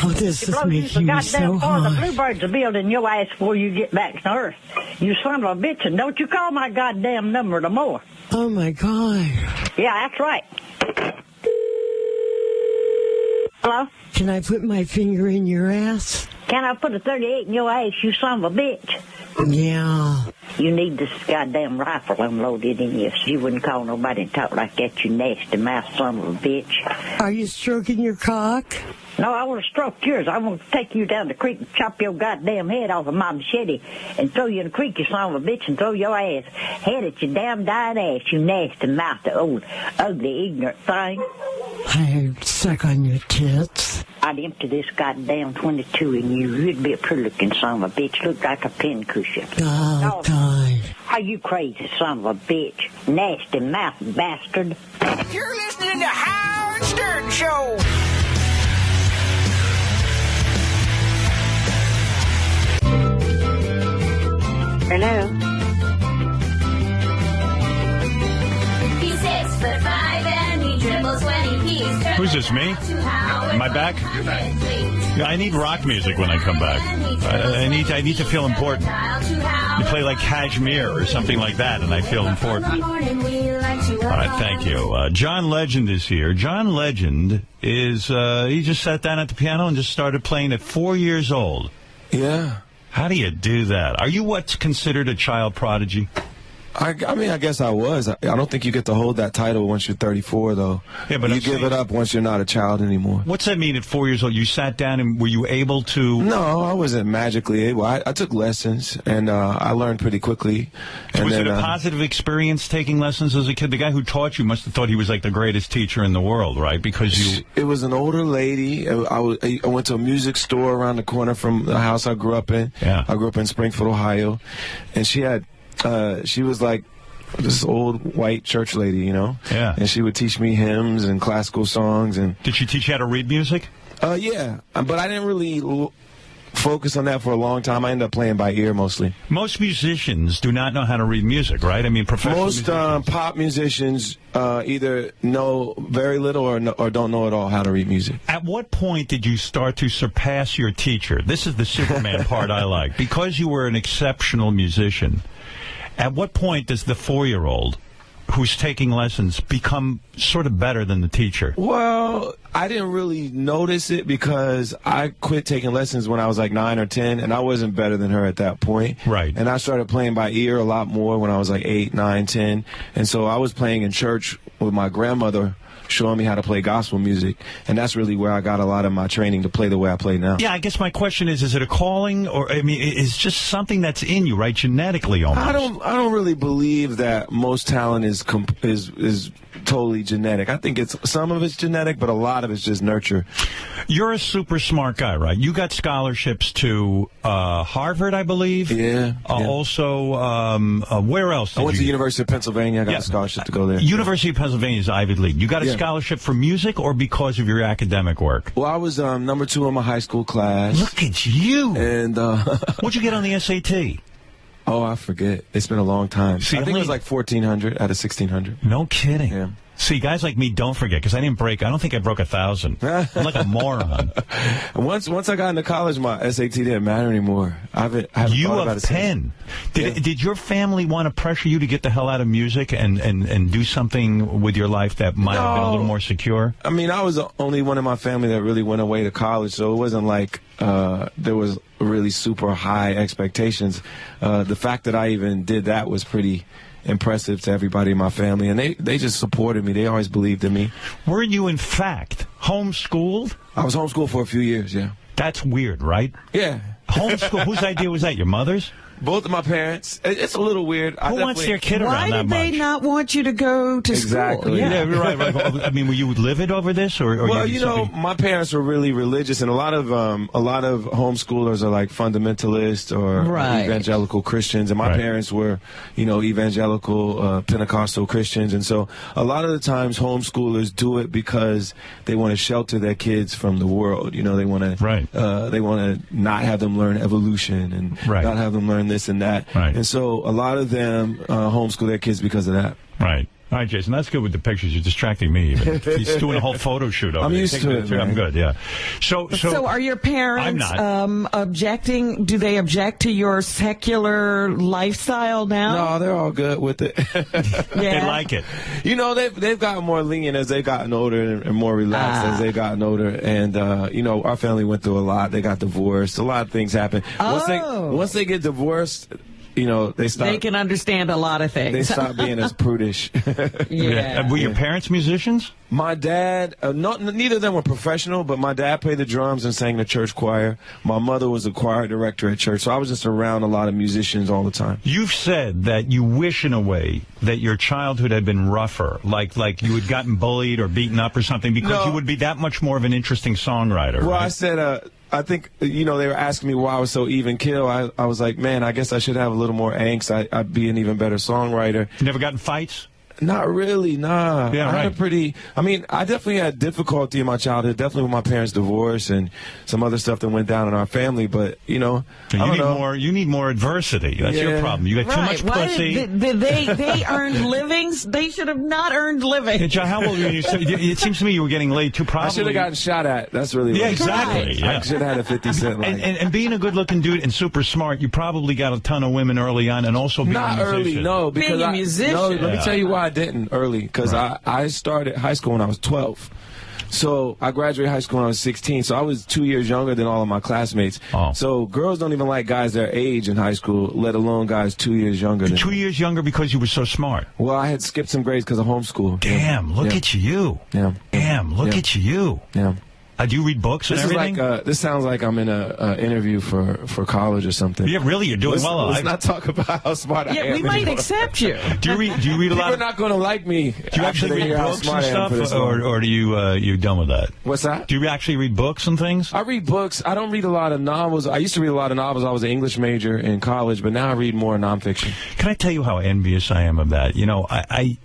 Oh, this is making me so hot. The bluebirds are building your ass before you get back to Earth. You son of a bitch, and don't you call my goddamn number no more. Oh, my God. Yeah, that's right. Hello? Can I put my finger in your ass? Can I put a 38 in your ass, you son of a bitch? Yeah. You need this goddamn rifle unloaded in you, so you wouldn't call nobody and talk like that, you nasty mouth son of a bitch. Are you stroking your cock? No, I want to stroke yours. I want to take you down the creek and chop your goddamn head off of my machete and throw you in the creek, you son of a bitch, and throw your ass head at your damn dying ass, you nasty mouth, old, ugly, ignorant thing. I'd suck on your tits. I'd empty this goddamn 22 in you. You'd be a pretty-looking son of a bitch. Look like a pincushion. Oh, God. Are you crazy son of a bitch? Nasty mouth bastard. You're listening to Howard Stern Show. Hello? He's 6'5" and he dribbles when he pees. Who's this, me? Am I back? Yeah, I need rock music when I come back. I need to feel important. You play like Kashmir or something like that, and I feel important. All right, thank you. John Legend is here. John Legend is, he just sat down at the piano and just started playing at 4 years old. Yeah. How do you do that? Are you what's considered a child prodigy? I mean, I guess I was. I don't think you get to hold that title once you're 34, though. Yeah, but you give it up once you're not a child anymore. What's that mean at 4 years old? You sat down and were you able to... No, I wasn't magically able. I took lessons, and I learned pretty quickly. And was then, it a positive experience taking lessons as a kid? The guy who taught you must have thought he was like the greatest teacher in the world, right? Because you... It was an older lady. I went to a music store around the corner from the house I grew up in. Yeah. I grew up in Springfield, Ohio, and she had... she was like this old white church lady, you know? Yeah. And she would teach me hymns and classical songs. And did she teach you how to read music? Yeah. But I didn't really focus on that for a long time. I ended up playing by ear mostly. Most musicians do not know how to read music, right? I mean, professional Most pop musicians either know very little or don't know at all how to read music. At what point did you start to surpass your teacher? This is the Superman part I like. Because you were an exceptional musician, at what point does the 4-year-old who's taking lessons become sort of better than the teacher? Well, I didn't really notice it because I quit taking lessons when I was like 9 or 10, and I wasn't better than her at that point. Right. And I started playing by ear a lot more when I was like 8, 9, 10. And so I was playing in church with my grandmother showing me how to play gospel music, and that's really where I got a lot of my training to play the way I play now. Yeah, I guess my question is it a calling, or I mean, it's just something that's in you, right? Genetically, almost. I don't really believe that most talent is totally genetic. I think some of it's genetic, but a lot of it's just nurture. You're a super smart guy, right? You got scholarships to Harvard, I believe. Yeah. Also, where else? I went to the University of Pennsylvania. I got a scholarship to go there. University of Pennsylvania is Ivy League. You got a scholarship for music or because of your academic work? Well, I was number 2 in my high school class. Look at you. And what'd you get on the SAT? Oh, I forget. It's been a long time. See, I think it was like 1,400 out of 1,600. No kidding. Yeah. See, guys like me don't forget, because I don't think I broke 1,000. I'm like a moron. Once I got into college, my SAT didn't matter anymore. I haven't thought about it since. Did your family want to pressure you to get the hell out of music and do something with your life that might have been a little more secure? I mean, I was the only one in my family that really went away to college, so it wasn't like there was really super high expectations. The fact that I even did that was pretty impressive to everybody in my family, and they just supported me. They always believed in me. Were you, in fact, homeschooled? I was homeschooled for a few years, yeah. That's weird, right? Yeah. Homeschool. Whose idea was that? Your mother's? Both of my parents. It's a little weird. Who wants their kid around that much? Why did they not want you to go to school? Yeah, right. I mean, were you livid over this, or well, my parents were really religious, and a lot of homeschoolers are like fundamentalists or evangelical Christians, and my parents were, evangelical Pentecostal Christians, and so a lot of the times homeschoolers do it because they want to shelter their kids from the world. They want to not have them learn evolution and not have them learn this and that. Right. And so a lot of them homeschool their kids because of that. Right. All right, Jason, that's good with the pictures. You're distracting me even. He's doing a whole photo shoot over I'm there. used to it, man. I'm good, yeah. So are your parents I'm not. objecting? Do they object to your secular lifestyle now? No, they're all good with it. They like it. They've gotten more lenient as they've gotten older and more relaxed as they've gotten older. And, our family went through a lot. They got divorced. A lot of things happened. Once they get divorced, they can understand a lot of things. They stop being as prudish. Were your parents musicians? My dad, neither of them were professional, but my dad played the drums and sang the church choir. My mother was a choir director at church, so I was just around a lot of musicians all the time. You've said that you wish, in a way, that your childhood had been rougher, like you had gotten bullied or beaten up or something, because you would be that much more of an interesting songwriter. Well, right? I said, I think, they were asking me why I was so even keel. I was like, man, I guess I should have a little more angst. I'd be an even better songwriter. You never got in fights? Not really, nah. Yeah, I definitely had difficulty in my childhood, definitely with my parents' divorce and some other stuff that went down in our family, but, you need more adversity. That's your problem. You got too much pussy. They earned livings? They should have not earned livings. Hey, John, how old were you? It seems to me you were getting laid too, probably. I should have gotten shot at. That's really what exactly. Right. Yeah. I should have had a 50 Cent line. And being a good-looking dude and super smart, you probably got a ton of women early on, and also being not a musician. Early, no. Because being a musician. No, let me tell you why I didn't early, because I started high school when I was 12. So I graduated high school when I was 16, so I was 2 years younger than all of my classmates. Oh. So girls don't even like guys their age in high school, let alone guys 2 years younger than 2 years younger because you were so smart? Well, I had skipped some grades because of homeschool. Damn, look at you. Yeah. Damn, look at you. Yeah. Do you read books and everything? This sounds like I'm in a interview for college or something. Yeah, really, you're doing well. Let's not talk about how smart I am. Yeah, we might accept you. Do you read a lot? People are not going to like me. Do you actually read books and stuff, or do you done with that? What's that? Do you actually read books and things? I read books. I don't read a lot of novels. I used to read a lot of novels. I was an English major in college, but now I read more nonfiction. Can I tell you how envious I am of that? I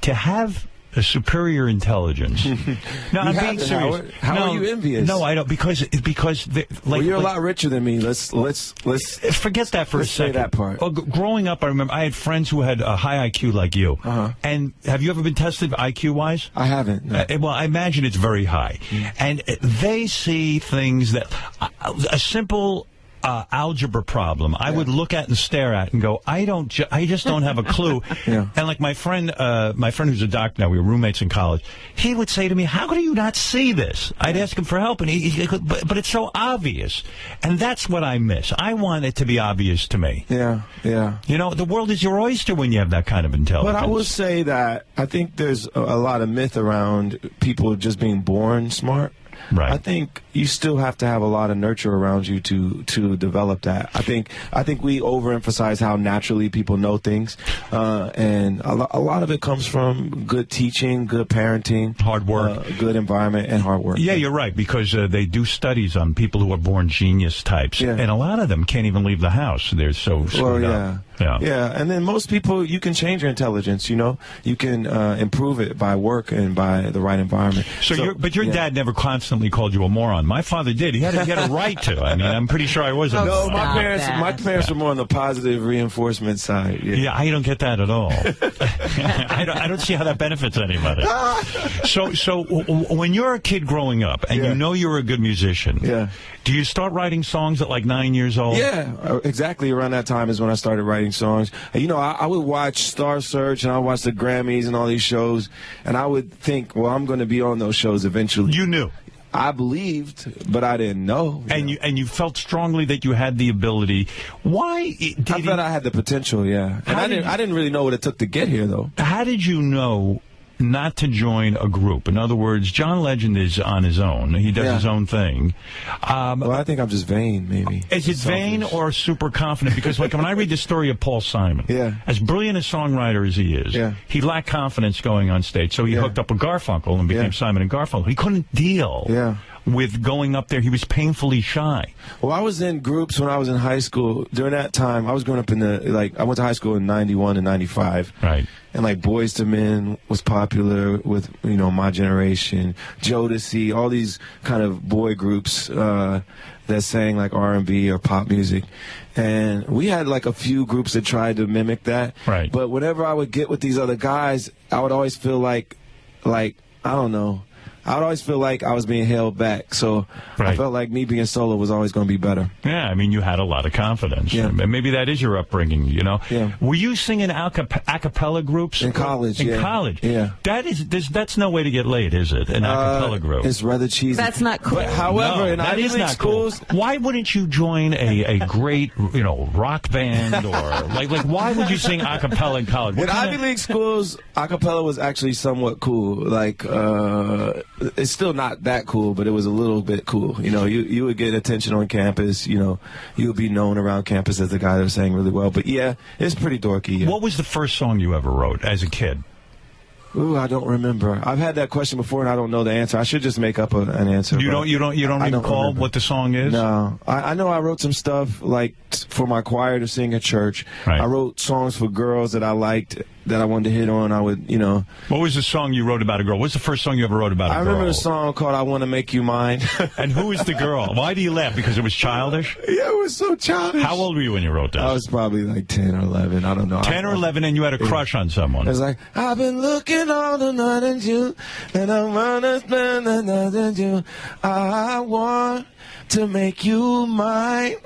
to have a superior intelligence. No, I'm being serious. Howard. How are you envious? No, I don't, because you're a lot richer than me. Let's forget that for a second. Say that part. Well, growing up, I remember I had friends who had a high IQ like you. And have you ever been tested IQ wise? I haven't. No. Well, I imagine it's very high, and they see things that a simple algebra problem, I would look at and stare at and go, I just don't have a clue. And like my friend who's a doctor now, we were roommates in college, he would say to me, how could you not see this? I'd ask him for help, and but it's so obvious. And that's what I miss. I want it to be obvious to me. Yeah. You know, the world is your oyster when you have that kind of intelligence. But I will say that I think there's a lot of myth around people just being born smart. Right. I think you still have to have a lot of nurture around you to develop that. I think we overemphasize how naturally people know things, and a lot of it comes from good teaching, good parenting, hard work, good environment, and hard work. Yeah, you're right, because they do studies on people who are born genius types, and a lot of them can't even leave the house. They're so screwed up. Yeah, and then most people, you can change your intelligence, you know. You can improve it by work and by the right environment. But your dad never constantly called you a moron. My father did. He had a right to. I mean, I'm pretty sure I was a moron. No, my parents were more on the positive reinforcement side. Yeah, I don't get that at all. I don't see how that benefits anybody. So when you're a kid growing up and you know you're a good musician, do you start writing songs at like 9 years old? Yeah, exactly around that time is when I started writing songs. And, you know, I would watch Star Search and I would watch the Grammys and all these shows, and I would think, well, I'm going to be on those shows eventually. You knew. I believed, but I didn't know. And you felt strongly that you had the ability. Why? I felt I had the potential, yeah. And I didn't really know what it took to get here, though. How did you know not to join a group? In other words, John Legend is on his own. He does his own thing. Well, I think I'm just vain, maybe. Is it vain or super confident? Because like when I read the story of Paul Simon, as brilliant a songwriter as he is, he lacked confidence going on stage. So he hooked up with Garfunkel and became Simon and Garfunkel. He couldn't deal with going up there. He was painfully shy. Well, I was in groups when I was in high school. During that time, I was growing up in I went to high school in 91 and 95. Right. And like Boyz II Men was popular with, you know, my generation, Jodeci, all these kind of boy groups that sang like R&B or pop music. And we had like a few groups that tried to mimic that. Right. But whenever I would get with these other guys, I would always feel like I don't know. I would always feel like I was being held back. So I felt like me being solo was always going to be better. Yeah, I mean, you had a lot of confidence. Yeah. Maybe that is your upbringing, you know? Yeah. Were you singing a cappella groups? In college, In college? Yeah. That's no way to get laid, is it? An a cappella group. It's rather cheesy. That's not cool. But, however, in Ivy League schools... Cool. Why wouldn't you join a great, you know, rock band or... like why would you sing a cappella in college? In Ivy League schools, a cappella was actually somewhat cool. Like, it's still not that cool, but it was a little bit cool. You know, you would get attention on campus. You know, you would be known around campus as the guy that was sang really well. But yeah, it's pretty dorky. Yeah. What was the first song you ever wrote as a kid? Ooh, I don't remember. I've had that question before, and I don't know the answer. I should just make up an answer. You don't even recall what the song is? No, I know I wrote some stuff like for my choir to sing at church. Right. I wrote songs for girls that I liked, that I wanted to hit on. I would, you know. What was the song you wrote about a girl? What's the first song you ever wrote about a girl? I remember the song called "I Want to Make You Mine." And who is the girl? Why do you laugh? Because it was childish? Yeah, it was so childish. How old were you when you wrote that? I was probably like 10 or 11. I don't know. 10 or 11, and you had a crush on someone. It was like, I've been looking all the night at you, and I want to spend the night at you. I want to make you mine.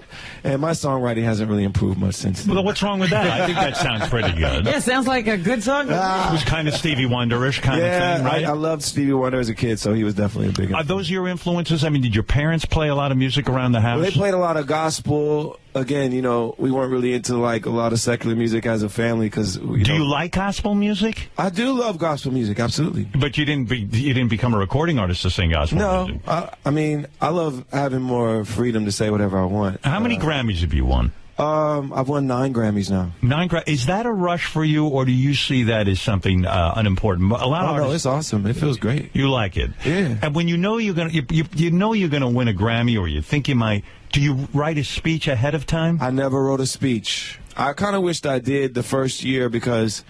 And my songwriting hasn't really improved much since then. Well, what's wrong with that? I think that sounds pretty good. Yeah, sounds like a good song. It was kind of Stevie Wonder-ish kind of thing, right? I loved Stevie Wonder as a kid, so he was definitely a big influence. Are those your influences? I mean, did your parents play a lot of music around the house? Well, they played a lot of gospel. Again, you know, we weren't really into like a lot of secular music as a family because. Do you like gospel music? I do love gospel music, absolutely. But you didn't become a recording artist to sing gospel music. No, I mean, I love having more freedom to say whatever I want. How many Grammys have you won? I've won 9 Grammys now. 9 Grammys. Is that a rush for you, or do you see that as something unimportant? A lot of artists, no, it's awesome. It feels great. You like it, yeah. And when you know you're gonna, you know you're gonna win a Grammy, or you think you might. Do you write a speech ahead of time? I never wrote a speech. I kind of wished I did the first year because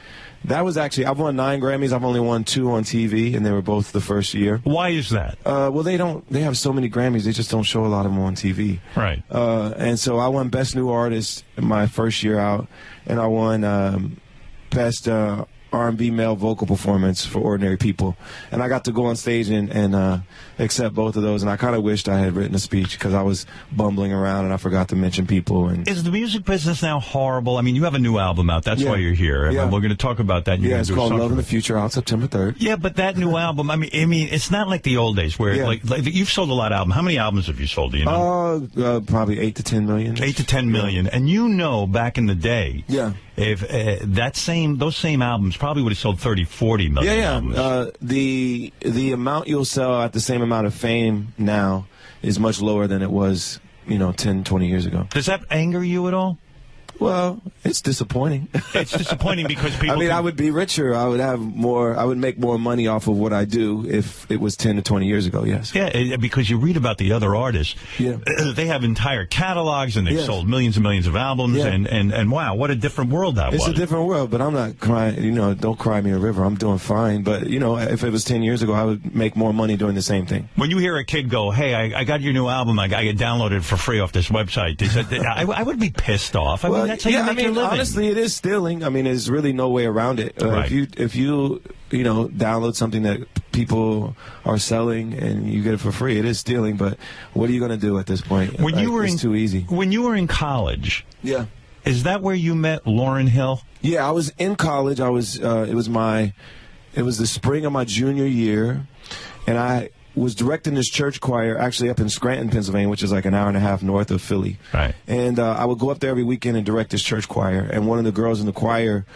that was actually, I've won 9 Grammys. I've only won 2 on TV, and they were both the first year. Why is that? Well, they have so many Grammys, they just don't show a lot of them on TV. Right. And so I won Best New Artist in my first year out, and I won Best R&B male vocal performance for ordinary people. And I got to go on stage and accept both of those. And I kind of wished I had written a speech because I was bumbling around and I forgot to mention people. And is the music business now horrible? I mean, you have a new album out. That's why you're here. Yeah. We're going to talk about that. Yeah, it's called Love in the Future, out September 3rd. Yeah, but that new album, I mean, it's not like the old days where like you've sold a lot of albums. How many albums have you sold? Do you know? Probably 8 to 10 million. 8 to 10 million. And you know, back in the day, if those same albums probably would have sold 30, 40 million albums. The amount you'll sell at the same amount of fame now is much lower than it was, 10, 20 years ago. Does that anger you at all? Well, it's disappointing. It's disappointing because people... I mean, I would be richer. I would make more money off of what I do if it was 10 to 20 years ago, yes. Yeah, because you read about the other artists. Yeah. They have entire catalogs, and they've sold millions and millions of albums, and wow, what a different world that was. It's a different world, but I'm not crying, don't cry me a river. I'm doing fine. But, if it was 10 years ago, I would make more money doing the same thing. When you hear a kid go, hey, I got your new album, I downloaded it for free off this website, I would be pissed off. That's how you make your living. Honestly, it is stealing. I mean, there's really no way around it. Right. If you download something that people are selling and you get it for free, it is stealing. But what are you going to do at this point? It's too easy. When you were in college, is that where you met Lauryn Hill? Yeah, I was in college. It was the spring of my junior year, and I was directing this church choir actually up in Scranton, Pennsylvania, which is like an hour and a half north of Philly. Right. And I would go up there every weekend and direct this church choir. And one of the girls in the choir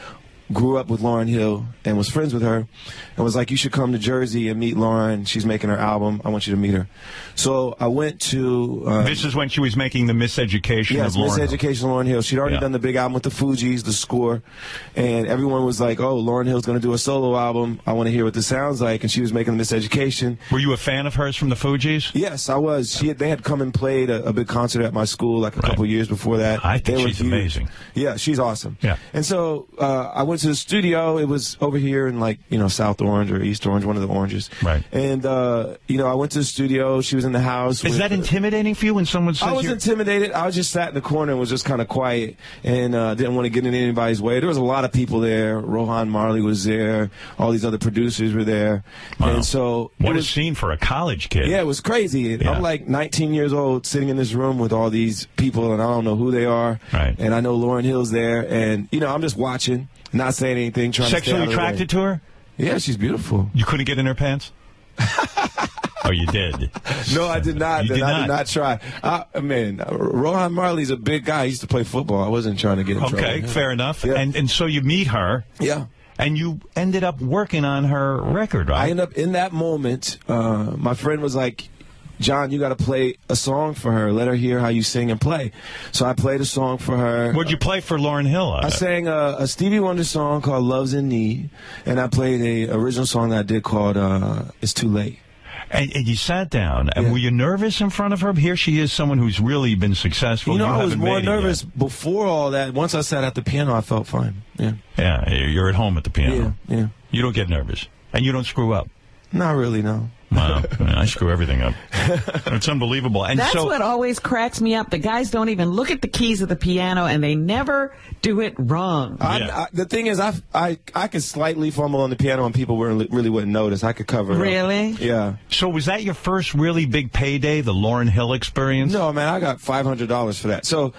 grew up with Lauryn Hill and was friends with her and was like, you should come to Jersey and meet Lauryn. She's making her album. I want you to meet her. So I went to... this is when she was making the Miseducation of Lauryn Hill. Miseducation of Lauryn Hill. She'd already done the big album with the Fugees, the score. And everyone was like, oh, Lauryn Hill's going to do a solo album. I want to hear what this sounds like. And she was making the Miseducation. Were you a fan of hers from the Fugees? Yes, I was. They had come and played a big concert at my school like a couple years before that. I think she's amazing. Yeah, she's awesome. Yeah. And so I went to the studio. It was over here in South Orange or East Orange, one of the oranges. Right. And, I went to the studio. She was in the house. Is that intimidating for you when someone says I was intimidated. I was just sat in the corner and was just kind of quiet and didn't want to get in anybody's way. There was a lot of people there. Rohan Marley was there. All these other producers were there. Wow. And so... What a scene for a college kid. Yeah, it was crazy. Yeah. I'm like 19 years old sitting in this room with all these people and I don't know who they are. Right. And I know Lauryn Hill's there. And, I'm just watching. Not saying anything, trying to stay out of the way. Sexually attracted to her? Yeah, she's beautiful. You couldn't get in her pants? Oh, you did? No, I did not. I did not try. Rohan Marley's a big guy. He used to play football. I wasn't trying to get in trouble. Okay, fair enough. Yeah. And so you meet her. Yeah. And you ended up working on her record, right? I ended up, in that moment, my friend was like, John, you got to play a song for her. Let her hear how you sing and play. So I played a song for her. What'd you play for Lauryn Hill? I sang a Stevie Wonder song called Love's in Need, and I played a original song that I did called It's Too Late. And you sat down, and were you nervous in front of her? Here she is, someone who's really been successful. I was more nervous before all that. Once I sat at the piano, I felt fine. Yeah. Yeah, you're at home at the piano. Yeah. You don't get nervous. And you don't screw up. Not really, no. Wow, I screw everything up. It's unbelievable. And that's what always cracks me up. The guys don't even look at the keys of the piano, and they never do it wrong. The thing is, I could slightly fumble on the piano, and people really wouldn't notice. I could cover it up. Really? Yeah. So was that your first really big payday, the Lauryn Hill experience? No, man, I got $500 for that. So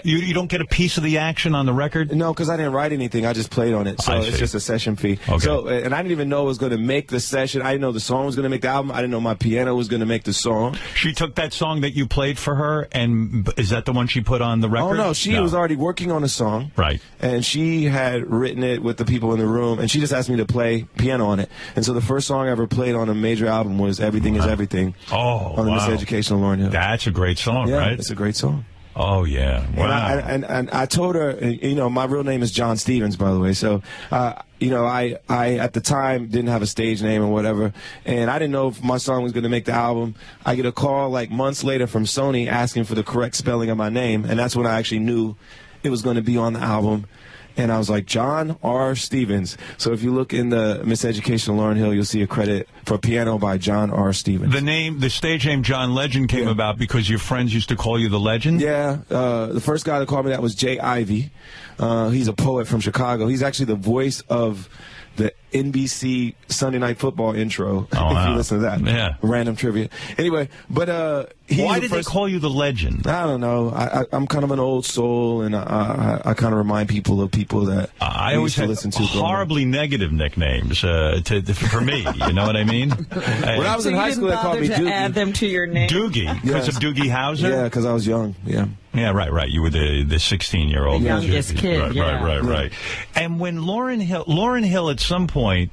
you don't get a piece of the action on the record? No, because I didn't write anything. I just played on it. So it's just a session fee. Okay. So, and I didn't even know it was going to make the session. I didn't know the song was going to make the album. I didn't know my piano was going to make the song. She took that song that you played for her, and is that the one she put on the record? Oh, no. She was already working on a song. Right. And she had written it with the people in the room, and she just asked me to play piano on it. And so the first song I ever played on a major album was Everything Is Everything. Oh, on the Miseducation of Lauryn Hill. That's a great song, yeah, right? It's a great song. Oh, yeah. Wow. And I told her, my real name is John Stevens, by the way. So, I at the time didn't have a stage name or whatever. And I didn't know if my song was going to make the album. I get a call like months later from Sony asking for the correct spelling of my name. And that's when I actually knew it was going to be on the album. And I was like, John R. Stevens. So if you look in the Miseducation of Lauryn Hill, you'll see a credit for piano by John R. Stevens. The stage name John Legend came about because your friends used to call you the Legend? Yeah. The first guy that called me that was Jay Ivey. He's a poet from Chicago. He's actually the voice of the NBC Sunday Night Football intro. Oh, wow. If you listen to that. Yeah. Random trivia. Anyway, but why did they call you the Legend? I don't know. I'm kind of an old soul, and I kind of remind people of people that I always had listen to horribly negative nicknames for me. You know what I mean? When I was in high school, they called me Doogie. Add them to your name. Doogie, because of Doogie Howser? Yeah, because I was young. Yeah. Yeah, right. You were the 16-year-old. The youngest kid. Right. And when Lauryn Hill at some point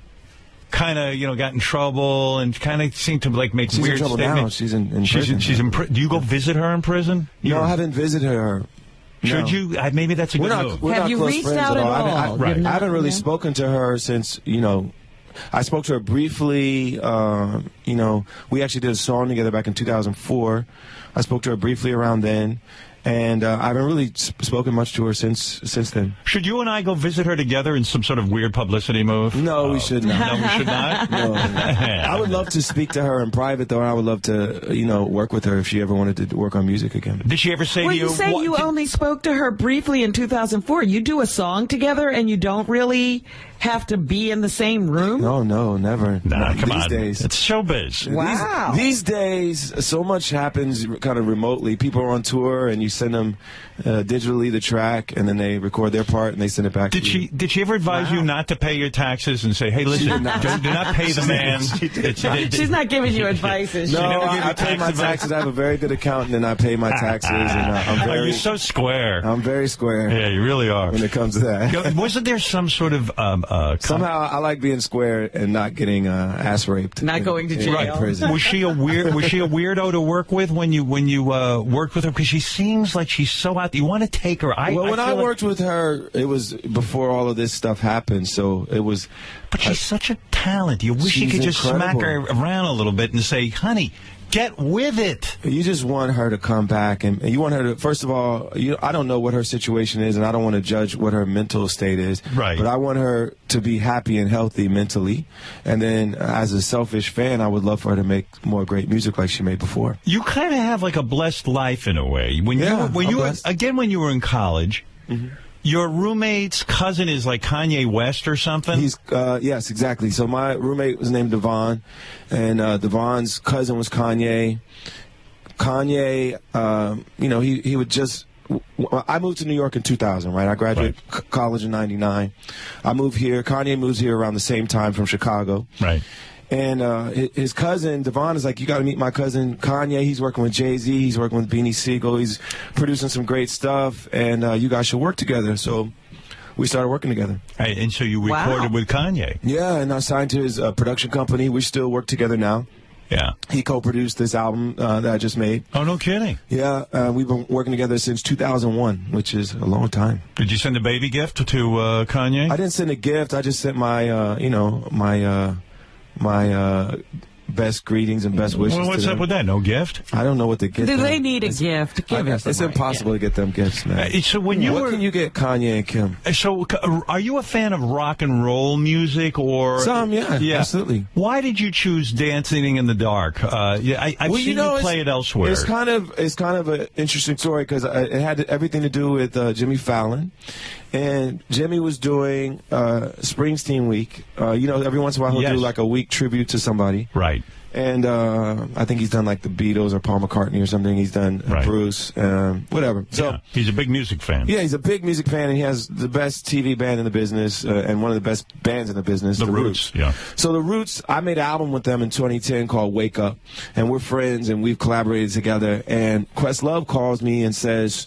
kind of, got in trouble and kind of seemed to make weird in trouble statements. now. She's in prison. She's in prison. Do you go visit her in prison? No, I haven't visited her. Should you? Maybe that's a good move. We're Have not you close reached friends out at all. at all? I haven't really spoken to her since, I spoke to her briefly. We actually did a song together back in 2004. I spoke to her briefly around then. And I haven't really spoken much to her since then. Should you and I go visit her together in some sort of weird publicity move? No, we should not. No, we should not? No. I would love to speak to her in private, though, and I would love to, work with her if she ever wanted to work on music again. Did she ever say to you... Well, you say you only spoke to her briefly in 2004. You do a song together, and you don't really have to be in the same room? No, never. Nah, come these on. Days. It's showbiz. Wow. These days, so much happens kind of remotely. People are on tour, and you send them digitally the track, and then they record their part, and they send it back to you. Did she ever advise you not to pay your taxes and say, hey, listen, do not pay the man? She's not giving you advice, is she? No, I pay my taxes. I have a very good accountant, and I pay my taxes. And I'm very, you're so square. I'm very square. Yeah, you really are. When it comes to that. Wasn't there some sort of... Somehow I like being square and not getting ass raped. Not going to jail. In prison. Was she a weirdo to work with when you worked with her? Because she seems like she's so out. You want to take her. When I worked with her, it was before all of this stuff happened, so it was... But she's such a talent. You wish you could just smack her around a little bit and say, honey, get with it. You just want her to come back, and you want her to, first of all, I don't know what her situation is, and I don't want to judge what her mental state is. Right. But I want her to be happy and healthy mentally. And then, as a selfish fan, I would love for her to make more great music like she made before. You kind of have like a blessed life in a way. When you were in college, your roommate's cousin is like Kanye West or something? Yes, exactly. So my roommate was named Devon, and Devon's cousin was Kanye. Kanye, he would just... I moved to New York in 2000, right? I graduated college in 99. I moved here. Kanye moves here around the same time from Chicago. Right. And his cousin, Devon, is like, you got to meet my cousin Kanye. He's working with Jay-Z. He's working with Beanie Siegel. He's producing some great stuff. And you guys should work together. So we started working together. Right, and so you recorded with Kanye. Yeah, and I signed to his production company. We still work together now. Yeah. He co-produced this album that I just made. Oh, no kidding. Yeah, we've been working together since 2001, which is a long time. Did you send a baby gift to Kanye? I didn't send a gift. I just sent my, my best greetings and best wishes. Well, what's up with that? No gift? I don't know what to get. Do they need a gift? It's impossible to get them gifts, man. So when what can you get Kanye and Kim? So are you a fan of rock and roll music or some? Yeah, absolutely. Why did you choose Dancing in the Dark? I've seen you play it elsewhere. It's kind of an interesting story because it had everything to do with Jimmy Fallon. And Jimmy was doing Springsteen Week. Every once in a while he'll do like a week tribute to somebody. Right. And I think he's done like the Beatles or Paul McCartney or something. He's done Bruce, whatever. So he's a big music fan. Yeah, he's a big music fan, and he has the best TV band in the business and one of the best bands in the business, The Roots. Yeah. So The Roots, I made an album with them in 2010 called Wake Up, and we're friends, and we've collaborated together. And Questlove calls me and says,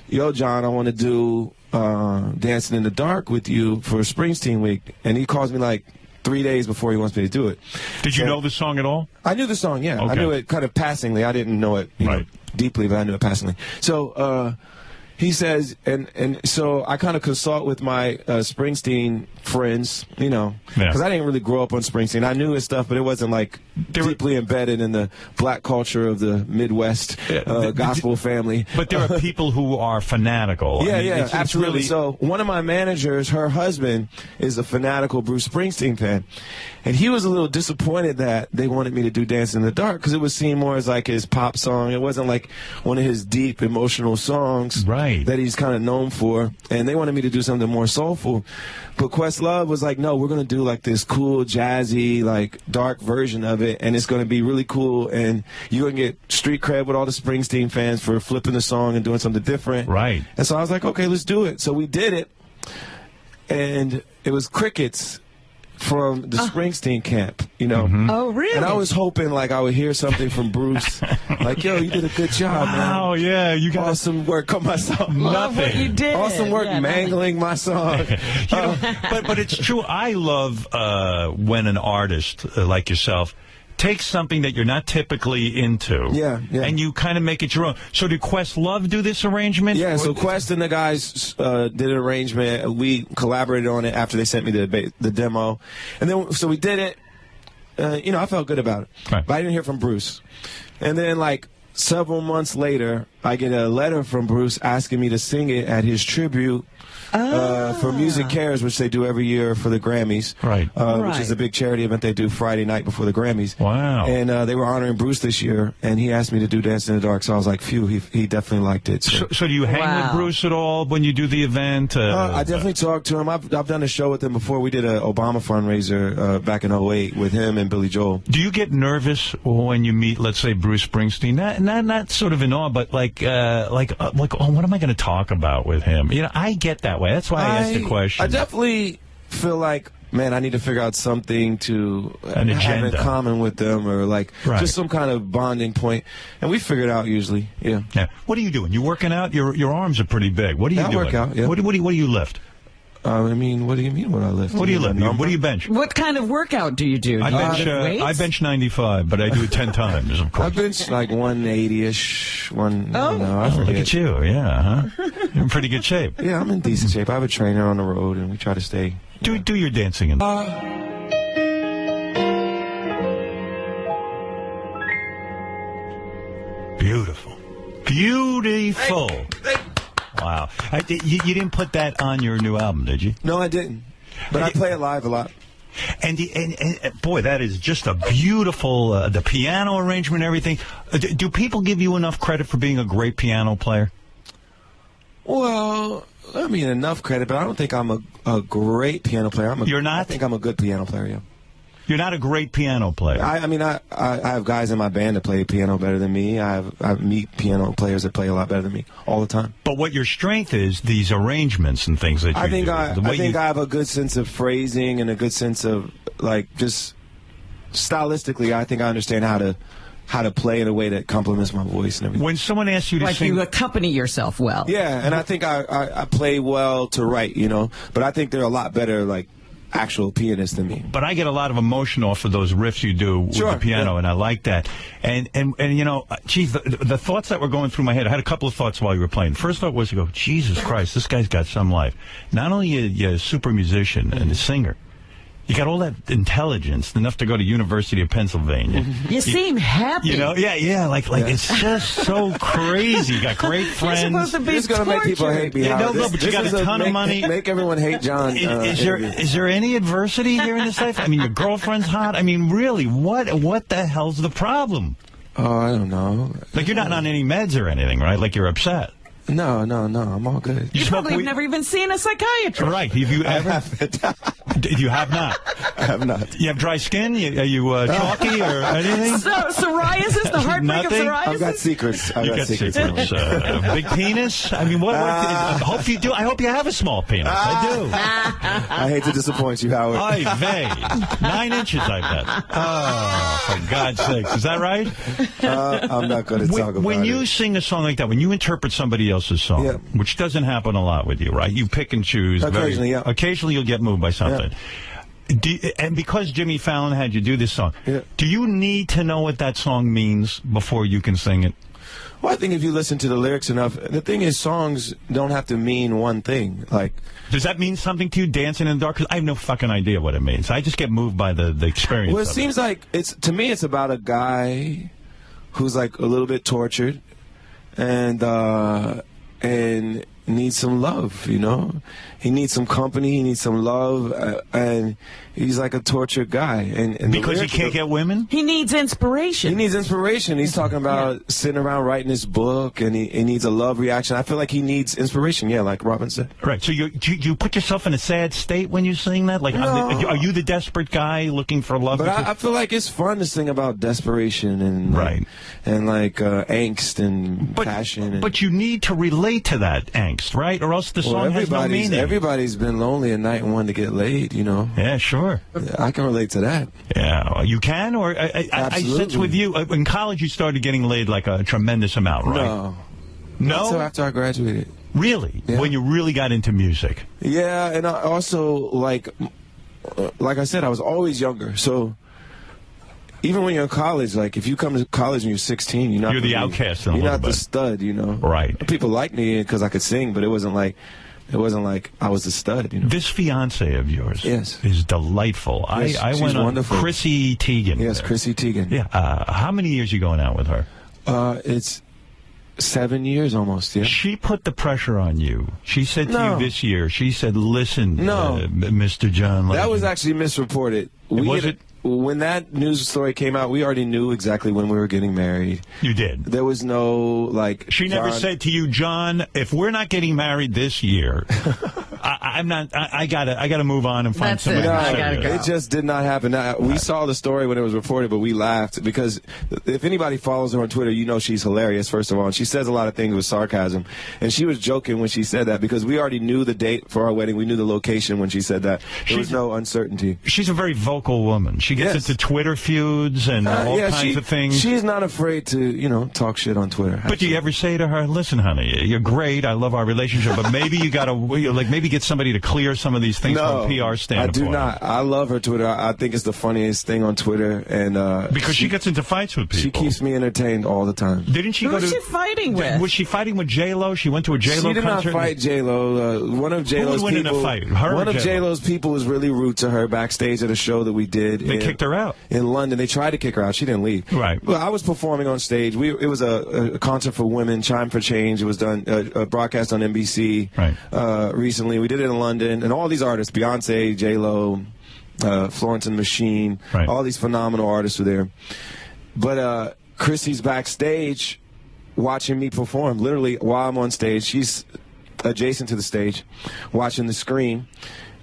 yo, John, I want to do Dancing in the Dark with you for Springsteen Week. And he calls me like 3 days before he wants me to do it. Did you know the song at all? I knew the song, yeah. Okay. I knew it kind of passingly. I didn't know it deeply, but I knew it passingly. So he says, and so I kind of consult with my Springsteen friends, because I didn't really grow up on Springsteen. I knew his stuff, but it wasn't like deeply embedded in the black culture of the Midwest gospel family. But there are people who are fanatical. Yeah, I mean, yeah, absolutely. So one of my managers, her husband, is a fanatical Bruce Springsteen fan. And he was a little disappointed that they wanted me to do Dance in the Dark because it was seen more as like his pop song. It wasn't like one of his deep emotional songs that he's kind of known for. And they wanted me to do something more soulful. But Questlove was like, no, we're going to do like this cool, jazzy, like dark version of it. And it's going to be really cool. And you're going to get street cred with all the Springsteen fans for flipping the song and doing something different. Right. And so I was like, okay, let's do it. So we did it. And it was crickets from the Springsteen camp, you know. Oh, really? And I was hoping, like, I would hear something from Bruce, like, yo, you did a good job, man. Oh, yeah, you got awesome work on my song. Love what you did. Awesome work mangling my song. But it's true. I love when an artist like yourself takes something that you're not typically into, and you kind of make it your own. So did Questlove do this arrangement? Yeah, so Quest and the guys did an arrangement. We collaborated on it after they sent me the demo. And then, so we did it. You know, I felt good about it. Right. But I didn't hear from Bruce. And then, like, several months later, I get a letter from Bruce asking me to sing it at his tribute for Music Cares, which they do every year for the Grammys, which is a big charity event they do Friday night before the Grammys. Wow. And they were honoring Bruce this year, and he asked me to do Dance in the Dark, so I was like, phew, he definitely liked it. So do you hang with Bruce at all when you do the event? I definitely talk to him. I've done a show with him before. We did an Obama fundraiser back in 2008 with him and Billy Joel. Do you get nervous when you meet, let's say, Bruce Springsteen? Not sort of in awe, but like, oh, what am I going to talk about with him? You know, I get that way. That's why I asked the question. I definitely feel like, man, I need to figure out something to have in common with them, or like just some kind of bonding point. And we figure it out usually. Yeah. What are you doing? You working out? Your arms are pretty big. What are you doing? I work out. Yeah. What do you lift? I mean, what do you mean what I lift? What do you lift? What do you bench? What kind of workout do you do? I bench 95, but I do it 10 times, of course. I bench like 180-ish. I forget. Look at you. Yeah, huh? You're in pretty good shape. Yeah, I'm in decent shape. I have a trainer on the road, and we try to stay. Do your dancing. Beautiful. Beautiful. Wow. You didn't put that on your new album, did you? No, I didn't. But I play it live a lot. And boy, that is just a beautiful, the piano arrangement and everything. Do people give you enough credit for being a great piano player? Well, I mean, enough credit, but I don't think I'm a great piano player. You're not? I think I'm a good piano player, yeah. You're not a great piano player. I mean, I have guys in my band that play piano better than me. I meet piano players that play a lot better than me all the time. But what your strength is, these arrangements and things that you do. I think I have a good sense of phrasing and a good sense of, like, just stylistically, I think I understand how to play in a way that complements my voice and everything. When someone asks you to sing... Like you accompany yourself well. Yeah, and I think I play well to write, you know. But I think they're a lot better, like, actual pianist than me. But I get a lot of emotion off of those riffs you do with the piano, and I like that. And you know, geez, the thoughts that were going through my head, I had a couple of thoughts while you were playing. First thought was to go, Jesus Christ, this guy's got some life. Not only are you a super musician and a singer, you got all that intelligence, enough to go to University of Pennsylvania. You seem happy. You know, like it's just so crazy. You got great friends. You're supposed to be This is going to make people hate me. No, but you got a ton of money. Make everyone hate John. Is there any adversity here in this life? I mean, your girlfriend's hot. I mean, really, what the hell's the problem? Oh, I don't know. Like, you're not on any meds or anything, right? Like, you're upset. No, I'm all good. You probably never even seen a psychiatrist. Right. Have you ever? You have not? I have not. You have dry skin? Are you chalky or anything? So, psoriasis? The heartbreak of psoriasis? I've got secrets. Big penis? I mean, what I hope you do. I hope you have a small penis. I do. I hate to disappoint you, Howard. Oy vey. 9 inches, I bet. Oh, for God's sakes. Is that right? I'm not going to talk about it. When you sing a song like that, when you interpret somebody else's song, which doesn't happen a lot with you, right? You pick and choose. Occasionally, Occasionally you'll get moved by something. And because Jimmy Fallon had you do this song, do you need to know what that song means before you can sing it? Well, I think if you listen to the lyrics enough, the thing is, songs don't have to mean one thing. Like, does that mean something to you, Dancing in the Dark? Because I have no fucking idea what it means. I just get moved by the experience. Well, it seems like to me, it's about a guy who's like a little bit tortured and needs some love, you know? He needs some company, he needs some love, and he's like a tortured guy. And because he can't get women? He needs inspiration. He needs inspiration. He's talking about sitting around writing his book, and he needs a love reaction. I feel like he needs inspiration, yeah, like Robin said. Right, so you put yourself in a sad state when you sing that? Like, No. are you the desperate guy looking for love? But I feel like it's fun to sing about desperation and angst and passion. But you need to relate to that angst, right? Or else the song has no meaning. Everybody's been lonely at night and wanted to get laid, you know? Yeah, sure. I can relate to that. Yeah, you can? Or I sense with you, in college you started getting laid like a tremendous amount, right? No. No? Not until after I graduated. Really? Yeah. When you really got into music? Yeah, and I also, like I said, I was always younger, so... Even when you're in college, like, if you come to college and you're 16, you're the outcast. You're not the stud, you know. Right. People liked me because I could sing, but it wasn't like I was the stud, you know. This fiance of yours is delightful. Yes, I she's went on wonderful. Chrissy Teigen. Yes, Chrissy Teigen. Yeah. How many years you going out with her? It's 7 years almost, yeah. She put the pressure on you. She said to No. you this year, she said, listen, No. Mr. John Legend. That was actually misreported. When that news story came out, we already knew exactly when we were getting married. You did? There was no, like... She never said to you, John, if we're not getting married this year, I gotta move on and find somebody. It just did not happen. Now, we saw the story when it was reported, but we laughed because if anybody follows her on Twitter, you know she's hilarious, first of all. And she says a lot of things with sarcasm. And she was joking when she said that because we already knew the date for our wedding. We knew the location when she said that. There was no uncertainty. She's a very vocal woman. She gets into Twitter feuds and all kinds of things. She's not afraid to, you know, talk shit on Twitter. But do you ever say to her, listen, honey, you're great. I love our relationship, but maybe you got to, like, maybe get somebody to clear some of these things from a PR standpoint. I do not. I love her Twitter. I think it's the funniest thing on Twitter. And because she gets into fights with people. She keeps me entertained all the time. Didn't she Who was she fighting with? Was she fighting with J-Lo? She went to a J-Lo concert? She did not fight J-Lo. One of J-Lo's people... Who would win in a fight? Her one or of J-Lo? J-Lo's people was really rude to her backstage at a show that we did. They kicked her out. In London. They tried to kick her out. She didn't leave. Right. Well, I was performing on stage. It was a concert for women, Chime for Change. It was done, broadcast on NBC recently. We did it in London. And all these artists, Beyonce, J-Lo, Florence and the Machine, all these phenomenal artists were there. But Chrissy's backstage watching me perform. Literally, while I'm on stage, she's adjacent to the stage, watching the screen.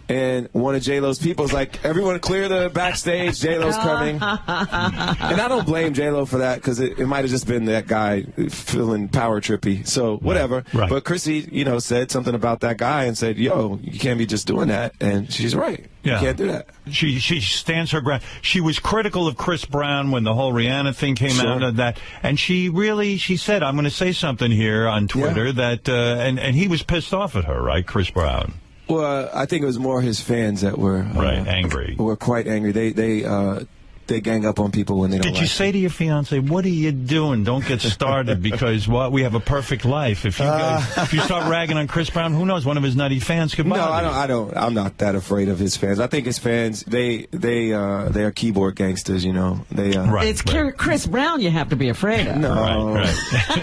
And one of J-Lo's people is like, everyone clear the backstage, J-Lo's coming. And I don't blame J-Lo for that, because it might have just been that guy feeling power trippy. So, whatever. Right. But Chrissy, you know, said something about that guy and said, yo, you can't be just doing that. And she's right. Yeah. You can't do that. She stands her ground. She was critical of Chris Brown when the whole Rihanna thing came out of that. And she said, I'm going to say something here on Twitter that, and he was pissed off at her, right, Chris Brown? Well, I think it was more his fans that were angry. Were quite angry. They gang up on people when they don't. Did you say to your fiance, "What are you doing? Don't get started because we have a perfect life." If you start ragging on Chris Brown, who knows? One of his nutty fans could bother you. I don't. I'm not that afraid of his fans. I think his fans they are keyboard gangsters. You know, It's Chris Brown you have to be afraid of. No, right.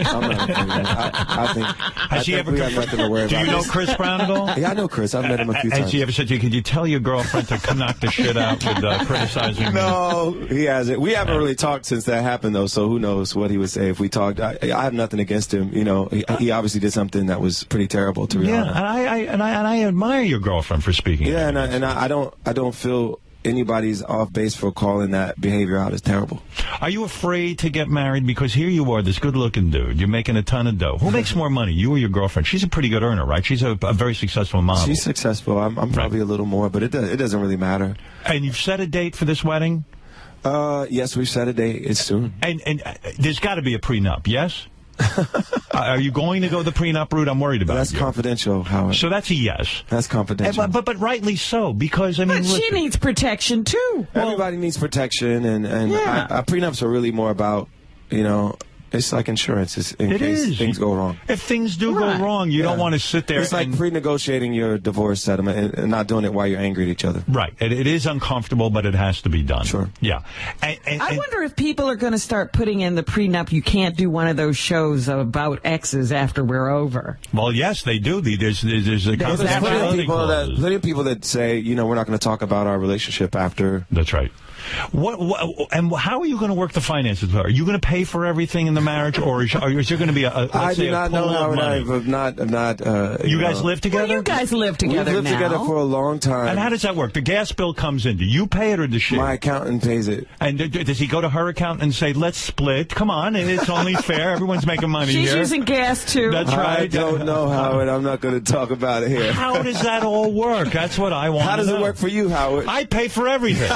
I'm not afraid of him. I think. Has she ever? We have nothing to worry about. Do you know Chris Brown at all? Yeah, I know Chris. I've met him a few times. Has he ever said to you, "Could you tell your girlfriend to knock the shit out with criticizing me?" No, he hasn't. We haven't really talked since that happened, though, so who knows what he would say if we talked. I have nothing against him. You know, he obviously did something that was pretty terrible to Rihanna. Yeah, and I admire your girlfriend for speaking. Yeah, and I don't feel anybody's off base for calling that behavior out as terrible. Are you afraid to get married? Because here you are, this good-looking dude. You're making a ton of dough. Who makes more money, you or your girlfriend? She's a pretty good earner, right? She's a very successful model. She's successful. I'm probably a little more, but it doesn't really matter. And you've set a date for this wedding? Yes, we've set a date. It's soon. And there's got to be a prenup, yes? Are you going to go the prenup route? I'm worried about That's confidential, Howard. So that's a yes. That's confidential. But rightly so, because, I mean... But she needs protection, too. Everybody needs protection, and prenups are really more about, you know, It's like insurance. It's in case things go wrong. If things do go wrong, you don't want to sit there. It's like pre-negotiating your divorce settlement and not doing it while you're angry at each other. Right. It is uncomfortable, but it has to be done. Sure. Yeah. I wonder if people are going to start putting in the prenup, you can't do one of those shows about exes after we're over. Well, yes, they do. There's a plenty of people that say, we're not going to talk about our relationship after. That's right. And how are you going to work the finances? Are you going to pay for everything in the marriage, or is there going to be I do not know how I've not. You guys live together? Well, you guys live together We've lived together for a long time. And how does that work? The gas bill comes in. Do you pay it or does she? My accountant pays it. And does he go to her accountant and say, let's split? Come on, it's only fair. Everyone's making money here. She's using gas, too. That's right. I don't know, Howard. I'm not going to talk about it here. How does that all work? That's what I want to know. How does it work for you, Howard? I pay for everything.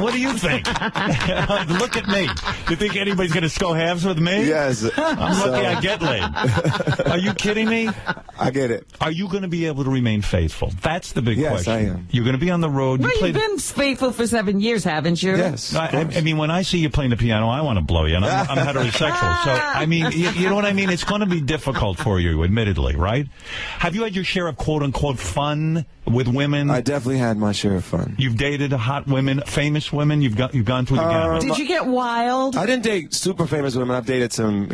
What do you think? Look at me. You think anybody's going to go halves with me? Yes. I'm lucky I get laid. Are you kidding me? I get it. Are you going to be able to remain faithful? That's the big question. Yes, I am. You're going to be on the road. Well, you've been faithful for 7 years, haven't you? Yes. I mean, when I see you playing the piano, I want to blow you. And I'm heterosexual. So, I mean, you know what I mean? It's going to be difficult for you, admittedly, right? Have you had your share of quote-unquote fun with women? I definitely had my share of fun. You've dated hot women, famous women? You've gone through the gamut. Did you get wild? I didn't date super famous women. I've dated some,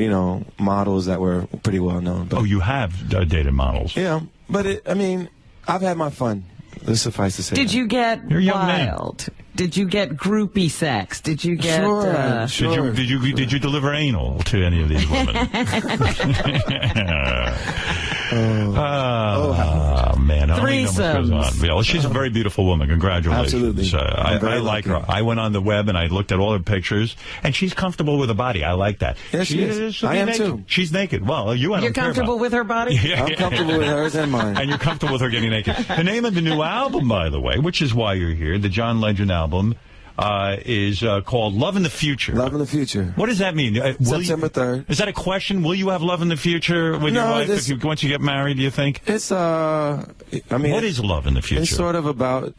models that were pretty well known. But, oh, you have dated models? Yeah, but I've had my fun. Let's suffice to say. Did you get You're a young wild? Man. Did you get groupie sex? Did you get? Sure. Did you deliver anal to any of these women? Man, threesomes. Well, she's a very beautiful woman. Congratulations. Absolutely. I like her. I went on the web and I looked at all her pictures, and she's comfortable with her body. I like that. Yes, she is. I am naked. Too. She's naked. Well, you're comfortable with her body? Yeah. I'm comfortable with hers and mine. And you're comfortable with her getting naked. The name of the new album, by the way, which is why you're here, the John Legend album, is called Love in the Future. Love in the Future. What does that mean? September 3rd. Is that a question? Will you have love in the future with your wife once you get married, do you think? It's, what is love in the future? It's sort of about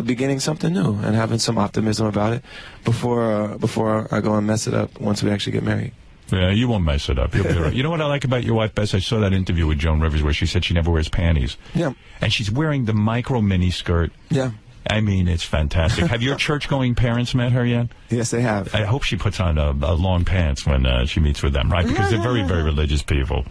beginning something new and having some optimism about it before I go and mess it up once we actually get married. Yeah, you won't mess it up. You'll be all right. You know what I like about your wife best? I saw that interview with Joan Rivers where she said she never wears panties. Yeah. And she's wearing the micro mini skirt. Yeah. I mean, it's fantastic. Have your church-going parents met her yet? Yes, they have. I hope she puts on long pants when she meets with them, right? Because they're very, very religious people.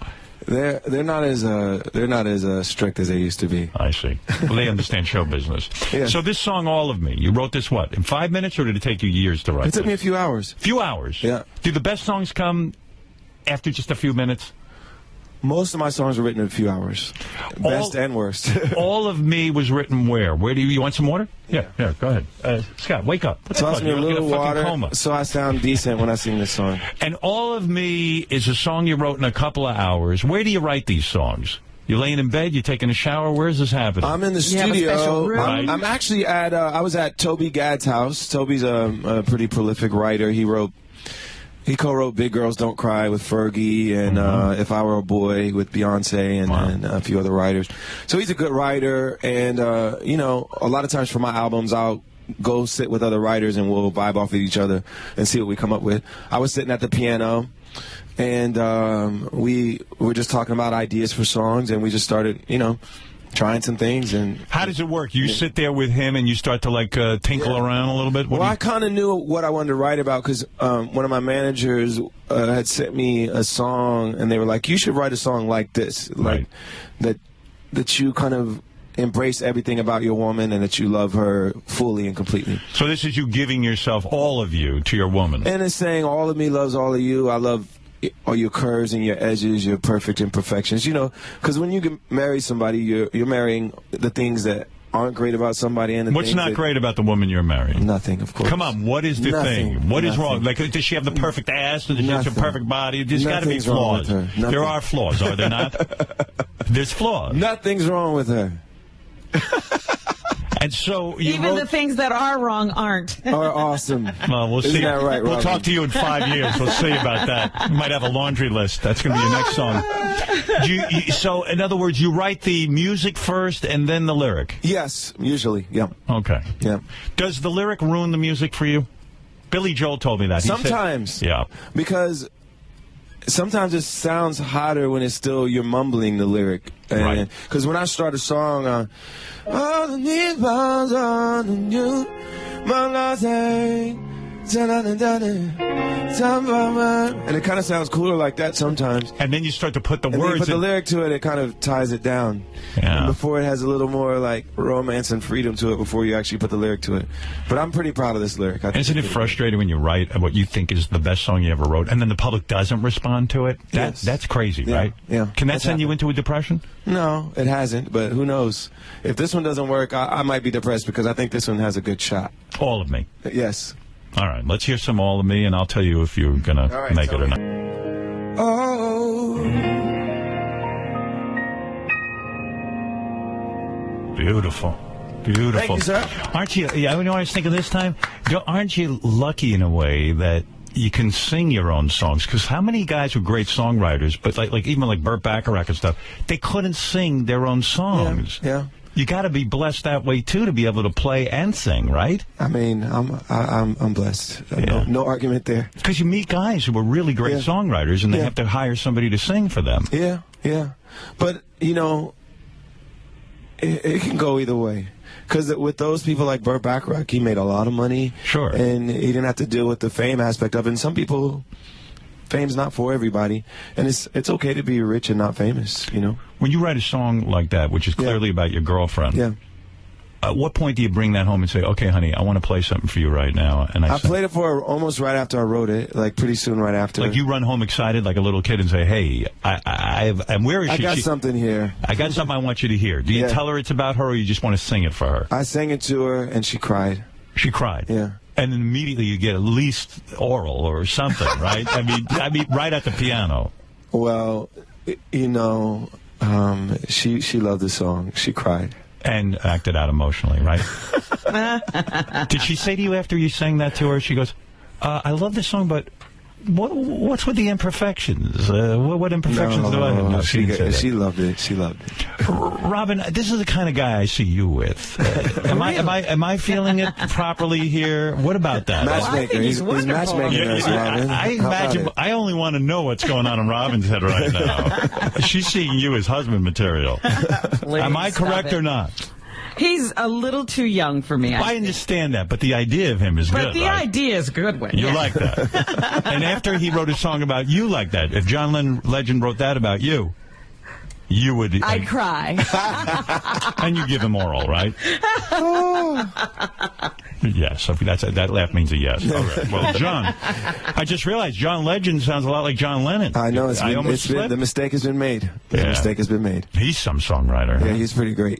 They're not as strict as they used to be. I see. Well, they understand show business. Yeah. So this song, All of Me, you wrote this what, in 5 minutes, or did it take you years to write? It took me a few hours. Few hours. Yeah. Do the best songs come after just a few minutes? Most of my songs were written in a few hours. Best and worst. All of Me was written where? Where do you want some water? Yeah, go ahead. Scott, wake up. Toss me a little water so I sound decent when I sing this song. And All of Me is a song you wrote in a couple of hours. Where do you write these songs? You laying in bed? You taking a shower? Where's this happening? I'm in the studio. I'm actually at. I was at Toby Gadd's house. Toby's a pretty prolific writer. He co-wrote Big Girls Don't Cry with Fergie and If I Were a Boy with Beyonce and a few other writers. So he's a good writer, and a lot of times for my albums I'll go sit with other writers and we'll vibe off of each other and see what we come up with. I was sitting at the piano, and we were just talking about ideas for songs, and we just started, trying some things. And how does it work? You sit there with him and you start to tinkle around a little bit? I kind of knew what I wanted to write about because one of my managers had sent me a song, and they were like, you should write a song like this, like that you kind of embrace everything about your woman and that you love her fully and completely. So this is you giving yourself, all of you, to your woman. And it's saying all of me loves all of you. I love all your curves and your edges, your perfect imperfections, because when you marry somebody, you're marrying the things that aren't great about somebody. And what's not great about the woman you're marrying? Nothing, of course. Come on, what is the thing? What is wrong? Like, does she have the perfect ass? Does she have the perfect body? There's got to be flaws. There are flaws, are there not? There's flaws. Nothing's wrong with her. And so even the things that are wrong aren't. Are awesome. Well, we'll Isn't see. That right, we'll Robin? talk to you in 5 years. We'll see about that. You might have a laundry list. That's going to be your next song. So, in other words, you write the music first and then the lyric? Yes, usually. Yeah. Okay. Yeah. Does the lyric ruin the music for you? Billy Joel told me that. He Sometimes. said, yeah. Because sometimes it sounds hotter when it's still you're mumbling the lyric. Right. Because when I start a song, all the need bounds on you, my last name. And it kind of sounds cooler like that sometimes. And then you start to put the and words then you put in. the lyric to it, it kind of ties it down. Yeah. And before it has a little more like romance and freedom to it before you actually put the lyric to it. But I'm pretty proud of this lyric. Isn't it frustrating when you write what you think is the best song you ever wrote, and then the public doesn't respond to it? That's crazy, right? Yeah. Can that send you into a depression? No, it hasn't, but who knows? If this one doesn't work, I might be depressed because I think this one has a good shot. All of Me. Yes. All right, let's hear some All of Me, and I'll tell you if you're going to make it or not. Oh. Beautiful. Beautiful. Thank you, sir. Aren't you, you know what I was thinking this time? Aren't you lucky in a way that you can sing your own songs? Because how many guys were great songwriters, but like even like Burt Bacharach and stuff, they couldn't sing their own songs. Yeah. You got to be blessed that way too to be able to play and sing, right? I mean, I'm blessed. No argument there. Because you meet guys who are really great songwriters, and they have to hire somebody to sing for them. Yeah, yeah. But you know, it can go either way. Because with those people like Burt Bacharach, he made a lot of money. Sure. And he didn't have to deal with the fame aspect of it. And some people, fame's not for everybody. And it's okay to be rich and not famous, you know? When you write a song like that, which is clearly about your girlfriend, at what point do you bring that home and say, okay, honey, I want to play something for you right now? And I played it for her almost right after I wrote it, like pretty soon right after. Like you run home excited like a little kid and say, hey, and where is she? I got something here. I got something I want you to hear. Do you tell her it's about her, or you just want to sing it for her? I sang it to her, and she cried. She cried? Yeah. And then immediately you get at least oral or something, right? I mean, right at the piano. Well, you know, she loved the song. She cried. And acted out emotionally, right? Did she say to you after you sang that to her, she goes, I love this song, but what's with the imperfections? What imperfections do I have? She loved it. She loved it. Robin, this is the kind of guy I see you with. Am I feeling it properly here? What about that? Matchmaker. He's matchmaking us, Robin. I imagine. I only want to know what's going on in Robin's head right now. She's seeing you as husband material. Am I correct or not? He's a little too young for me. I understand that, but the idea of him is good. But the idea is a good one. You like that. And after he wrote a song about you like that, if John Legend wrote that about you, you would... I'd cry. And you give him oral, right? Yes, that laugh means a yes. All right. Well, John, I just realized John Legend sounds a lot like John Lennon. I know. The mistake has been made. The mistake has been made. He's some songwriter. Yeah, he's pretty great.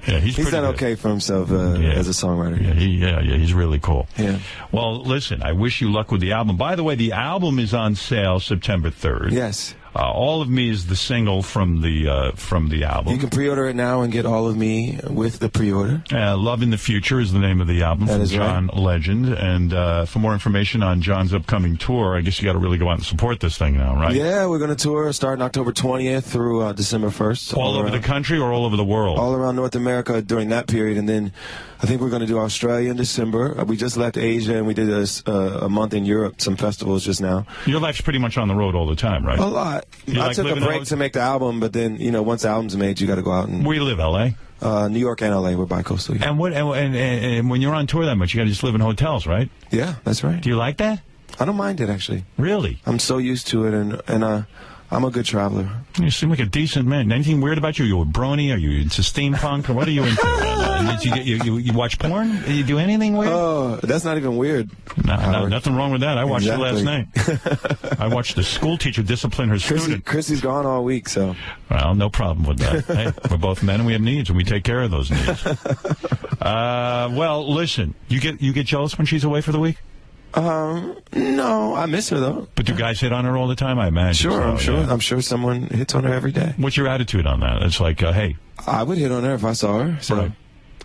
Yeah, he's done okay for himself as a songwriter. Yeah, he's really cool. Yeah. Well, listen, I wish you luck with the album. By the way, the album is on sale September 3rd. Yes. All of Me is the single from the album. You can pre-order it now and get All of Me with the pre-order. Love in the Future is the name of the album from John Legend. And for more information on John's upcoming tour, I guess you got to really go out and support this thing now, right? Yeah, we're going to tour starting October 20th through December 1st. All over the country or all over the world? All around North America during that period. And then I think we're going to do Australia in December. We just left Asia and we did a month in Europe, some festivals just now. Your life's pretty much on the road all the time, right? A lot. I took a break to make the album, but then, you know, once the album's made, you got to go out and... Where you live, L.A.? New York and L.A. We're bi-coastal. Yeah. And when you're on tour that much, you got to just live in hotels, right? Yeah, that's right. Do you like that? I don't mind it, actually. Really? I'm so used to it, and I'm a good traveler. You seem like a decent man. Anything weird about you? You a brony? Are you into steampunk? Or what are you into? You watch porn? Do you do anything weird? Oh, that's not even weird. No, nothing wrong with that. I watched it last night. I watched the school teacher discipline her student. Chrissy's gone all week, so. Well, no problem with that. Hey, we're both men and we have needs, and we take care of those needs. Well, listen, you get jealous when she's away for the week? No, I miss her though. But do guys hit on her all the time? I imagine. Sure, so, I'm sure someone hits on her every day. What's your attitude on that? It's like, hey, I would hit on her if I saw her. So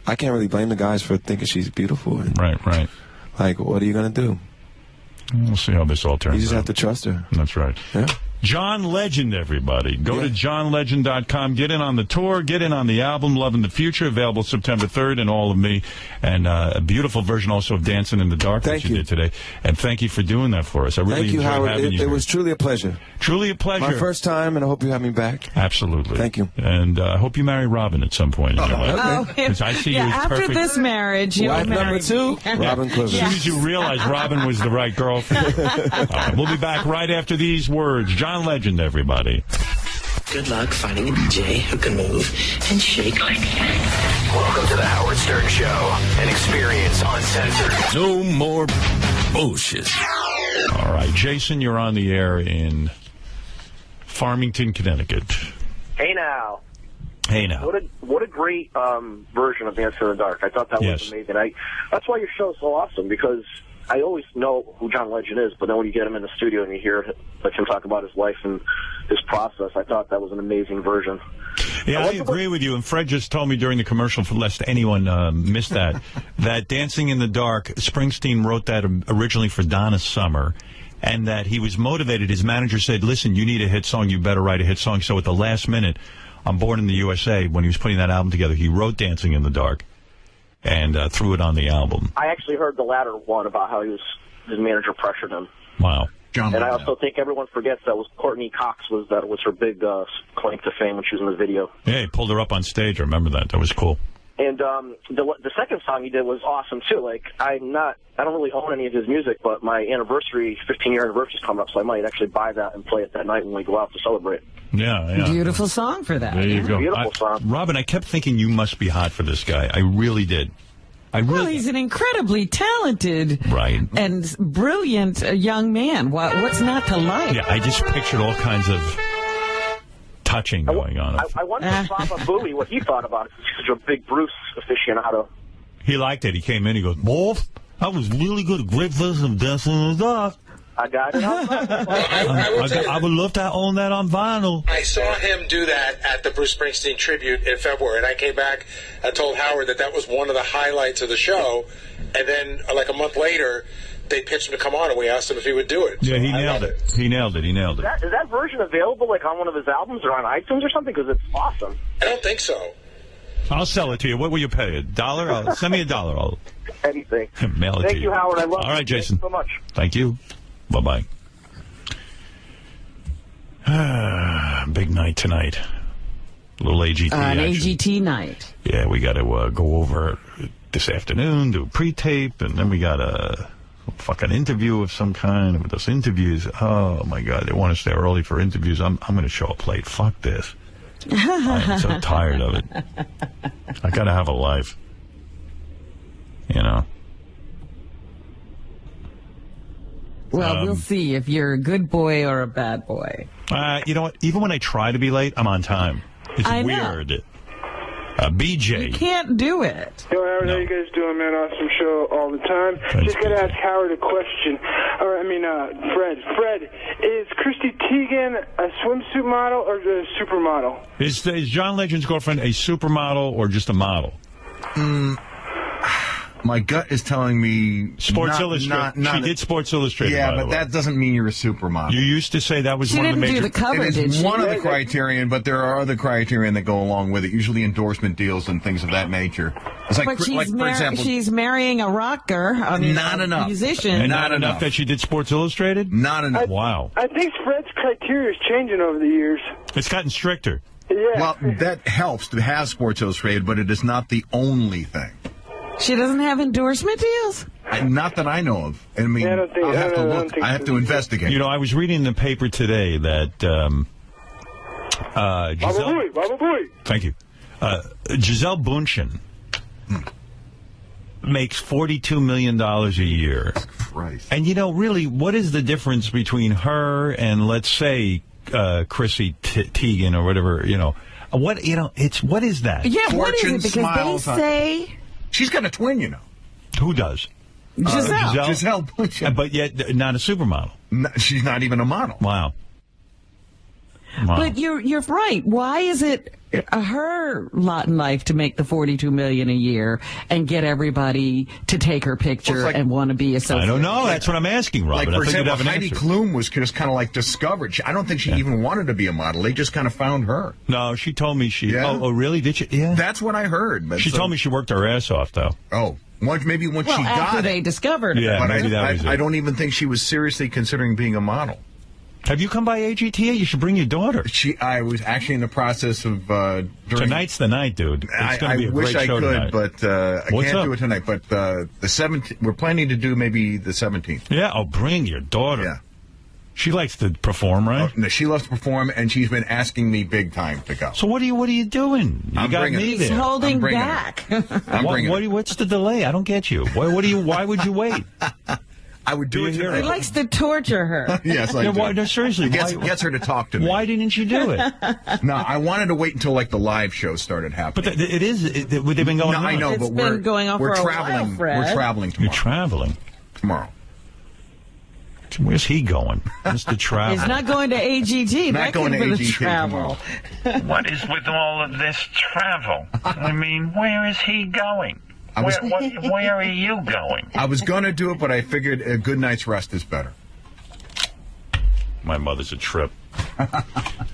I can't really blame the guys for thinking she's beautiful. Right. Like, what are you gonna do? We'll see how this all turns out. You just have to trust her. That's right. Yeah. John Legend, everybody. Go to johnlegend.com. Get in on the tour. Get in on the album, Love in the Future, available September 3rd, and All of Me. And a beautiful version also of Dancing in the Dark that you did today. And thank you for doing that for us. I really enjoyed having you. It was truly a pleasure. Truly a pleasure. My first time, and I hope you have me back. Absolutely. Thank you. And I hope you marry Robin at some point. Because I see you as after perfect. this marriage, you'll Wife marry number 2, Robin Clifford. As soon as you realize Robin was the right girlfriend. All right, we'll be back right after these words. John Legend, everybody. Good luck finding a DJ who can move and shake like that. Welcome to the Howard Stern Show, an experience uncensored. No more bullshit. All right, Jason, you're on the air in Farmington, Connecticut. Hey now. Hey now. What a great version of Dancing in the Dark. I thought that was amazing. That's why your show is so awesome, because I always know who John Legend is, but then when you get him in the studio and you hear him talk about his life and his process, I thought that was an amazing version. Yeah, I agree with you. And Fred just told me during the commercial, lest anyone miss that, that Dancing in the Dark, Springsteen wrote that originally for Donna Summer, and that he was motivated. His manager said, listen, you need a hit song, you better write a hit song. So at the last minute, on Born in the USA, when he was putting that album together, he wrote Dancing in the Dark and threw it on the album. I actually heard the latter one about how his manager pressured him. Wow. And I also think everyone forgets that was Courtney Cox was her big claim to fame when she was in the video. Yeah, he pulled her up on stage. I remember that. That was cool. And the second song he did was awesome too. Like I don't really own any of his music, but my 15-year anniversary is coming up, so I might actually buy that and play it that night when we go out to celebrate. Yeah. Beautiful song for that. There you go. Beautiful song. Robin, I kept thinking you must be hot for this guy. I really did. Well, he's an incredibly talented and brilliant young man. What's not to like? Yeah, I just pictured all kinds of touching going on. I wonder if Baba Booey, what he thought about it. He's such a big Bruce aficionado. He liked it. He came in, he goes, Wolf, that was really good. Great version of Dancing in the Dark. I got it. I would love to own that on vinyl. I saw him do that at the Bruce Springsteen tribute in February, and I came back and told Howard that was one of the highlights of the show. And then, like a month later, they pitched him to come on, and we asked him if he would do it. Yeah, so he nailed it. He nailed it. Is that version available, like on one of his albums or on iTunes or something? Because it's awesome. I don't think so. I'll sell it to you. What will you pay? $1? Send me $1. I'll anything. Mail it to you. Thank you, Howard. I love it. All right, Jason. Thank you so much. Thank you. Bye-bye. Big night tonight. A little AGT An action. AGT night. Yeah, we got to go over this afternoon, do a pre-tape, and then we got a fucking interview of some kind. With those interviews, oh, my God, they want us there early for interviews. I'm going to show up late. Fuck this. I'm so tired of it. I got to have a life. You know? Well, we'll see if you're a good boy or a bad boy. You know what? Even when I try to be late, I'm on time. It's weird. BJ. You can't do it. Yo, Howard, how you guys doing, man? Awesome show all the time. Just got to ask Howard a question. Fred, is Christy Teigen a swimsuit model or a supermodel? Is John Legend's girlfriend a supermodel or just a model? My gut is telling me Sports Illustrated. She did Sports Illustrated. Yeah, but that doesn't mean you're a supermodel. You used to say that was one of the major. She didn't do the cover, it did is she? one of the criterion, but there are other criterion that go along with it. Usually endorsement deals and things of that nature. It's like, But for example, she's marrying a rocker. Not enough. Musician. And not enough that she did Sports Illustrated? Not enough. Wow. I think Fred's criteria is changing over the years. It's gotten stricter. Yeah. Well, that helps to have Sports Illustrated, but it is not the only thing. She doesn't have endorsement deals? Not that I know of. I mean, I'll have to look. I have to investigate. You know, I was reading in the paper today that Giselle... Baba Booey. Thank you. Giselle Bundchen makes $42 million a year. Christ. And, you know, really, what is the difference between her and, let's say, Chrissy Teigen or whatever, you know? What is that? Yeah, Fortune what is it? Because they say... She's got a twin, you know. Who does? Giselle Bundchen. But yet not a supermodel. No, she's not even a model. Wow. Wow. But you're right. Why is it her lot in life to make the $42 million a year and get everybody to take her picture and want to be associated? I don't know. That's what I'm asking, Robin. Like, for I think you'd example, have an Heidi answer. Klum was just kind of like discovered. I don't think she even wanted to be a model. They just kind of found her. No, she told me she... Yeah. Oh, really? Did she? Yeah. That's what I heard. But She told me she worked her ass off, though. Oh. Maybe once Well, she after got they it. discovered her. Yeah, But maybe that was it. I don't even think she was seriously considering being a model. Have you come by AGTA? You should bring your daughter. I was actually in the process of... Tonight's the night, dude. It's going to be a wish great I show could, tonight. but I What's can't up? do it tonight. But the 17th, we're planning to do maybe the 17th. Yeah, bring your daughter. Yeah. She likes to perform, right? No, she loves to perform, and she's been asking me big time to go. So what are you doing? You I'm got bringing me her. there. He's holding I'm bringing her. back. I'm bringing her. What's the delay? I don't get you. Why would you wait? I would do it He tonight. likes to torture her. Yes, I Yeah, do. no, seriously. Gets her to talk to me. Why didn't you do it? No, I wanted to wait until like the live show started happening. But they've been going No, on. I know, It's but been we're going on we're for a traveling. while, Fred. We're traveling tomorrow. You're traveling. Tomorrow. Where's he going? Mr. Travel. He's not going to AGT. Not That going could to have been a AGT travel. What is with all of this travel? I mean, where is he going? Where are you going? I was going to do it, but I figured a good night's rest is better. My mother's a trip.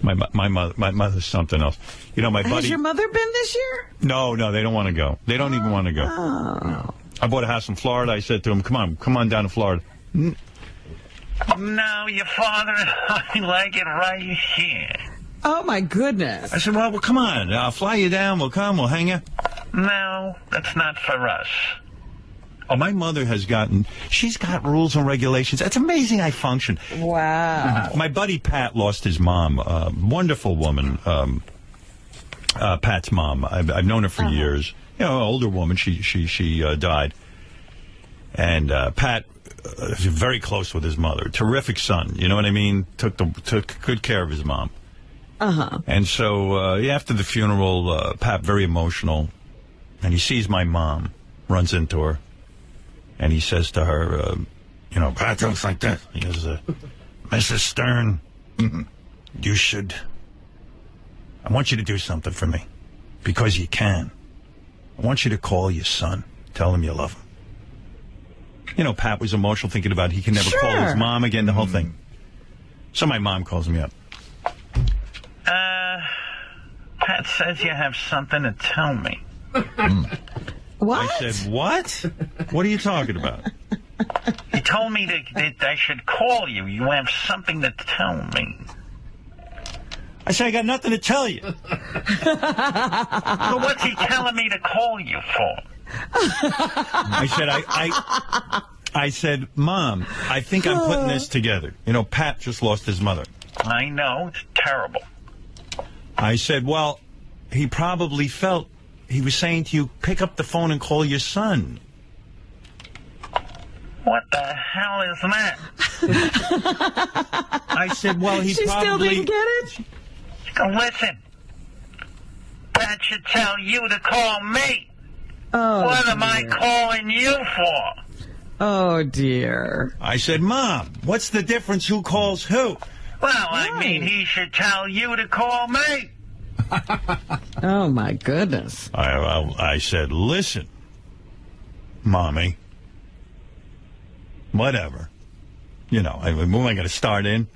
my mother's something else. You know, my buddy. Has your mother been this year? No, they don't want to go. They don't even want to go. Oh. I bought a house in Florida. I said to him, come on down to Florida. No, your father and I like it right here. Oh, my goodness. I said, well, come on. I'll fly you down. We'll come. We'll hang out. No, that's not for us. Oh, my mother she's got rules and regulations. It's amazing I function. Wow. My buddy Pat lost his mom. Wonderful woman. Pat's mom. I've known her for years. You know, older woman. She died. And Pat is very close with his mother. Terrific son. You know what I mean? Took good care of his mom. Uh-huh. And so after the funeral, Pat very emotional, and he sees my mom, runs into her, and he says to her, Pat talks like that. He goes, Mrs. Stern, you should. I want you to do something for me, because you can. I want you to call your son, tell him you love him. You know, Pat was emotional, thinking about he can never call his mom again, the whole thing. So my mom calls me up. Pat says you have something to tell me. What? I said, what? What are you talking about? He told me that I should call you. You have something to tell me. I said, I got nothing to tell you. Well, what's he telling me to call you for? I said, Mom, I think I'm putting this together. You know, Pat just lost his mother. I know. It's terrible. I said, well, he probably felt he was saying to you, pick up the phone and call your son. What the hell is that? I said, well, he She still didn't get it? Listen, Pat should tell you to call me. Oh, what am I calling you for? Oh, dear. I said, Mom, what's the difference who calls who? Well, I mean, he should tell you to call me. Oh, my goodness. I said, listen, Mommy, whatever. You know, who am I going to start in?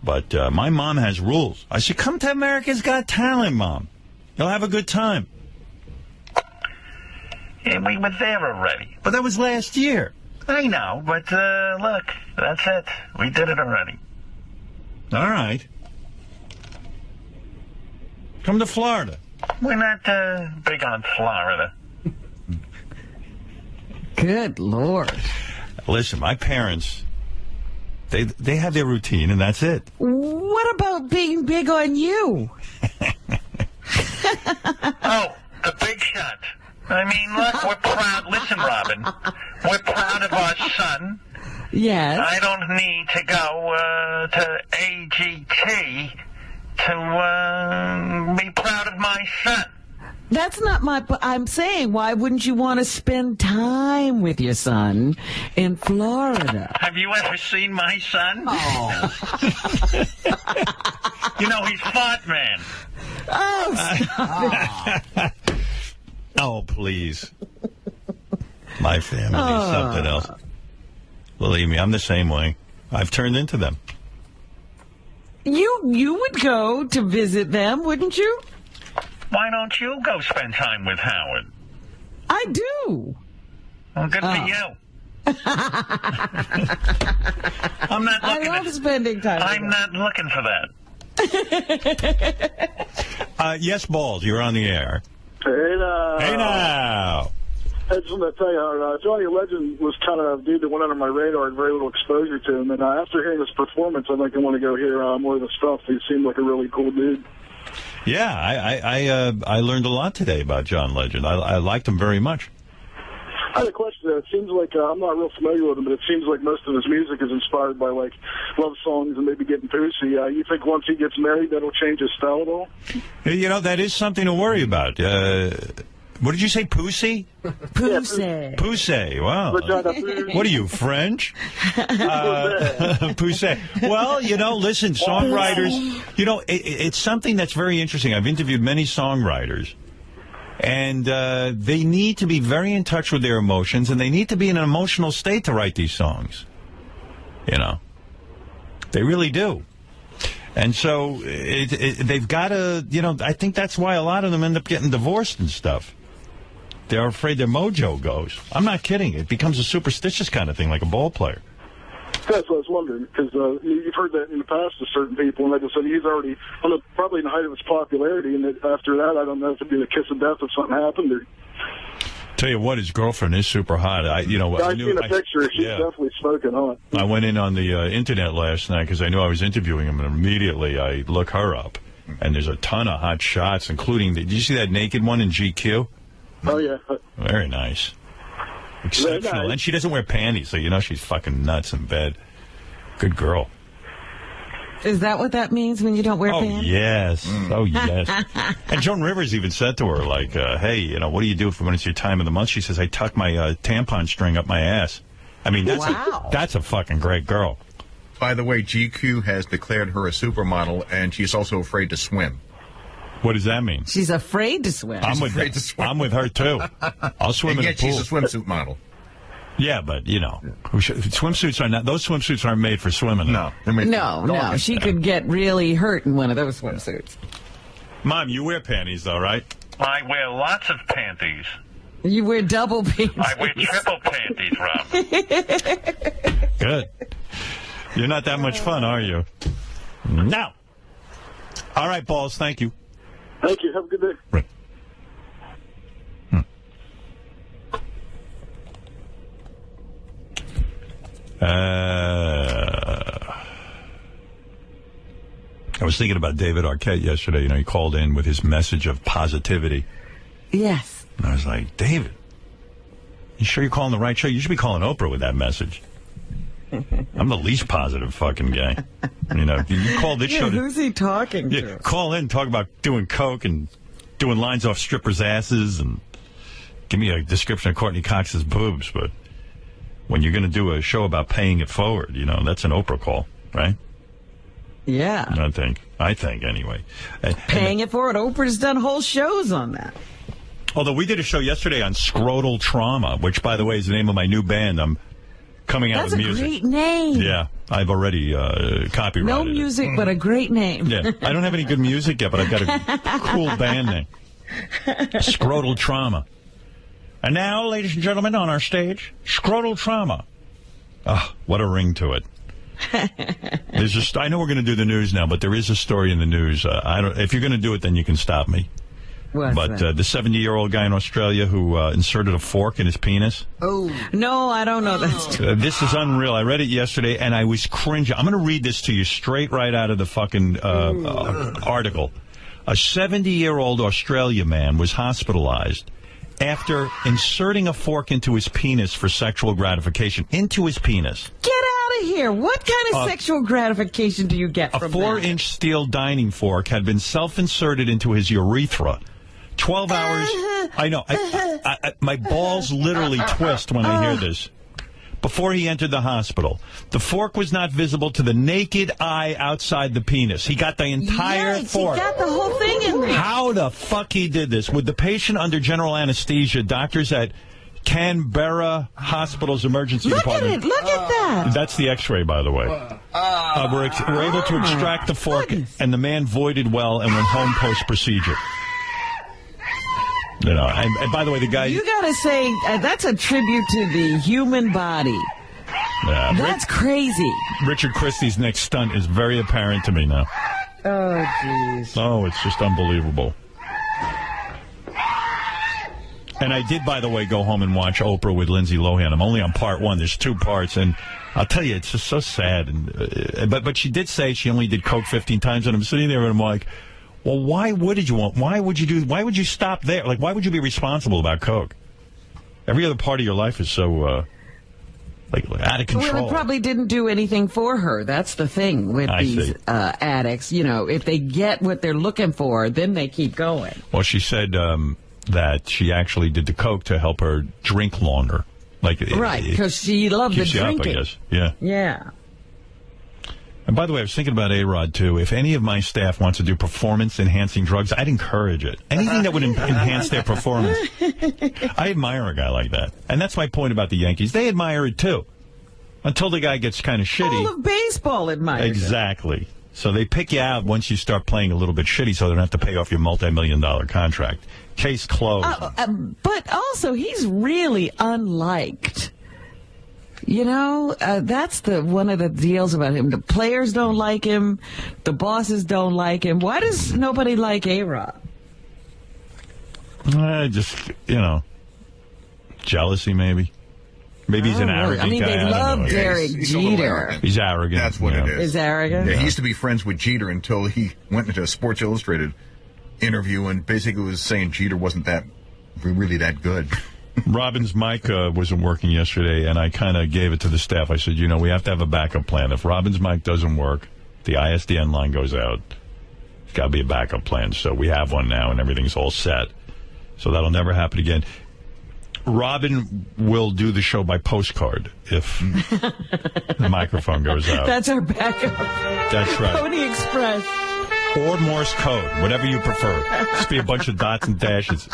But my mom has rules. I said, come to America's Got Talent, Mom. You'll have a good time. Yeah, we were there already. But that was last year. I know, but look, that's it. We did it already. All right. Come to Florida. We're not big on Florida. Good Lord. Listen, my parents, they have their routine, and that's it. What about being big on you? Oh, the big shot. I mean, look, we're proud. Listen, Robin, we're proud of our son. Yes. I don't need to go to AGT to be proud of my son. That's not my... I'm saying, why wouldn't you want to spend time with your son in Florida? Have you ever seen my son? Oh. You know, he's fought, man. Oh, stop it. Oh, please. My family is something else. Believe me, I'm the same way. I've turned into them. You would go to visit them, wouldn't you? Why don't you go spend time with Howard? I do. Well, good for you. I'm not looking I love spending time with I'm not looking for that. Yes, Balls, you're on the air. Hey now. Hey now. I just want to tell you, Johnny Legend was kind of a dude that went under my radar and very little exposure to him. And after hearing his performance, I think I want to go hear more of the stuff. He seemed like a really cool dude. Yeah, I learned a lot today about John Legend. I liked him very much. I had a question. It seems like, I'm not real familiar with him, but it seems like most of his music is inspired by, like, love songs and maybe getting pussy. You think once he gets married, that'll change his style at all? You know, that is something to worry about. What did you say, pussy? Pussy. Pussy, wow. What are you, French? Pussy. Well, you know, listen, songwriters, you know, it's something that's very interesting. I've interviewed many songwriters, and they need to be very in touch with their emotions, and they need to be in an emotional state to write these songs. You know, they really do. And so they've got to, you know, I think that's why a lot of them end up getting divorced and stuff. They're afraid their mojo goes. I'm not kidding. It becomes a superstitious kind of thing, like a ball player. That's what I was wondering, because you've heard that in the past to certain people, and they just said he's already probably in the height of his popularity, and that after that, I don't know if it'd be the kiss of death if something happened. Or... Tell you what, his girlfriend is super hot. I've seen a picture. She's definitely smoking hot. I went in on the internet last night because I knew I was interviewing him, and immediately I look her up, and there's a ton of hot shots, including did you see that naked one in GQ? Oh, yeah. Very nice. Exceptional. Nice. And she doesn't wear panties, so you know she's fucking nuts in bed. Good girl. Is that what that means when you don't wear pants? Yes. Oh, yes. And Joan Rivers even said to her, like, hey, you know, what do you do when it's your time of the month? She says, I tuck my tampon string up my ass. I mean, that's a fucking great girl. By the way, GQ has declared her a supermodel, and she's also afraid to swim. What does that mean? She's afraid to swim. I'm with her, too. I'll swim in the pool. She's a swimsuit model. Yeah, but, you know, swimsuits are not, those swimsuits aren't made for swimming. No. No. She could get really hurt in one of those swimsuits. Mom, you wear panties, though, right? I wear lots of panties. You wear double panties. I wear triple panties, Rob. Good. You're not that much fun, are you? No. All right, Balls, thank you. Thank you. Have a good day. Right. I was thinking about David Arquette yesterday. You know, he called in with his message of positivity. Yes. And I was like, David, you sure you're calling the right show? You should be calling Oprah with that message. I'm the least positive fucking guy. You know, you call this show. Who's he talking to? Yeah, call in, talk about doing coke and doing lines off strippers' asses and give me a description of Courtney Cox's boobs. But when you're going to do a show about paying it forward, you know, that's an Oprah call, right? Yeah. I think anyway. Paying it forward. Oprah's done whole shows on that. Although we did a show yesterday on scrotal trauma, which, by the way, is the name of my new band. I'm coming out with music. That's a great name. Yeah, I've already copyrighted No music, but a great name. Yeah, I don't have any good music yet, but I've got a cool band name. Scrotal Trauma. And now, ladies and gentlemen, on our stage, Scrotal Trauma. Oh, what a ring to it. I know we're going to do the news now, but there is a story in the news. If you're going to do it, then you can stop me. What's but the 70-year-old guy in Australia who inserted a fork in his penis. Oh. No, I don't know that. This is unreal. I read it yesterday, and I was cringing. I'm going to read this to you straight right out of the fucking article. A 70-year-old Australia man was hospitalized after inserting a fork into his penis for sexual gratification. Into his penis. Get out of here. What kind of sexual gratification do you get from that? A 4-inch steel dining fork had been self-inserted into his urethra. 12 hours. I know. My balls literally twist when I hear this. before he entered the hospital. The fork was not visible to the naked eye outside the penis. He got the entire fork. He got the whole thing in there. How the fuck he did this? With the patient under general anesthesia, doctors at Canberra Hospital's emergency department. Look at that. That's the x-ray, by the way. We're able to extract the fork, and the man voided well and went home post-procedure. You know, and by the way, the guy... You gotta say, that's a tribute to the human body. That's crazy. Richard Christie's next stunt is very apparent to me now. Oh, jeez. Oh, it's just unbelievable. And I did, by the way, go home and watch Oprah with Lindsay Lohan. I'm only on part 1. There's 2 parts, and I'll tell you, it's just so sad. And but she did say she only did coke 15 times, and I'm sitting there and I'm like, well, why would you stop there? Like, why would you be responsible about coke? Every other part of your life is so like out of control. Well, it probably didn't do anything for her. That's the thing with these addicts. You know, if they get what they're looking for, then they keep going. Well, she said that she actually did the coke to help her drink longer. Like, right, because she loved the drinking. Up, I guess. Yeah. Yeah. And by the way, I was thinking about A-Rod, too. If any of my staff wants to do performance-enhancing drugs, I'd encourage it. Anything that would enhance their performance. I admire a guy like that. And that's my point about the Yankees. They admire it, too. Until the guy gets kind of shitty. All of baseball admires it. Exactly. So they pick you out once you start playing a little bit shitty so they don't have to pay off your multi-million-dollar contract. Case closed. But also, he's really unliked. You know, that's one of the deals about him. The players don't like him. The bosses don't like him. Why does nobody like A-Rod? Just, you know, jealousy maybe. Maybe he's an arrogant guy. I mean, they love Derek Jeter. He's arrogant. That's what it is. He's arrogant? Yeah, he used to be friends with Jeter until he went into a Sports Illustrated interview and basically was saying Jeter wasn't really that good. Robin's mic wasn't working yesterday, and I kind of gave it to the staff. I said, you know, we have to have a backup plan. If Robin's mic doesn't work, the ISDN line goes out. It's got to be a backup plan. So we have one now, and everything's all set. So that'll never happen again. Robin will do the show by postcard if the microphone goes out. That's our backup. That's right. Pony Express. Or Morse code, whatever you prefer. Just be a bunch of dots and dashes.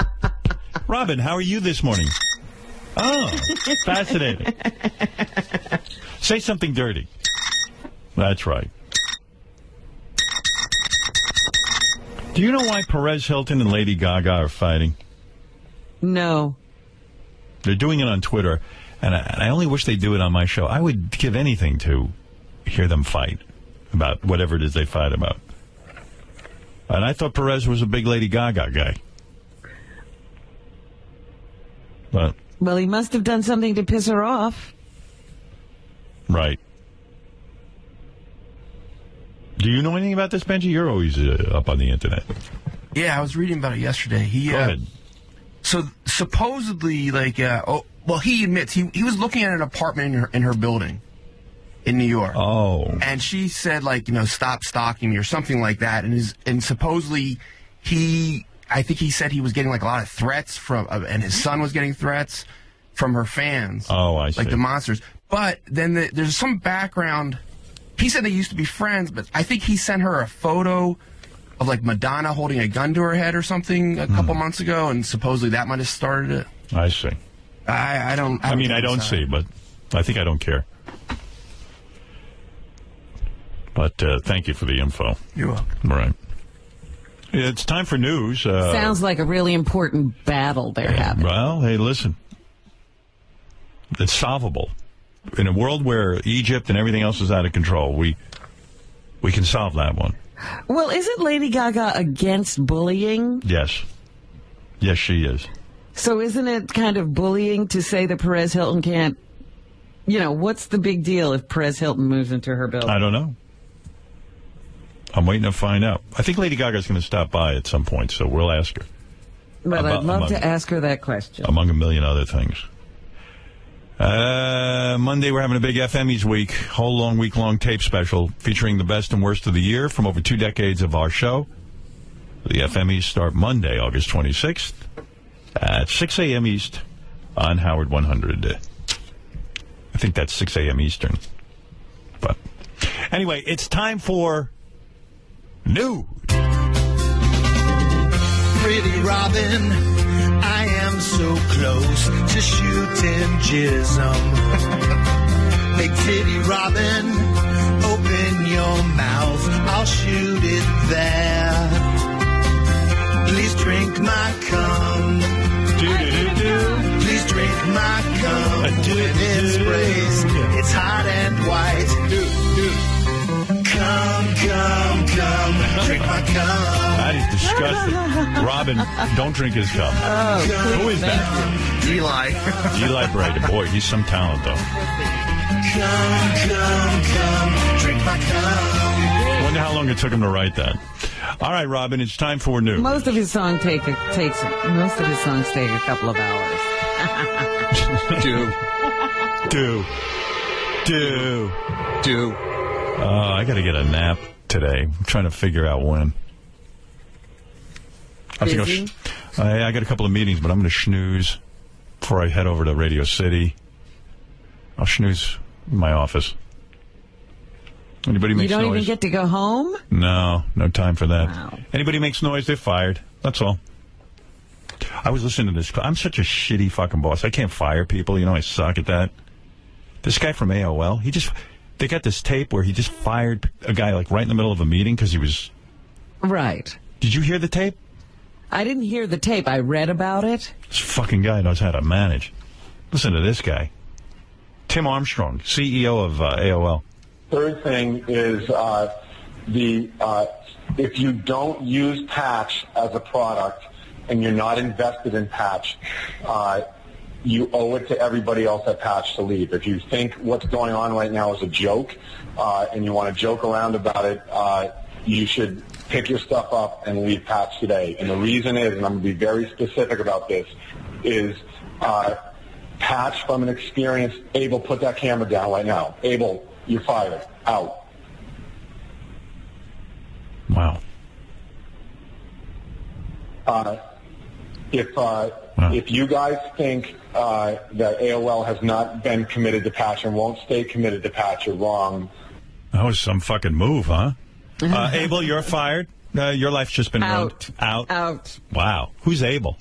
Robin, how are you this morning? Oh, fascinating. Say something dirty. That's right. Do you know why Perez Hilton and Lady Gaga are fighting? No. They're doing it on Twitter, and I only wish they'd do it on my show. I would give anything to hear them fight about whatever it is they fight about. And I thought Perez was a big Lady Gaga guy. But, well, he must have done something to piss her off. Right. Do you know anything about this, Benji? You're always up on the internet. Yeah, I was reading about it yesterday. Go ahead. So supposedly, like, he admits he was looking at an apartment in her building in New York. Oh. And she said, like, you know, stop stalking me or something like that. And supposedly I think he said he was getting like a lot of threats and his son was getting threats from her fans. Oh, I see. Like the monsters. But then there's some background. He said they used to be friends, but I think he sent her a photo of like Madonna holding a gun to her head or something a couple months ago, and supposedly that might have started it. I see. I don't see, but I think I don't care. But thank you for the info. You're welcome. All right. It's time for news. Sounds like a really important battle they're having. Well, hey, listen. It's solvable. In a world where Egypt and everything else is out of control, we can solve that one. Well, isn't Lady Gaga against bullying? Yes. Yes, she is. So isn't it kind of bullying to say that Perez Hilton can't, you know, what's the big deal if Perez Hilton moves into her building? I don't know. I'm waiting to find out. I think Lady Gaga's going to stop by at some point, so we'll ask her. But I'd love to ask her that question. Among a million other things. Monday, we're having a big FMEs week, whole week-long tape special featuring the best and worst of the year from over 2 decades of our show. The FMEs start Monday, August 26th at 6 a.m. East on Howard 100. I think that's 6 a.m. Eastern. But anyway, it's time for Nude. Pretty Robin, I am so close to shooting jism. Big titty Robin, open your mouth, I'll shoot it there. Please drink my cum. Please drink my cum when it sprays. It's hot and white. Come, drink my cum. That is disgusting. Robin, don't drink his cum. Who is that? Eli. Eli Brady. Boy, he's some talent, though. Come, drink my cum. Wonder how long it took him to write that. All right, Robin, it's time for Nude. Most of his songs take a couple of hours. Do. I got to get a nap today. I'm trying to figure out when. I got a couple of meetings, but I'm going to snooze before I head over to Radio City. I'll snooze in my office. Anybody makes noise? You don't even get to go home? No time for that. Wow. Anybody makes noise, they're fired. That's all. I was listening to this. I'm such a shitty fucking boss. I can't fire people. You know, I suck at that. This guy from AOL, they got this tape where he just fired a guy like right in the middle of a meeting because he was... Right. Did you hear the tape? I didn't hear the tape. I read about it. This fucking guy knows how to manage. Listen to this guy. Tim Armstrong, CEO of AOL. Third thing is if you don't use Patch as a product and you're not invested in Patch, you owe it to everybody else at Patch to leave. If you think what's going on right now is a joke and you want to joke around about it, you should pick your stuff up and leave Patch today. And the reason is, and I'm going to be very specific about this, is Patch, from an experience, Abel, put that camera down right now. Abel, you're fired. Out. Wow. If you guys think that AOL has not been committed to Patch and won't stay committed to Patch, you're wrong. That was some fucking move, huh? Abel, you're fired. Your life's just been ruined. Out. Wow. Who's Abel?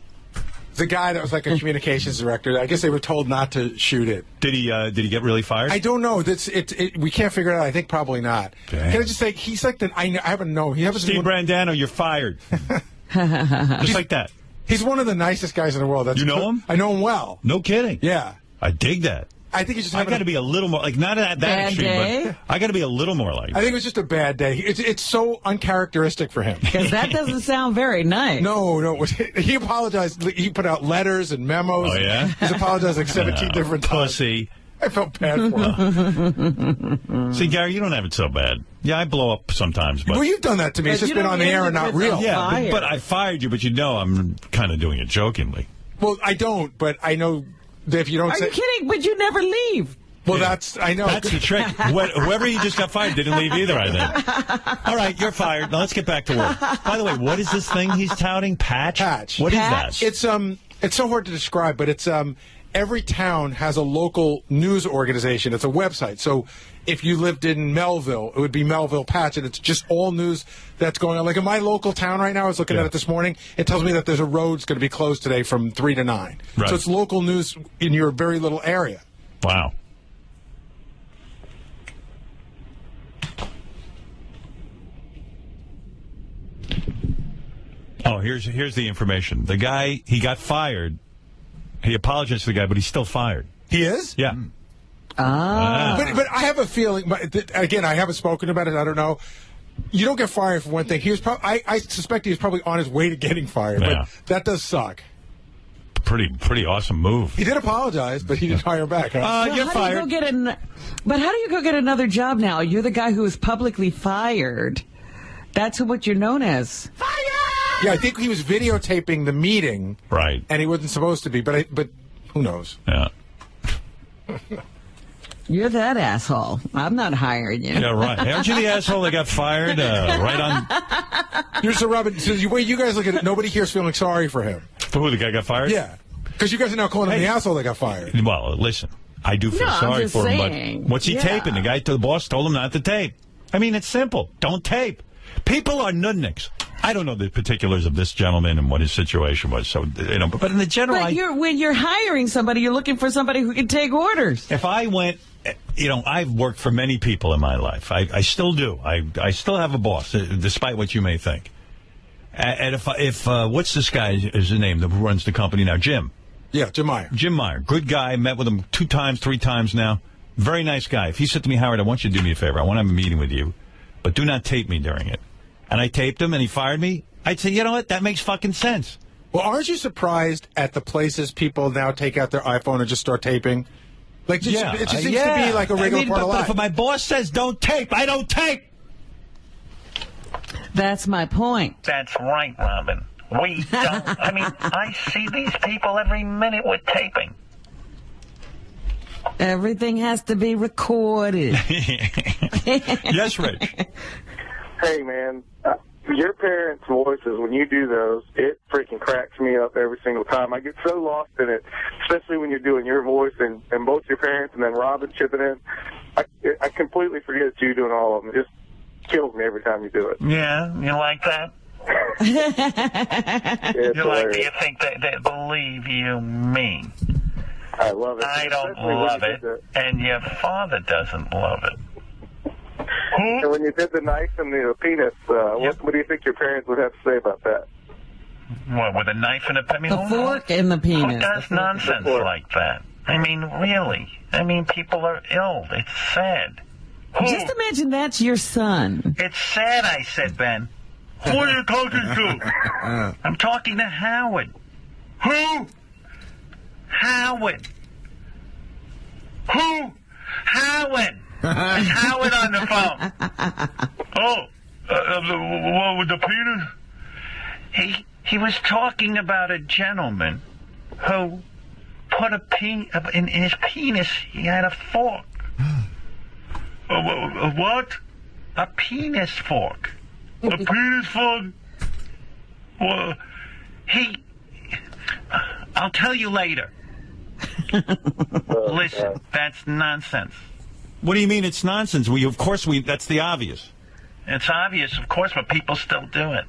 The guy that was like a communications director. I guess they were told not to shoot it. Did he get really fired? I don't know. We can't figure it out. I think probably not. Damn. Can I just say, he's like I haven't known. Steve Brandano, you're fired. Just like that. He's one of the nicest guys in the world. You know him? I know him well. No kidding. Yeah. I dig that. I think he's just. I got to be a little more like not at that extreme, but I got to be a little more like. I think it was just a bad day. It's so uncharacteristic for him. Because that doesn't sound very nice. No. He apologized. He put out letters and memos. Oh yeah. He's apologized like 17 different times. Pussy. I felt bad for him. See, Gary, you don't have it so bad. Yeah, I blow up sometimes, but well, you've done that to me. It's just been on the air and not real. Yeah, but I fired you. But you know, I'm kind of doing it jokingly. Well, I don't, but I know that if you don't. Are you kidding? But you never leave. Well, I know. That's the trick. Whoever you just got fired didn't leave either, I think. All right, you're fired. Now let's get back to work. By the way, what is this thing he's touting? Patch? What is that? It's so hard to describe, but it's every town has a local news organization. It's a website. So if you lived in Melville, it would be Melville Patch, and it's just all news that's going on. Like in my local town right now, I was looking at it this morning, it tells me that there's a road that's going to be closed today from 3 to 9. Right. So it's local news in your very little area. Wow. Oh, here's the information. The guy, he got fired. He apologized to the guy, but he's still fired. He is? Yeah. But I have a feeling, again, I haven't spoken about it, I don't know. You don't get fired for one thing. I suspect he was probably on his way to getting fired, but that does suck. Pretty awesome move. He did apologize, but he didn't hire baim back. Huh? You're fired. But how do you go get another job now? You're the guy who was publicly fired. That's what you're known as. Yeah, I think he was videotaping the meeting. Right. And he wasn't supposed to be, but who knows? Yeah. You're that asshole. I'm not hiring you. Yeah, right. Aren't you the asshole that got fired right on? You're so Robin. So the way you guys look at it, nobody here's feeling sorry for him. For who, the guy got fired? Yeah. Because you guys are now calling him the asshole that got fired. Well, listen. I do feel No, I'm sorry just for him, saying. but what's he Yeah. taping? The boss told him not to tape. I mean, it's simple. Don't tape. People are nudniks. I don't know the particulars of this gentleman and what his situation was. So, but in the general, But when you're hiring somebody, you're looking for somebody who can take orders. if I went, I've worked for many people in my life. I still do. I still have a boss, despite what you may think. And if what's this guy is the name who runs the company now? Jim. Yeah, Jim Meyer. Jim Meyer. Good guy. Met with him 2 times, 3 times now. Very nice guy. If he said to me, Howard, I want you to do me a favor. I want to have a meeting with you, but do not tape me during it. And I taped him and he fired me. I'd say, you know what? That makes fucking sense. Well, aren't you surprised at the places people now take out their iPhone and just start taping? Like, it just seems to be like a regular part of life. But if my boss says don't tape, I don't tape. That's my point. That's right, Robin. We don't. I mean, I see these people every minute with taping. Everything has to be recorded. Yes, Rich. Hey, man. Your parents' voices, when you do those, it freaking cracks me up every single time. I get so lost in it, especially when you're doing your voice and both your parents and then Robin chipping in. I completely forget it's you doing all of them. It just kills me every time you do it. Yeah, you like that? Do you think they believe you mean? I love it. I don't love it, and your father doesn't love it. And when you did the knife and the penis, what do you think your parents would have to say about that? What, with a knife and a penis? The fork in the penis. Who does nonsense like that? I mean, really. I mean, people are ill. It's sad. Just imagine that's your son. It's sad, I said, Ben. Who are you talking to? I'm talking to Howard. Who? Howard. Who? Howard. Is Howard on the phone? What with the penis? He was talking about a gentleman who put in his penis. He had a fork. What? A penis fork. A penis fork? Well, I'll tell you later. Listen, that's nonsense. What do you mean it's nonsense? That's the obvious. It's obvious, of course, but people still do it.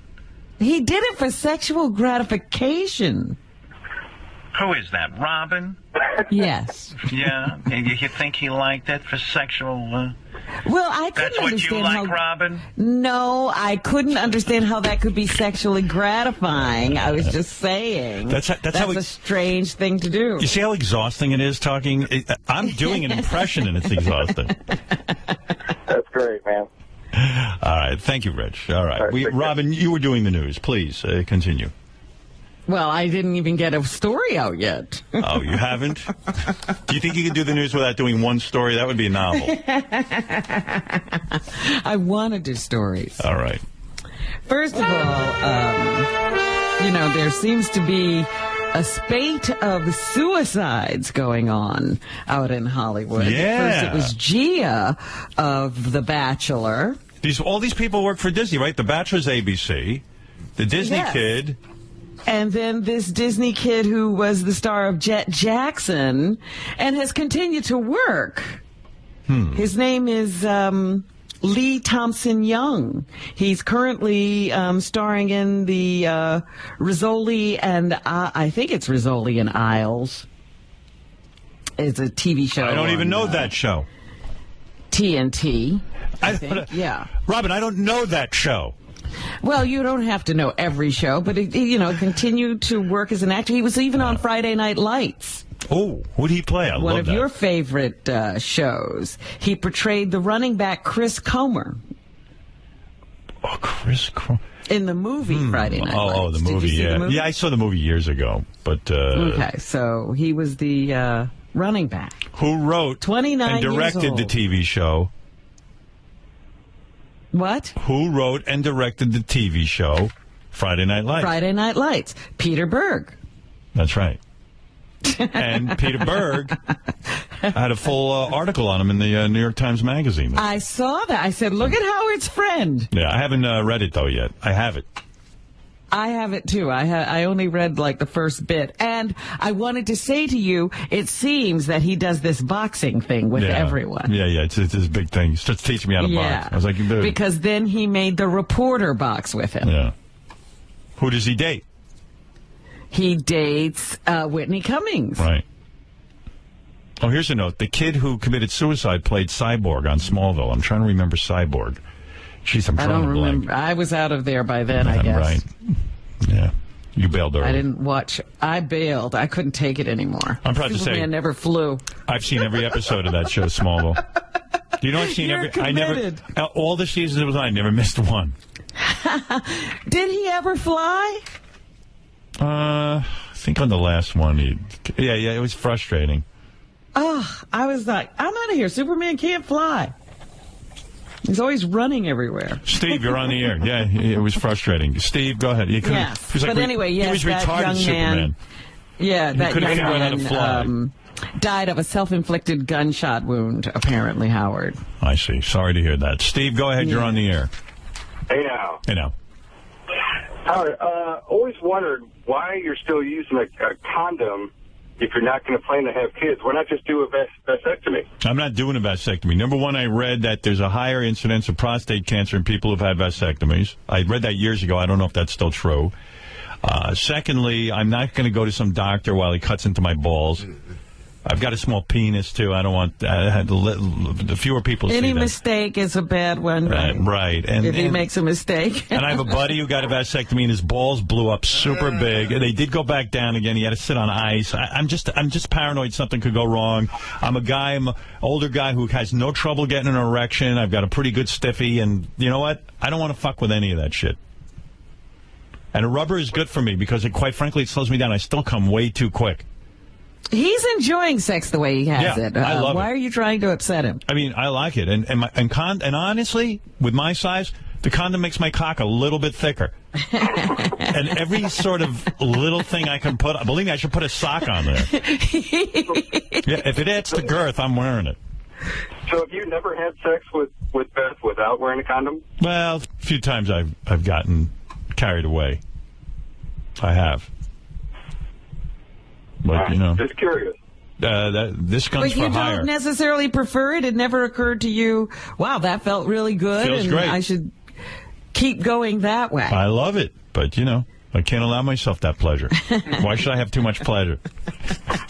He did it for sexual gratification. Who is that, Robin? Yes. Yeah, and you think he liked it for sexual... Well, I couldn't That's what understand you like, Robin? No, I couldn't understand how that could be sexually gratifying. I was just saying. That's a strange thing to do. You see how exhausting it is talking? I'm doing an impression and it's exhausting. That's great, man. All right. Thank you, Rich. All right. Robin, you were doing the news. Please continue. Well, I didn't even get a story out yet. Oh, you haven't? Do you think you could do the news without doing one story? That would be a novel. I want to do stories. All right. First of all, there seems to be a spate of suicides going on out in Hollywood. Yeah. First it was Gia of The Bachelor. All these people work for Disney, right? The Bachelor's ABC, the Disney Kid... And then this Disney kid who was the star of Jet Jackson and has continued to work. His name is Lee Thompson Young. He's currently starring in the Rizzoli and I think it's Rizzoli and Isles. It's a TV show. I don't even know that show. TNT. I think. Yeah. Robin, I don't know that show. Well, you don't have to know every show, but continued to work as an actor. He was even on Friday Night Lights. Oh, who did he play? I One love of that. your favorite shows. He portrayed the running back Chris Comer. Oh, Chris Comer. In the movie Friday Night Lights. Oh, the movie, Did you see the movie? Yeah, I saw the movie years ago. But okay, so he was the running back. Who wrote 29 and directed years old. the TV show? What? Who wrote and directed the TV show Friday Night Lights? Friday Night Lights. Peter Berg. That's right. And Peter Berg had a full article on him in the New York Times Magazine. I saw that. I said, look at Howard's friend. Yeah, I haven't read it, though, yet. I have it. I have it too. I only read like the first bit, and I wanted to say to you, it seems that he does this boxing thing with everyone. Yeah, it's his big thing. He starts teaching me how to box. I was like, dude. Because then he made the reporter box with him. Yeah. Who does he date? He dates Whitney Cummings. Right. Oh, here's a note. The kid who committed suicide played Cyborg on Smallville. I'm trying to remember Cyborg. Jeez, I'm I drawing don't a blank. remember. I was out of there by then, I guess. Right. Yeah. You bailed early. I didn't watch. I bailed. I couldn't take it anymore. I'm proud to say. Superman never flew. I've seen every episode of that show, Smallville. Do you know I've seen You're every... committed. I never... All the seasons it was on, I never missed one. Did he ever fly? I think on the last one, yeah, it was frustrating. Oh, I was like, I'm out of here. Superman can't fly. He's always running everywhere. Steve, you're on the air. Yeah, it was frustrating. Steve, go ahead. Yes, but anyway, yes, he was that retarded young Superman. man. Yeah, He that couldn't young figure out how to man fly. died of a self-inflicted gunshot wound, apparently, Howard. I see. Sorry to hear that. Steve, go ahead. You're on the air. Hey now. Hey now. Howard, always wondered why you're still using a condom if you're not going to plan to have kids. Why not just do a vasectomy? I'm not doing a vasectomy. Number one, I read that there's a higher incidence of prostate cancer in people who've had vasectomies. I read that years ago. I don't know if that's still true. Secondly, I'm not going to go to some doctor while he cuts into my balls. I've got a small penis, too. I don't want the fewer people see Any that. mistake is a bad one. Right. If he makes a mistake. And I have a buddy who got a vasectomy, and his balls blew up super big. And they did go back down again. He had to sit on ice. I'm just paranoid something could go wrong. I'm an older guy who has no trouble getting an erection. I've got a pretty good stiffy, and you know what? I don't want to fuck with any of that shit. And a rubber is good for me because, quite frankly, it slows me down. I still come way too quick. He's enjoying sex the way he has it. I love why it. are you trying to upset him? I mean, I like it. And honestly, with my size, the condom makes my cock a little bit thicker. And every sort of little thing I can put, believe me, I should put a sock on there. Yeah, if it adds to girth, I'm wearing it. So have you never had sex with Beth without wearing a condom? Well, a few times I've gotten carried away. I have. But, you know. Just curious. This comes But you for hire. don't necessarily prefer it? It never occurred to you, wow, that felt really good, Feels and great. I should keep going that way. I love it. But, you know, I can't allow myself that pleasure. Why should I have too much pleasure?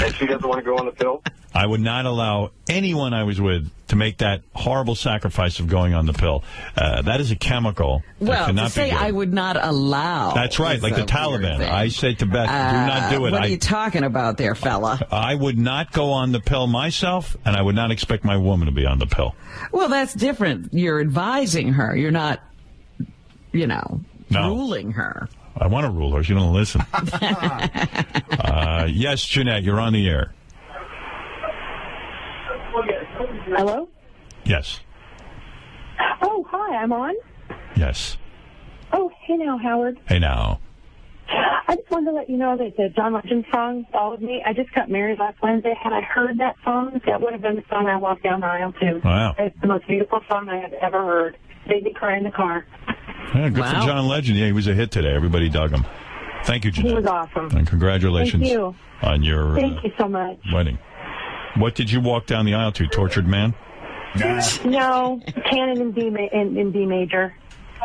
And she doesn't want to go on the pill? I would not allow anyone I was with to make that horrible sacrifice of going on the pill. That is a chemical that Well, cannot to say be good. I would not allow. That's right, is like the a weird Taliban. thing. I say to Beth, do not do it. What are you talking about there, fella? I would not go on the pill myself, and I would not expect my woman to be on the pill. Well, that's different. You're advising her. You're not, ruling her. I want to rule her. She don't listen. Yes, Jeanette, you're on the air. Hello? Yes. Oh, hi, I'm on. Yes. Oh, hey now, Howard. Hey now. I just wanted to let you know that the John Legend song followed me. I just got married last Wednesday. Had I heard that song, that would have been the song I walked down the aisle to. Wow. It's the most beautiful song I have ever heard. Made me cry in the car. Yeah, good for John Legend. Yeah, he was a hit today. Everybody dug him. Thank you, Jeanette. He was awesome. And congratulations Thank you. on your Thank you so much. wedding. What did you walk down the aisle to? Tortured Man? No, Canon in B major.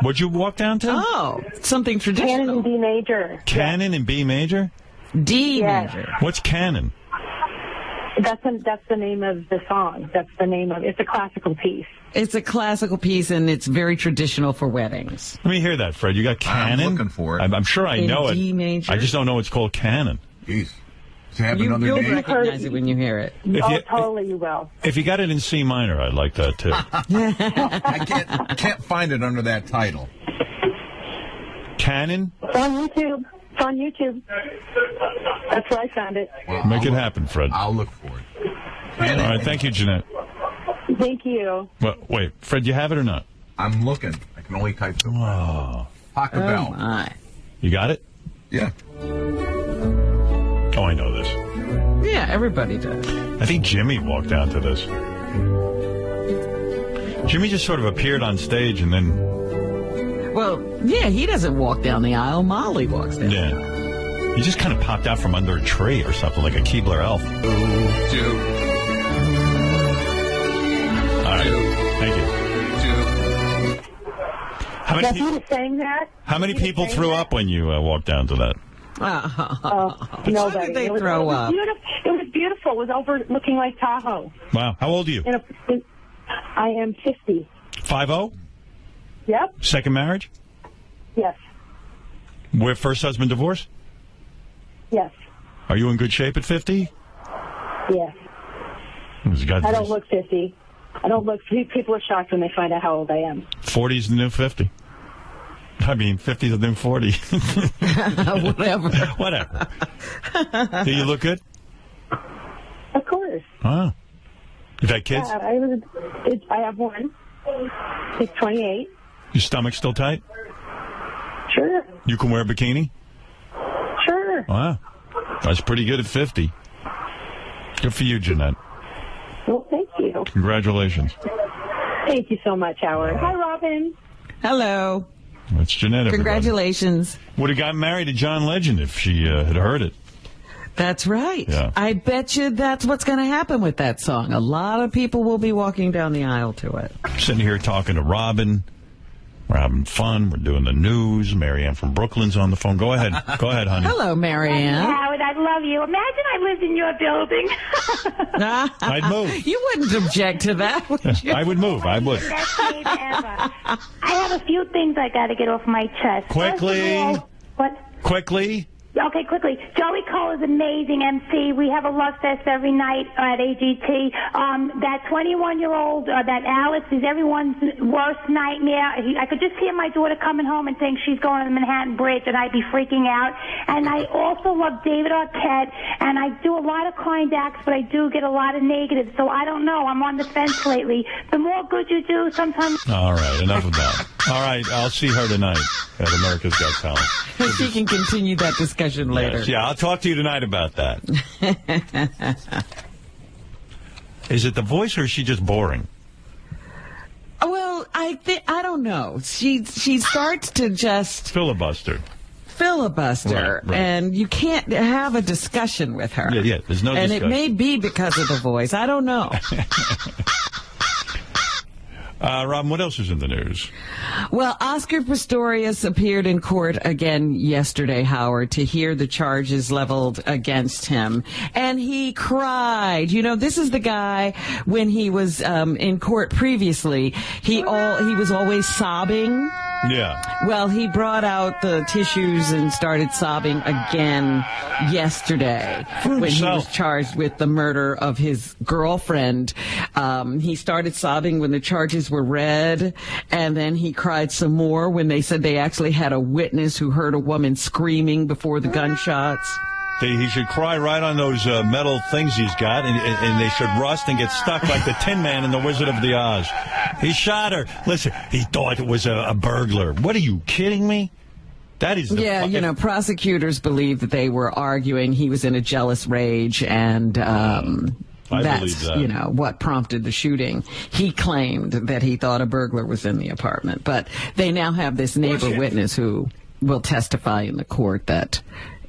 What'd you walk down to? Oh, something traditional. Canon in B major. Canon in B major? D major. What's canon? That's the name of the song. That's the name of it's a classical piece. It's a classical piece, and it's very traditional for weddings. Let me hear that, Fred. You got canon? I'm looking for it. I'm sure I In know D it. major? I just don't know it's called canon. Jeez. Does it have You'll another name? recognize it when you hear it. Totally you will. If you got it in C minor, I'd like that too. I can't find it under that title. Canon? It's on YouTube. It's on YouTube. That's where I found it. Well, Make it happen, Fred. I'll look for it. All right, thank you, Jeanette. Thank you. Well, wait, Fred, you have it or not? I'm looking. I can only type the Taco Bell. My. You got it? Yeah. Oh, I know this. Yeah, everybody does. I think Jimmy walked down to this. Jimmy just sort of appeared on stage and then... Well, yeah, he doesn't walk down the aisle. Molly walks down. Yeah. He just kind of popped out from under a tree or something, like a Keebler elf. All right. Thank you. How many people threw up when you walked down to that? Nobody. Did they throw up? It was beautiful. It was overlooking Lake Tahoe. Wow. How old are you? I am 50. 50? Yep. Second marriage? Yes. Where first husband divorce? Yes. Are you in good shape at 50? Yes. I don't look 50. I don't look. People are shocked when they find out how old I am. 40 is the new 50. I mean, 50 is the new 40. Whatever. Do you look good? Of course. Ah. You've had kids? Yeah, I have one. He's 28. Your stomach still tight? Sure. You can wear a bikini? Sure. Wow. That's pretty good at 50. Good for you, Jeanette. Well, thank you. Congratulations. Thank you so much, Howard. Hi, Robin. Hello. That's Jeanette, everybody. Congratulations. Would have gotten married to John Legend if she had heard it. That's right. Yeah. I bet you that's what's going to happen with that song. A lot of people will be walking down the aisle to it. Sitting here talking to Robin. We're having fun. We're doing the news. Marianne from Brooklyn's on the phone. Go ahead. Go ahead, honey. Hello, Marianne. Howard, I love you. Imagine I lived in your building. I'd move. You wouldn't object to that, would you? I would move. I would. Best name ever. I have a few things I got to get off my chest. Quickly. First of all, what? Quickly. Okay, quickly. Joey Cole is amazing MC. We have a love fest every night at AGT. That 21-year-old, that Alex, is everyone's worst nightmare. I could just hear my daughter coming home and think she's going to the Manhattan Bridge, and I'd be freaking out. And I also love David Arquette, and I do a lot of kind acts, but I do get a lot of negatives. So I don't know. I'm on the fence lately. The more good you do, sometimes... All right, enough of that. All right, I'll see her tonight at America's Got Talent. She can continue that discussion later. Yes, yeah, I'll talk to you tonight about that. Is it the voice or is she just boring? Well, I don't know. She starts to just filibuster, right. And you can't have a discussion with her. Yeah, there's no discussion. And it may be because of the voice. I don't know. Robin, what else is in the news? Well, Oscar Pistorius appeared in court again yesterday, Howard, to hear the charges leveled against him. And he cried. You know, this is the guy, when he was in court previously, he was always sobbing. Yeah. Well, he brought out the tissues and started sobbing again yesterday when he was charged with the murder of his girlfriend. He started sobbing when the charges were read, and then he cried some more when they said they actually had a witness who heard a woman screaming before the gunshots. He should cry right on those metal things he's got, and they should rust and get stuck like the Tin Man in The Wizard of the Oz. He shot her. Listen, he thought it was a burglar. What are you kidding me? That is the prosecutors believe that they were arguing he was in a jealous rage, and that's what prompted the shooting. He claimed that he thought a burglar was in the apartment, but they now have this neighbor witness who will testify in the court that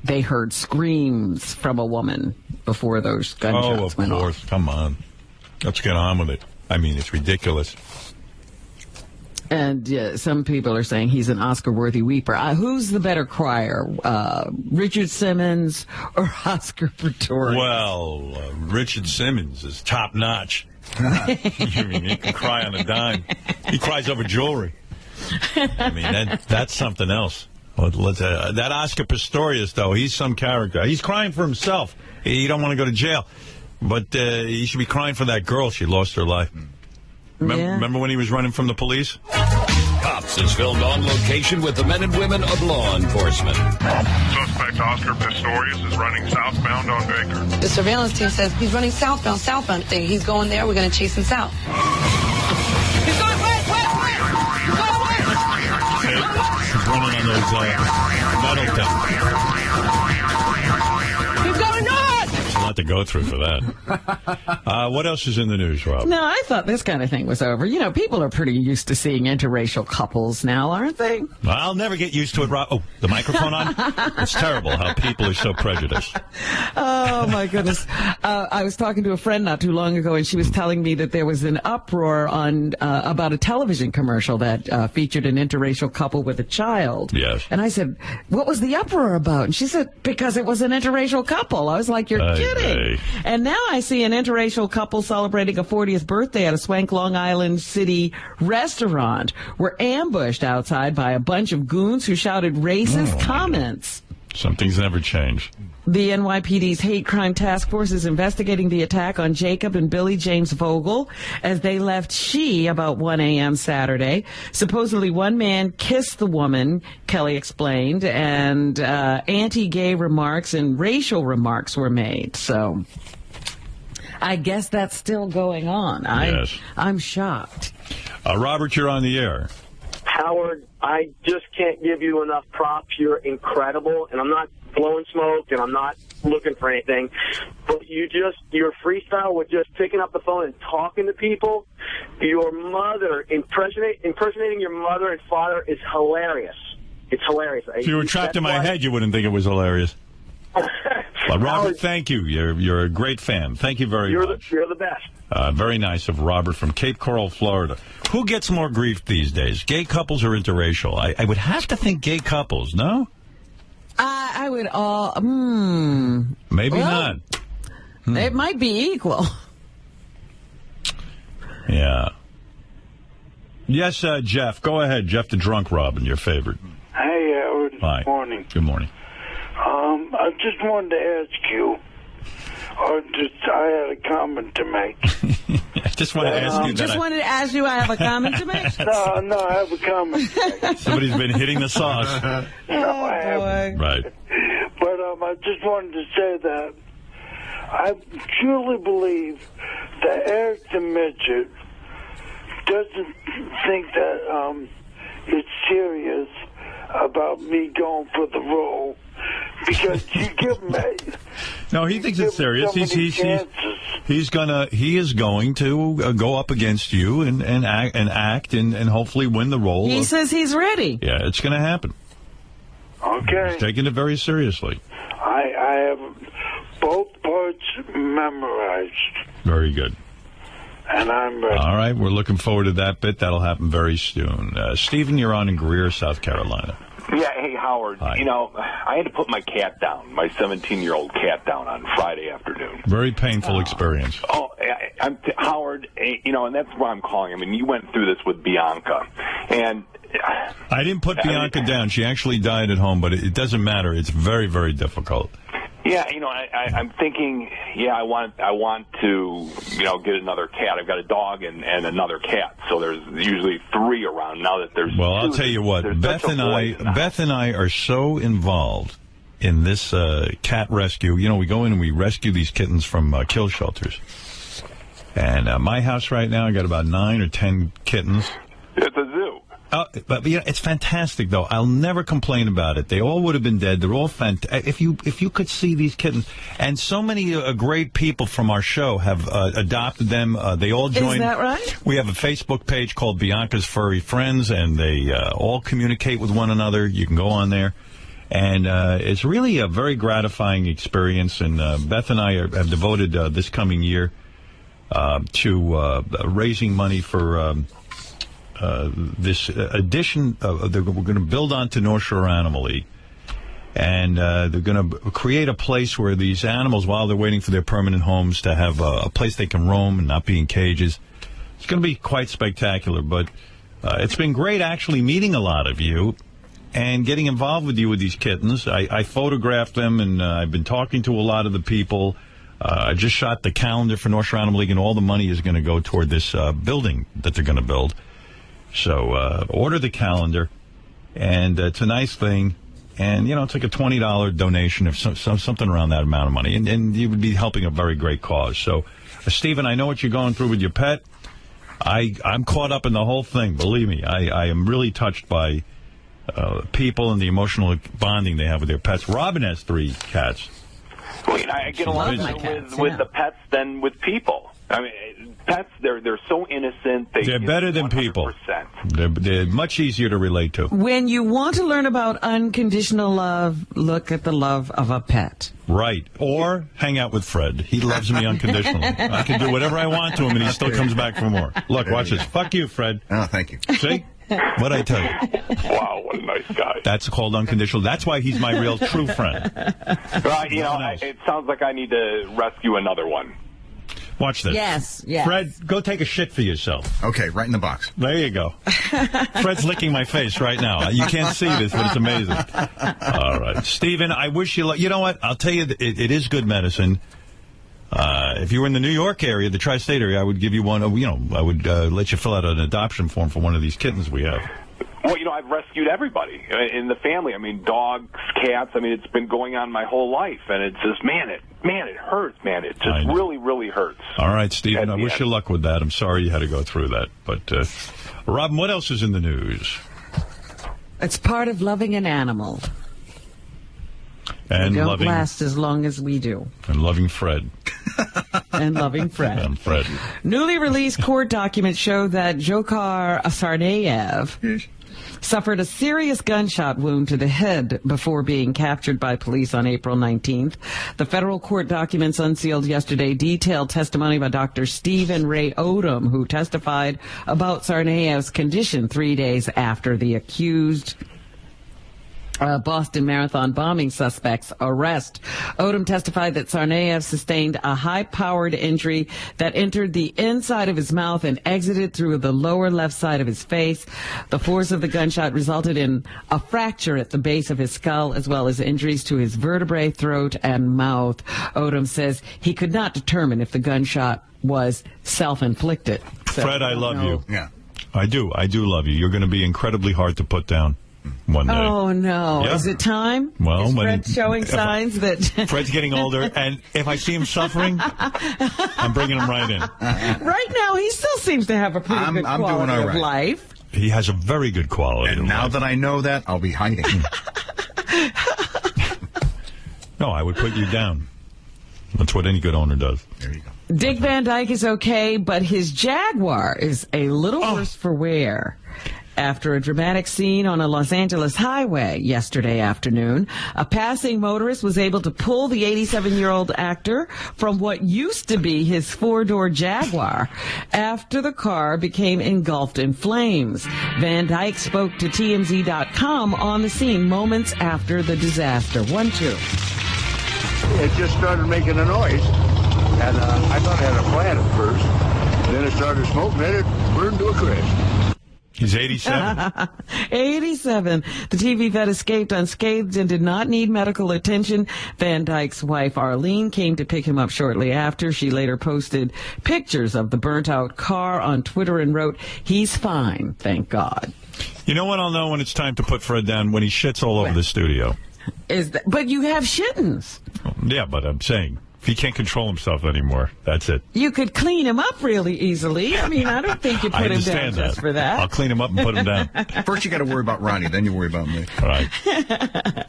they heard screams from a woman before those gunshots went off. Oh, of course. Come on. Let's get on with it. I mean, it's ridiculous. And some people are saying he's an Oscar-worthy weeper. Who's the better crier, Richard Simmons or Oscar Pistorius? Well, Richard Simmons is top-notch. I mean, he can cry on a dime. He cries over jewelry. I mean, that's something else. That Oscar Pistorius, though, he's some character. He's crying for himself. He don't want to go to jail. But he should be crying for that girl. She lost her life. Remember when he was running from the police? Cops is filmed on location with the men and women of law enforcement. Suspect Oscar Pistorius is running southbound on Baker. The surveillance team says he's running southbound. He's going there. We're going to chase him south. He's going west. He's going west. He's running on those metal things. He's going north. There's a lot to go through for that. What else is in the news, Rob? No, I thought this kind of thing was over. You know, people are pretty used to seeing interracial couples now, aren't they? I'll never get used to it, Rob. Oh, the microphone on? It's terrible how people are so prejudiced. Oh, my goodness. I was talking to a friend not too long ago, and she was telling me that there was an uproar on about a television commercial that featured an interracial couple with a child. Yes. And I said, what was the uproar about? And she said, because it was an interracial couple. I was like, you're kidding. And now I see an interracial couple celebrating a 40th birthday at a swank Long Island City restaurant were ambushed outside by a bunch of goons who shouted racist comments. Some things never change. The NYPD's Hate Crime Task Force is investigating the attack on Jacob and Billy James Vogel as they left She about 1 a.m. Saturday. Supposedly one man kissed the woman, Kelly explained, and anti-gay remarks and racial remarks were made. So I guess that's still going on. Yes. I'm shocked. Robert, you're on the air. Howard, I just can't give you enough props. You're incredible, and I'm not blowing smoke, and I'm not looking for anything. But your freestyle with just picking up the phone and talking to people, your mother, impersonating your mother and father is hilarious. It's hilarious. If you were trapped in my head, you wouldn't think it was hilarious. Robert, thank you. You're a great fan. Thank you very much. You're the best. Very nice of Robert from Cape Coral, Florida. Who gets more grief these days, gay couples or interracial? I would have to think gay couples, no? I would Maybe not. It might be equal. Yeah. Yes, Jeff. Go ahead. Jeff the Drunk Robin, your favorite. Hey, Howard. Hi. Good morning. Good morning. I just wanted to ask you, I had a comment to make. I just wanted to ask you. Wanted to ask you. I have a comment to make. No, I have a comment to make. Somebody's been hitting the sauce. No, I haven't. Right. But I just wanted to say that I truly believe that Eric the Midget doesn't think that it's serious about me going for the role. Because you give him no, he thinks it's serious. He is going to go up against you and act and hopefully win the role. He says he's ready. Yeah, it's going to happen. Okay. He's taking it very seriously. I have both parts memorized. Very good. And I'm ready. All right, we're looking forward to that bit. That'll happen very soon. Stephen, you're on in Greer, South Carolina. Yeah, hey, Howard. Hi. You know, I had to put my cat down, my 17-year-old cat down on Friday afternoon. Very painful experience. Oh, Howard, you know, and that's why I'm calling. I mean, you went through this with Bianca, and I didn't put Bianca down. She actually died at home, but it doesn't matter. It's very, very difficult. Yeah, you know, I'm thinking, I want to, you know, get another cat. I've got a dog and another cat, so there's usually 3 around now that there's. Well, two, I'll tell you what, Beth and I are so involved in this cat rescue. You know, we go in and we rescue these kittens from kill shelters. And my house right now, I got about 9 or 10 kittens. It's a zoo. But you know, it's fantastic, though. I'll never complain about it. They all would have been dead. They're all fantastic. If you could see these kittens, and so many great people from our show have adopted them. They all joined. Is that right? We have a Facebook page called Bianca's Furry Friends, and they all communicate with one another. You can go on there. And it's really a very gratifying experience. And Beth and I have devoted this coming year to raising money for this edition. We're going to build onto North Shore Animal League. And they're going to create a place where these animals, while they're waiting for their permanent homes, to have a place they can roam and not be in cages. It's going to be quite spectacular. But it's been great actually meeting a lot of you and getting involved with you with these kittens. I photographed them, and I've been talking to a lot of the people. I just shot the calendar for North Shore Animal League, and all the money is going to go toward this building that they're going to build. So order the calendar, and it's a nice thing. And, you know, it's like a $20 donation or something around that amount of money. And you would be helping a very great cause. So, Stephen, I know what you're going through with your pet. I'm caught up in the whole thing. Believe me, I am really touched by people and the emotional bonding they have with their pets. Robin has 3 cats. Well, I get along better with the pets than with people. I mean, pets, they're so innocent. They're better than 100%. People. They're much easier to relate to. When you want to learn about unconditional love, look at the love of a pet. Right. Or hang out with Fred. He loves me unconditionally. I can do whatever I want to him, and he still comes back for more. Look, watch this. Fuck you, Fred. Oh, thank you. See? What'd I tell you? Wow, what a nice guy. That's called unconditional. That's why he's my real true friend. Right, it sounds like I need to rescue another one. Watch this. Yes. Fred, go take a shit for yourself. Okay, right in the box. There you go. Fred's licking my face right now. You can't see this, but it's amazing. All right. Stephen, I wish you luck. You know what? I'll tell you, it is good medicine. If you were in the New York area, the tri-state area, I would give you one. I would let you fill out an adoption form for one of these kittens we have. Well, I've rescued everybody in the family. I mean, dogs, cats. I mean, it's been going on my whole life, and it's just, it hurts, man. It just really, really hurts. All right, Stephen, I wish you luck with that. I'm sorry you had to go through that. But, Robin, what else is in the news? It's part of loving an animal. And they don't loving, last as long as we do. And loving Fred. And loving Fred. And Fred. Newly released court documents show that Dzhokhar Tsarnaev suffered a serious gunshot wound to the head before being captured by police on April 19th. The federal court documents unsealed yesterday detailed testimony by Dr. Stephen Ray Odom, who testified about Tsarnaev's condition 3 days after the accused Boston Marathon bombing suspect's arrest. Odom testified that Tsarnaev sustained a high-powered injury that entered the inside of his mouth and exited through the lower left side of his face. The force of the gunshot resulted in a fracture at the base of his skull, as well as injuries to his vertebrae, throat, and mouth. Odom says he could not determine if the gunshot was self-inflicted. So, Fred, I love you. Yeah. I do love you. You're going to be incredibly hard to put down one day. Oh, no. Yeah. Is it time? Well, is Fred showing signs that... Fred's getting older, and if I see him suffering, I'm bringing him right in. Right now, he still seems to have a pretty good quality of life. He has a very good quality And now that I know that, I'll be hiding. No, I would put you down. That's what any good owner does. There you go. Dick Van Dyke is okay, but his Jaguar is a little worse for wear. After a dramatic scene on a Los Angeles highway yesterday afternoon, a passing motorist was able to pull the 87-year-old actor from what used to be his four-door Jaguar after the car became engulfed in flames. Van Dyke spoke to TMZ.com on the scene moments after the disaster. 1, 2. It just started making a noise, and I thought it had a flat at first. Then it started smoking, and it burned to a crisp. He's 87. 87. The TV vet escaped unscathed and did not need medical attention. Van Dyke's wife, Arlene, came to pick him up shortly after. She later posted pictures of the burnt-out car on Twitter and wrote, "He's fine, thank God." You know when I'll know when it's time to put Fred down? When he shits all over the studio. But you have shittens. Yeah, but I'm saying, if he can't control himself anymore, that's it. You could clean him up really easily. I mean, I don't think you put him down just for that. I'll clean him up and put him down. First you got to worry about Ronnie, then you worry about me. Right.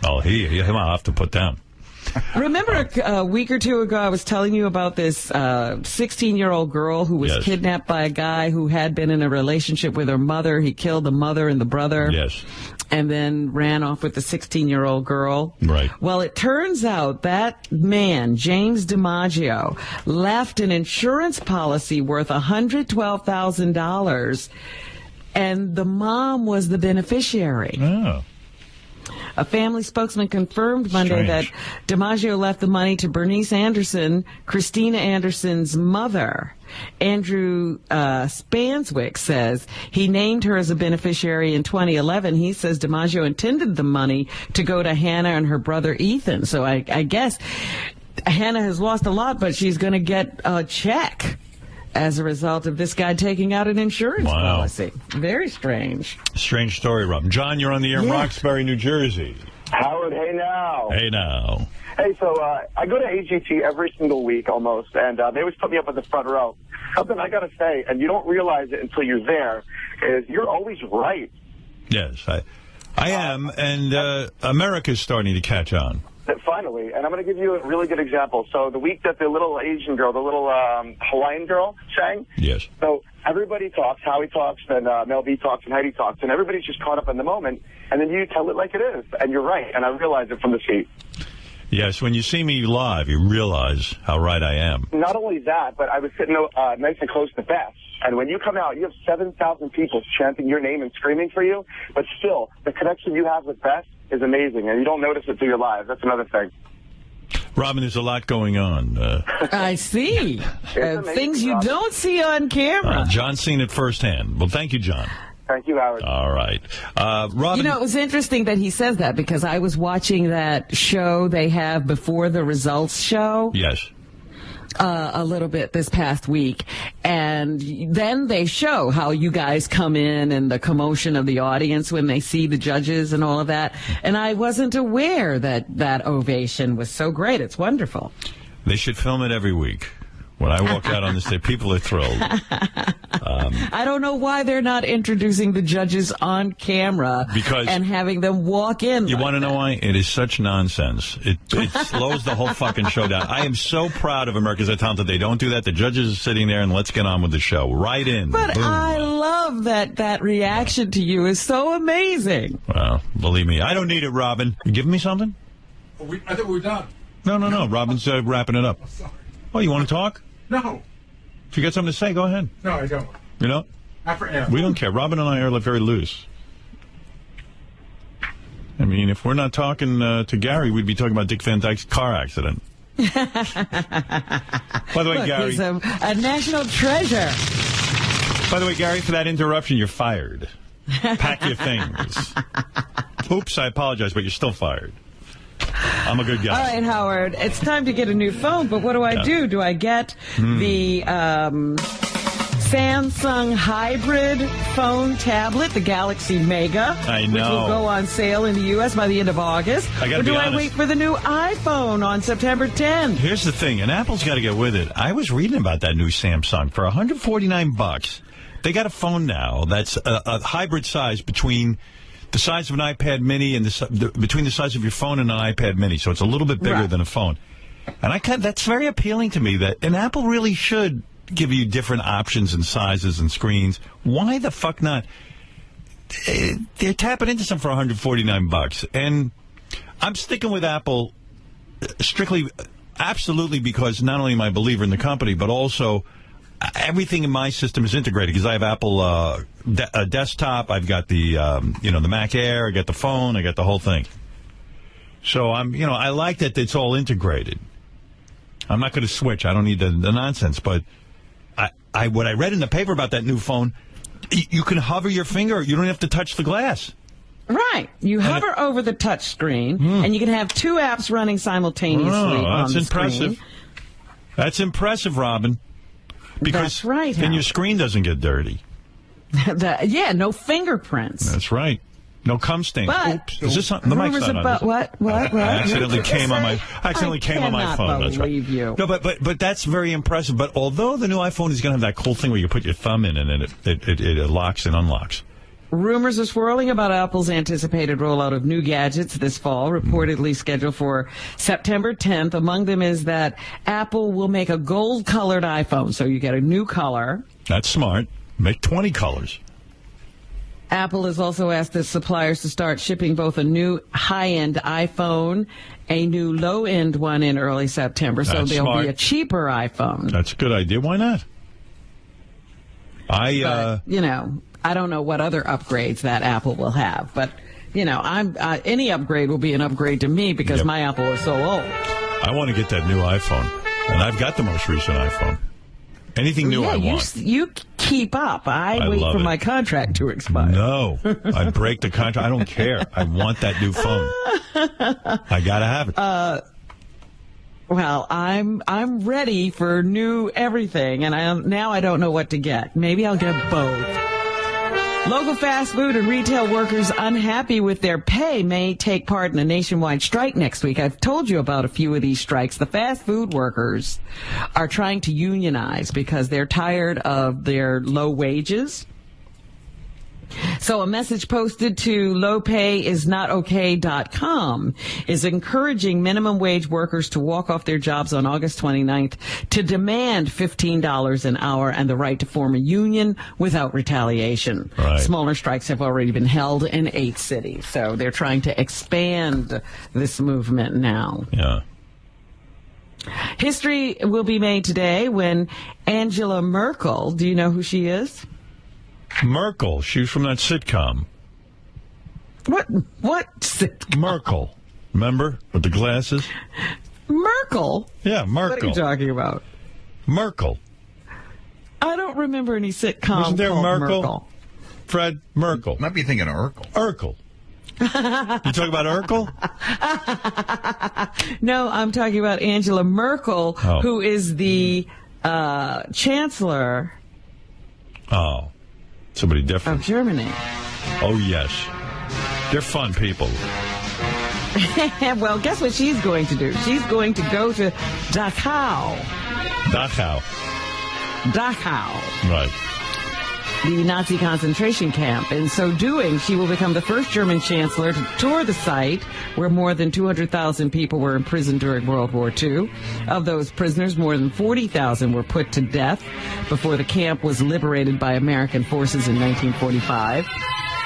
Oh, him I'll have to put down. Remember a week or two ago I was telling you about this 16-year-old girl who was kidnapped by a guy who had been in a relationship with her mother. He killed the mother and the brother. Yes. And then ran off with the 16-year-old girl. Right. Well, it turns out that man, James DiMaggio, left an insurance policy worth $112,000, and the mom was the beneficiary. Oh. A family spokesman confirmed Monday that DiMaggio left the money to Bernice Anderson, Christina Anderson's mother. Andrew Spanswick says he named her as a beneficiary in 2011. He says DiMaggio intended the money to go to Hannah and her brother Ethan. So I guess Hannah has lost a lot, but she's going to get a check as a result of this guy taking out an insurance policy. Very strange. Strange story, Rob. John, you're on the air in Roxbury, New Jersey. Howard, hey now. Hey now. Hey, so I go to AGT every single week almost, and they always put me up in the front row. Something I got to say, and you don't realize it until you're there, is you're always right. Yes, I am, and America's starting to catch on. Finally, and I'm going to give you a really good example. So the week that the little Asian girl, the little Hawaiian girl sang, yes. So everybody talks, Howie talks, and Mel B talks, and Heidi talks, and everybody's just caught up in the moment, and then you tell it like it is, and you're right, and I realize it from the seat. Yes, when you see me live, you realize how right I am. Not only that, but I was sitting nice and close to Beth, and when you come out, you have 7,000 people chanting your name and screaming for you, but still, the connection you have with Beth is amazing, and you don't notice it through your lives. That's another thing. Robin, there's a lot going on. I see. Things you don't see on camera. John's seen it firsthand. Well, thank you, John. Thank you, Howard. All right. Robin. You know, it was interesting that he says that because I was watching that show they have before the results show. Yes. A little bit this past week, and then they show how you guys come in and the commotion of the audience when they see the judges and all of that, and I wasn't aware that that ovation was so great. It's wonderful. They should film it every week. When I walk out on the stage, people are thrilled. I don't know why they're not introducing the judges on camera and having them walk in. You want to know why? It is such nonsense. It slows the whole fucking show down. I am so proud of America's Got Talent that they don't do that. The judges are sitting there and let's get on with the show. Right in. But boom. I love that reaction to you is so amazing. Well, believe me, I don't need it, Robin. You giving me something? I think we're done. No. Robin's wrapping it up. Oh, sorry. Oh, you want to talk? No. If you got something to say, go ahead. No, I don't. You know? Not for air. We don't care. Robin and I are very loose. I mean, if we're not talking to Gary, we'd be talking about Dick Van Dyke's car accident. By the way, Look, Gary. he's a national treasure. By the way, Gary, for that interruption, you're fired. Pack your things. Oops, I apologize, but you're still fired. I'm a good guy. All right, Howard. It's time to get a new phone, but what do I do? Do I get the Samsung hybrid phone tablet, the Galaxy Mega, I know, which will go on sale in the U.S. by the end of August? Or do I wait for the new iPhone on September 10th? Here's the thing, and Apple's got to get with it. I was reading about that new Samsung for $149. They got a phone now that's a hybrid size between the size of an iPad mini and between the size of your phone and an iPad mini, so it's a little bit bigger than a phone. And that's very appealing to me. And Apple really should give you different options and sizes and screens. Why the fuck not? They're tapping into some for $149, and I'm sticking with Apple strictly, absolutely, because not only am I a believer in the company, but also everything in my system is integrated because I have Apple desktop. I've got the the Mac Air. I got the phone. I got the whole thing. So I like that it's all integrated. I'm not going to switch. I don't need the nonsense. But what I read in the paper about that new phone, you can hover your finger. You don't have to touch the glass. Right. You hover over the touch screen, and you can have two apps running simultaneously on the impressive. screen. That's impressive, Robin. Because that's right. Then your screen doesn't get dirty. No fingerprints. That's right. No cum stains. But oops. Is this something? The mic's not on. What? I accidentally came on my phone. That's right. You. No, but that's very impressive. But although the new iPhone is going to have that cool thing where you put your thumb in and it locks and unlocks. Rumors are swirling about Apple's anticipated rollout of new gadgets this fall, reportedly scheduled for September 10th. Among them is that Apple will make a gold-colored iPhone, so you get a new color. That's smart. Make 20 colors. Apple has also asked its suppliers to start shipping both a new high-end iPhone, a new low-end one in early September, so there'll be a cheaper iPhone. That's a good idea. Why not? I don't know what other upgrades that Apple will have, but any upgrade will be an upgrade to me because my Apple is so old. I want to get that new iPhone, and I've got the most recent iPhone. Anything new I want. You keep up. I wait for my contract to expire. No, I break the contract. I don't care. I want that new phone. I gotta have it. Well, I'm ready for new everything, and now I don't know what to get. Maybe I'll get both. Local fast food and retail workers unhappy with their pay may take part in a nationwide strike next week. I've told you about a few of these strikes. The fast food workers are trying to unionize because they're tired of their low wages. So a message posted to lowpayisnotokay.com is encouraging minimum wage workers to walk off their jobs on August 29th to demand $15 an hour and the right to form a union without retaliation. Right. Smaller strikes have already been held in 8 cities. So they're trying to expand this movement now. Yeah. History will be made today when Angela Merkel, do you know who she is? Merkel. She was from that sitcom. What sitcom? Merkel. Remember? With the glasses? Merkel? Yeah, Merkel. What are you talking about? Merkel. I don't remember any sitcom Wasn't there called Merkel? Fred Merkel. Might be thinking of Urkel. Urkel. You talking about Urkel? No, I'm talking about Angela Merkel, who is the chancellor somebody different. of Germany. Oh, yes. They're fun people. Well, guess what she's going to do? She's going to go to Dachau. Dachau. Right. The Nazi concentration camp. In so doing, she will become the first German chancellor to tour the site where more than 200,000 people were imprisoned during World War II. Of those prisoners, more than 40,000 were put to death before the camp was liberated by American forces in 1945.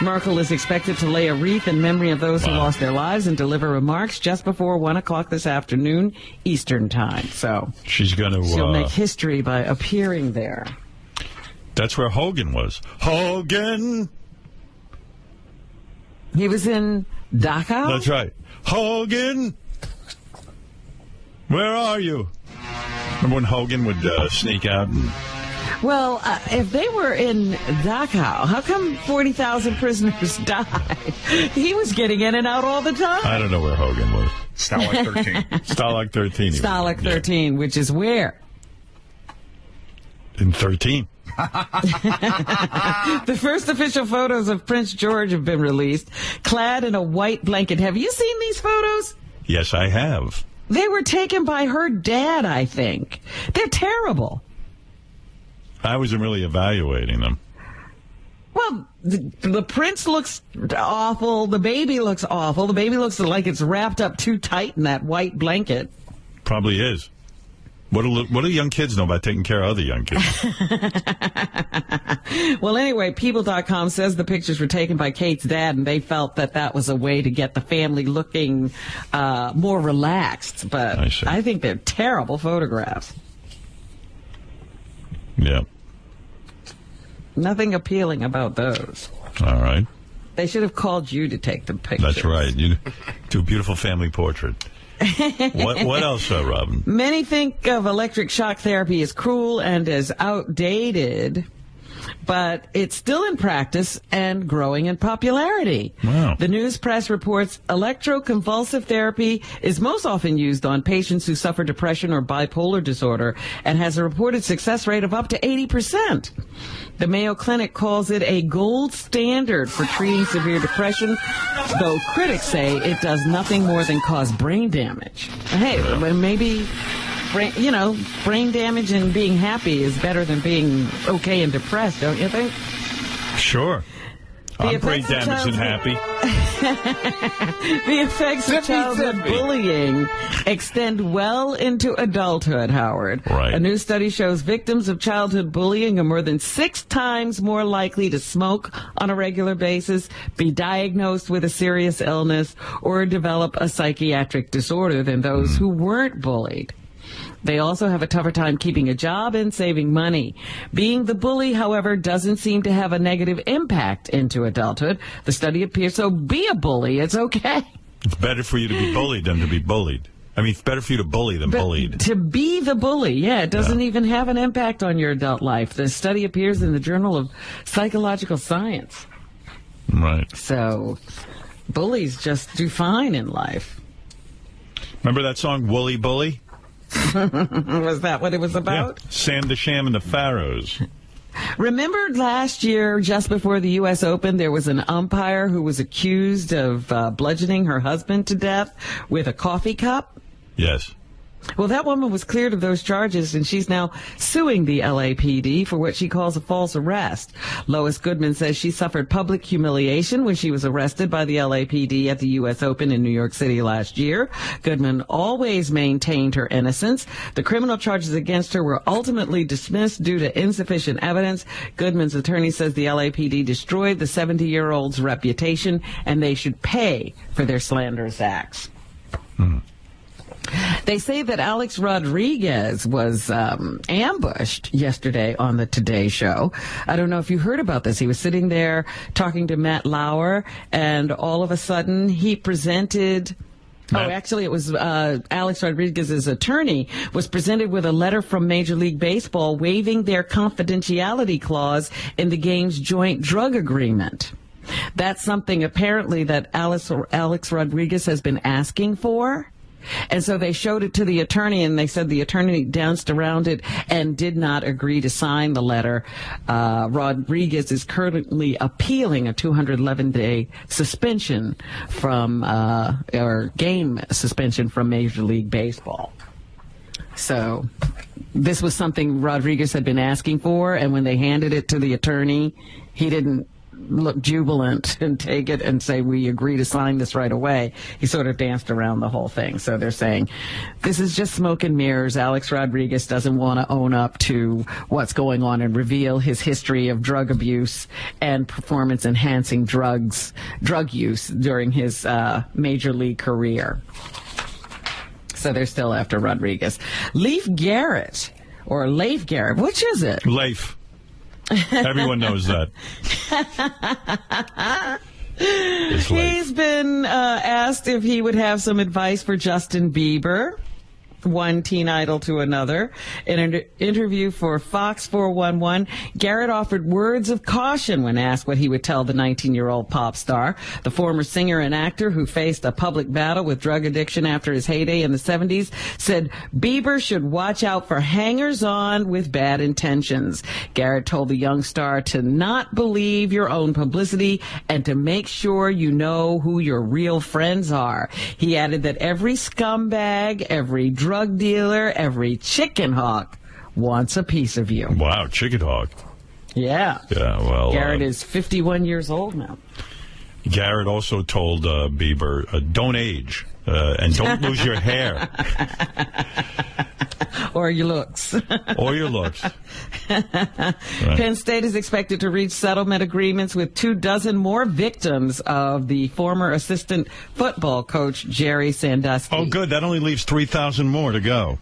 Merkel is expected to lay a wreath in memory of those who lost their lives and deliver remarks just before 1 o'clock this afternoon, Eastern Time. So she'll make history by appearing there. That's where Hogan was. Hogan! He was in Dachau? That's right. Hogan! Where are you? Remember when Hogan would sneak out? Well, if they were in Dachau, how come 40,000 prisoners died? He was getting in and out all the time. I don't know where Hogan was. Stalag 13. Stalag 13. Stalag 13, which is where? In 13. The first official photos of Prince George have been released, clad in a white blanket. Have you seen these photos? Yes, I have. They were taken by her dad, I think. They're terrible. I wasn't really evaluating them. Well, the prince looks awful. The baby looks awful. The baby looks like it's wrapped up too tight in that white blanket. Probably is. What do young kids know about taking care of other young kids? Well, anyway, People.com says the pictures were taken by Kate's dad, and they felt that was a way to get the family looking more relaxed. But I think they're terrible photographs. Yeah. Nothing appealing about those. All right. They should have called you to take the pictures. That's right. You do a beautiful family portrait. What else, Robin? Many think of electric shock therapy as cruel and as outdated, but it's still in practice and growing in popularity. Wow. The news press reports electroconvulsive therapy is most often used on patients who suffer depression or bipolar disorder and has a reported success rate of up to 80%. The Mayo Clinic calls it a gold standard for treating severe depression, though critics say it does nothing more than cause brain damage. Hey, maybe brain damage and being happy is better than being okay and depressed, don't you think? Sure. I'm brain damaged and happy. The effects of childhood bullying extend well into adulthood, Howard. Right. A new study shows victims of childhood bullying are more than 6 times more likely to smoke on a regular basis, be diagnosed with a serious illness, or develop a psychiatric disorder than those who weren't bullied. They also have a tougher time keeping a job and saving money. Being the bully, however, doesn't seem to have a negative impact into adulthood. The study appears, so be a bully. It's okay. It's better for you to be bullied than to be bullied. I mean, it's better for you to bully than bullied. To be the bully, it doesn't even have an impact on your adult life. The study appears in the Journal of Psychological Science. Right. So, bullies just do fine in life. Remember that song, Woolly Bully? Was that what it was about? Yeah. Sam the Sham and the Pharaohs. Remember last year, just before the U.S. Open, there was an umpire who was accused of bludgeoning her husband to death with a coffee cup? Yes. Well, that woman was cleared of those charges, and she's now suing the LAPD for what she calls a false arrest. Lois Goodman says she suffered public humiliation when she was arrested by the LAPD at the U.S. Open in New York City last year. Goodman always maintained her innocence. The criminal charges against her were ultimately dismissed due to insufficient evidence. Goodman's attorney says the LAPD destroyed the 70-year-old's reputation, and they should pay for their slanderous acts. They say that Alex Rodriguez was ambushed yesterday on the Today Show. I don't know if you heard about this. He was sitting there talking to Matt Lauer, and all of a sudden he presented... actually, it was Alex Rodriguez's attorney was presented with a letter from Major League Baseball waiving their confidentiality clause in the game's joint drug agreement. That's something apparently that Alex Rodriguez has been asking for. And so they showed it to the attorney, and they said the attorney danced around it and did not agree to sign the letter. Rodriguez is currently appealing a 211-day suspension from, or game suspension from Major League Baseball. So this was something Rodriguez had been asking for, and when they handed it to the attorney, he didn't look jubilant and take it and say, we agree to sign this right away. He sort of danced around the whole thing. So they're saying this is just smoke and mirrors. Alex Rodriguez doesn't want to own up to what's going on and reveal his history of drug abuse and performance enhancing drug use during his major league career. So they're still after Rodriguez. Leif Garrett, or Leif Garrett, which is it? Leif. Everyone knows that. He's been asked if he would have some advice for Justin Bieber, one teen idol to another. In an interview for Fox 411, Garrett offered words of caution when asked what he would tell the 19-year-old pop star. The former singer and actor, who faced a public battle with drug addiction after his heyday in the 70s, said Bieber should watch out for hangers-on with bad intentions. Garrett told the young star to not believe your own publicity and to make sure you know who your real friends are. He added that every scumbag, every drug dealer, every chicken hawk wants a piece of you. Wow, chicken hawk. Yeah. Yeah, well... Garrett is 51 years old now. Garrett also told Bieber, don't age and don't lose your hair. Or your looks. Or your looks. Right. Penn State is expected to reach settlement agreements with 24 more victims of the former assistant football coach Jerry Sandusky. Oh, good. That only leaves 3,000 more to go.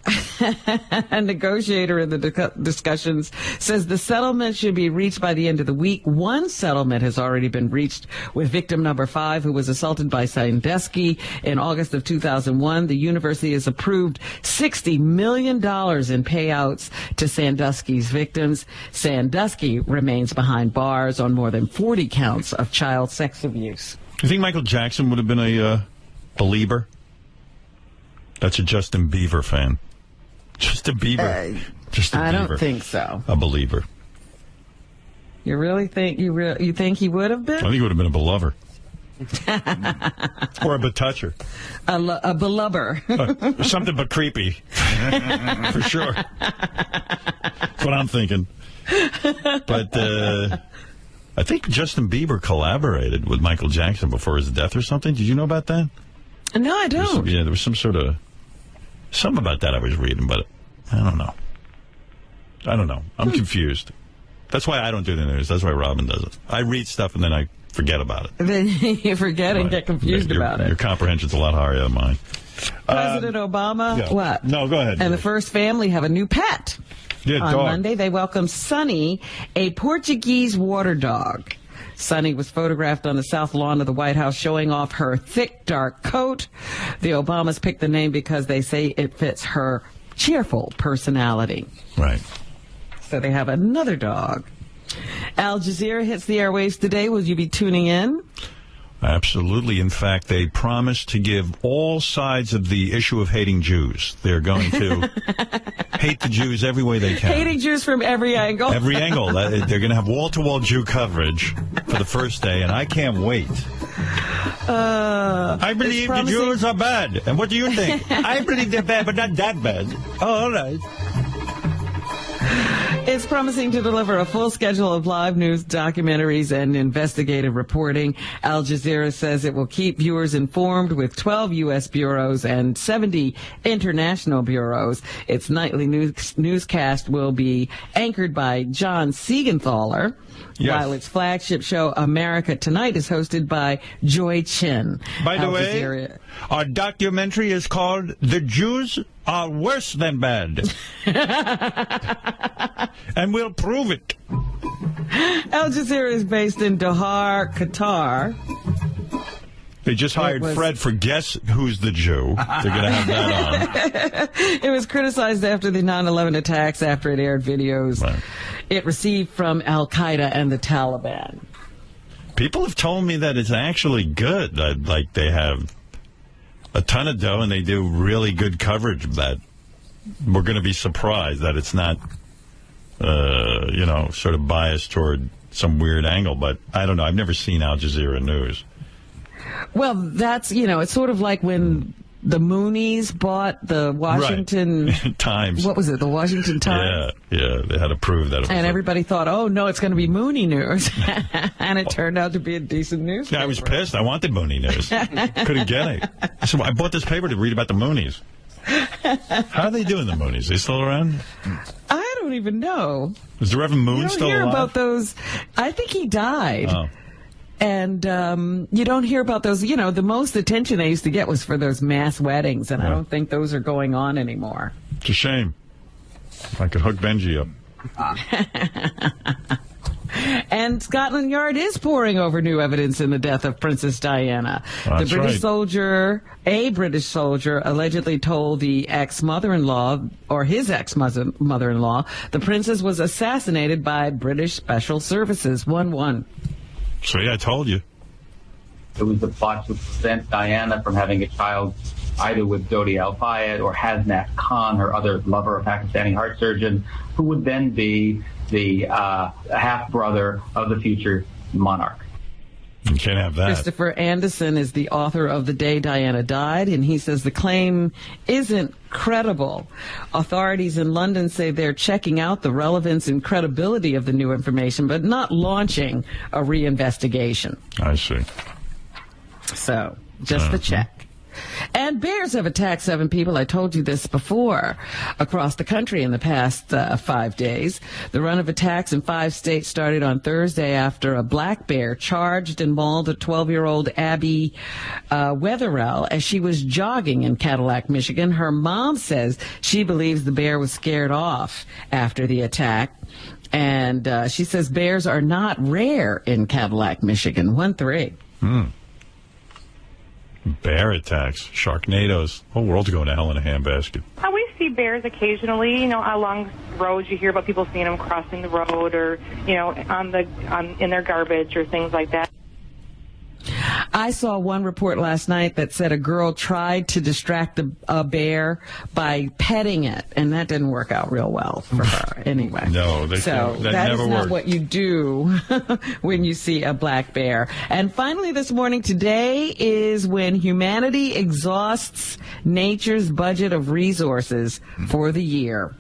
A negotiator in the discussions says the settlement should be reached by the end of the week. One settlement has already been reached with victim number 5, who was assaulted by Sandusky in August of 2001. The university has approved $60 million in payouts to Sandusky's victims. Sandusky remains behind bars on more than 40 counts of child sex abuse. You think Michael Jackson would have been a believer? That's a Justin Bieber fan. Justin Bieber. I don't think so. A believer. You really think you think he would have been? I think he would have been a belover. Or a betoucher. A belubber. Something but creepy. For sure. That's what I'm thinking. But I think Justin Bieber collaborated with Michael Jackson before his death or something. Did you know about that? No, I don't. There was some sort of... Something about that I was reading, but I don't know. I'm confused. That's why I don't do the news. That's why Robin does it. I read stuff and then I forget about it. Then you forget and get confused about it. Your comprehension's a lot higher than mine. President Obama, yeah. what? No, go ahead. And the first family have a new pet. Yeah, On dog. Monday, they welcomed Sunny, a Portuguese water dog. Sunny was photographed on the south lawn of the White House showing off her thick, dark coat. The Obamas picked the name because they say it fits her cheerful personality. Right. So they have another dog. Al Jazeera hits the airwaves today. Will you be tuning in? Absolutely. In fact, they promised to give all sides of the issue of hating Jews. They're going to hate the Jews every way they can. Hating Jews from every angle. Every angle. They're going to have wall-to-wall Jew coverage for the first day, and I can't wait. I believe the Jews are bad. And what do you think? I believe they're bad, but not that bad. Oh, all right. It's promising to deliver a full schedule of live news, documentaries, and investigative reporting. Al Jazeera says it will keep viewers informed with 12 U.S. bureaus and 70 international bureaus. Its nightly newscast will be anchored by John Siegenthaler, while its flagship show, America Tonight, is hosted by Joy Chin. By the way, our documentary is called The Jews Are Worse Than Bad. And we'll prove it. Al Jazeera is based in Doha, Qatar. They just hired Fred for Guess Who's the Jew. They're going to have that on. It was criticized after the 9/11 attacks after it aired videos it received from Al-Qaeda and the Taliban. People have told me that it's actually good. Like, they have a ton of dough and they do really good coverage of that. We're going to be surprised that it's not, sort of biased toward some weird angle. But I don't know. I've never seen Al Jazeera News. Well, that's, it's sort of like when the Moonies bought the Washington Times. What was it? The Washington Times? Yeah. They had to prove that. And everybody thought, oh, no, it's going to be Mooney News. And it turned out to be a decent news. Yeah, I was pissed. I wanted Mooney News. Couldn't get it. So I bought this paper to read about the Moonies. How are they doing, the Moonies? They still around? I don't even know. Is the Reverend Moon still alive? You don't hear about those. I think he died. Oh. And you don't hear about those. The most attention they used to get was for those mass weddings, and I don't think those are going on anymore. It's a shame. I could hook Benji up. And Scotland Yard is poring over new evidence in the death of Princess Diana. That's a British soldier allegedly told the ex-mother-in-law, or his ex-mother-in-law, the princess was assassinated by British Special Services. 1-1. See, I told you. It was the plot to prevent Diana from having a child either with Dodi Al-Fayed or Hasnat Khan, her other lover, a Pakistani heart surgeon, who would then be the half-brother of the future monarch. You can't have that. Christopher Anderson is the author of The Day Diana Died, and he says the claim isn't credible. Authorities in London say they're checking out the relevance and credibility of the new information, but not launching a reinvestigation. I see. So, just the check. And bears have attacked 7 people. I told you this before. Across the country in the past 5 days. The run of attacks in 5 states started on Thursday after a black bear charged and mauled a 12-year-old Abby Wetherell as she was jogging in Cadillac, Michigan. Her mom says she believes the bear was scared off after the attack. And she says bears are not rare in Cadillac, Michigan. 1-3. Bear attacks, Sharknadoes. The whole world's going to hell in a handbasket. We see bears occasionally, along roads. You hear about people seeing them crossing the road, or in their garbage or things like that. I saw one report last night that said a girl tried to distract a bear by petting it, and that didn't work out real well for her anyway. No, that never is not worked. what you do when you see a black bear. And finally this morning, today is when humanity exhausts nature's budget of resources for the year.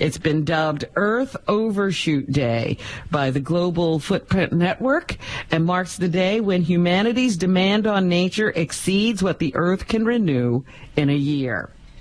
It's been dubbed Earth Overshoot Day by the Global Footprint Network and marks the day when humanity's demand on nature exceeds what the Earth can renew in a year.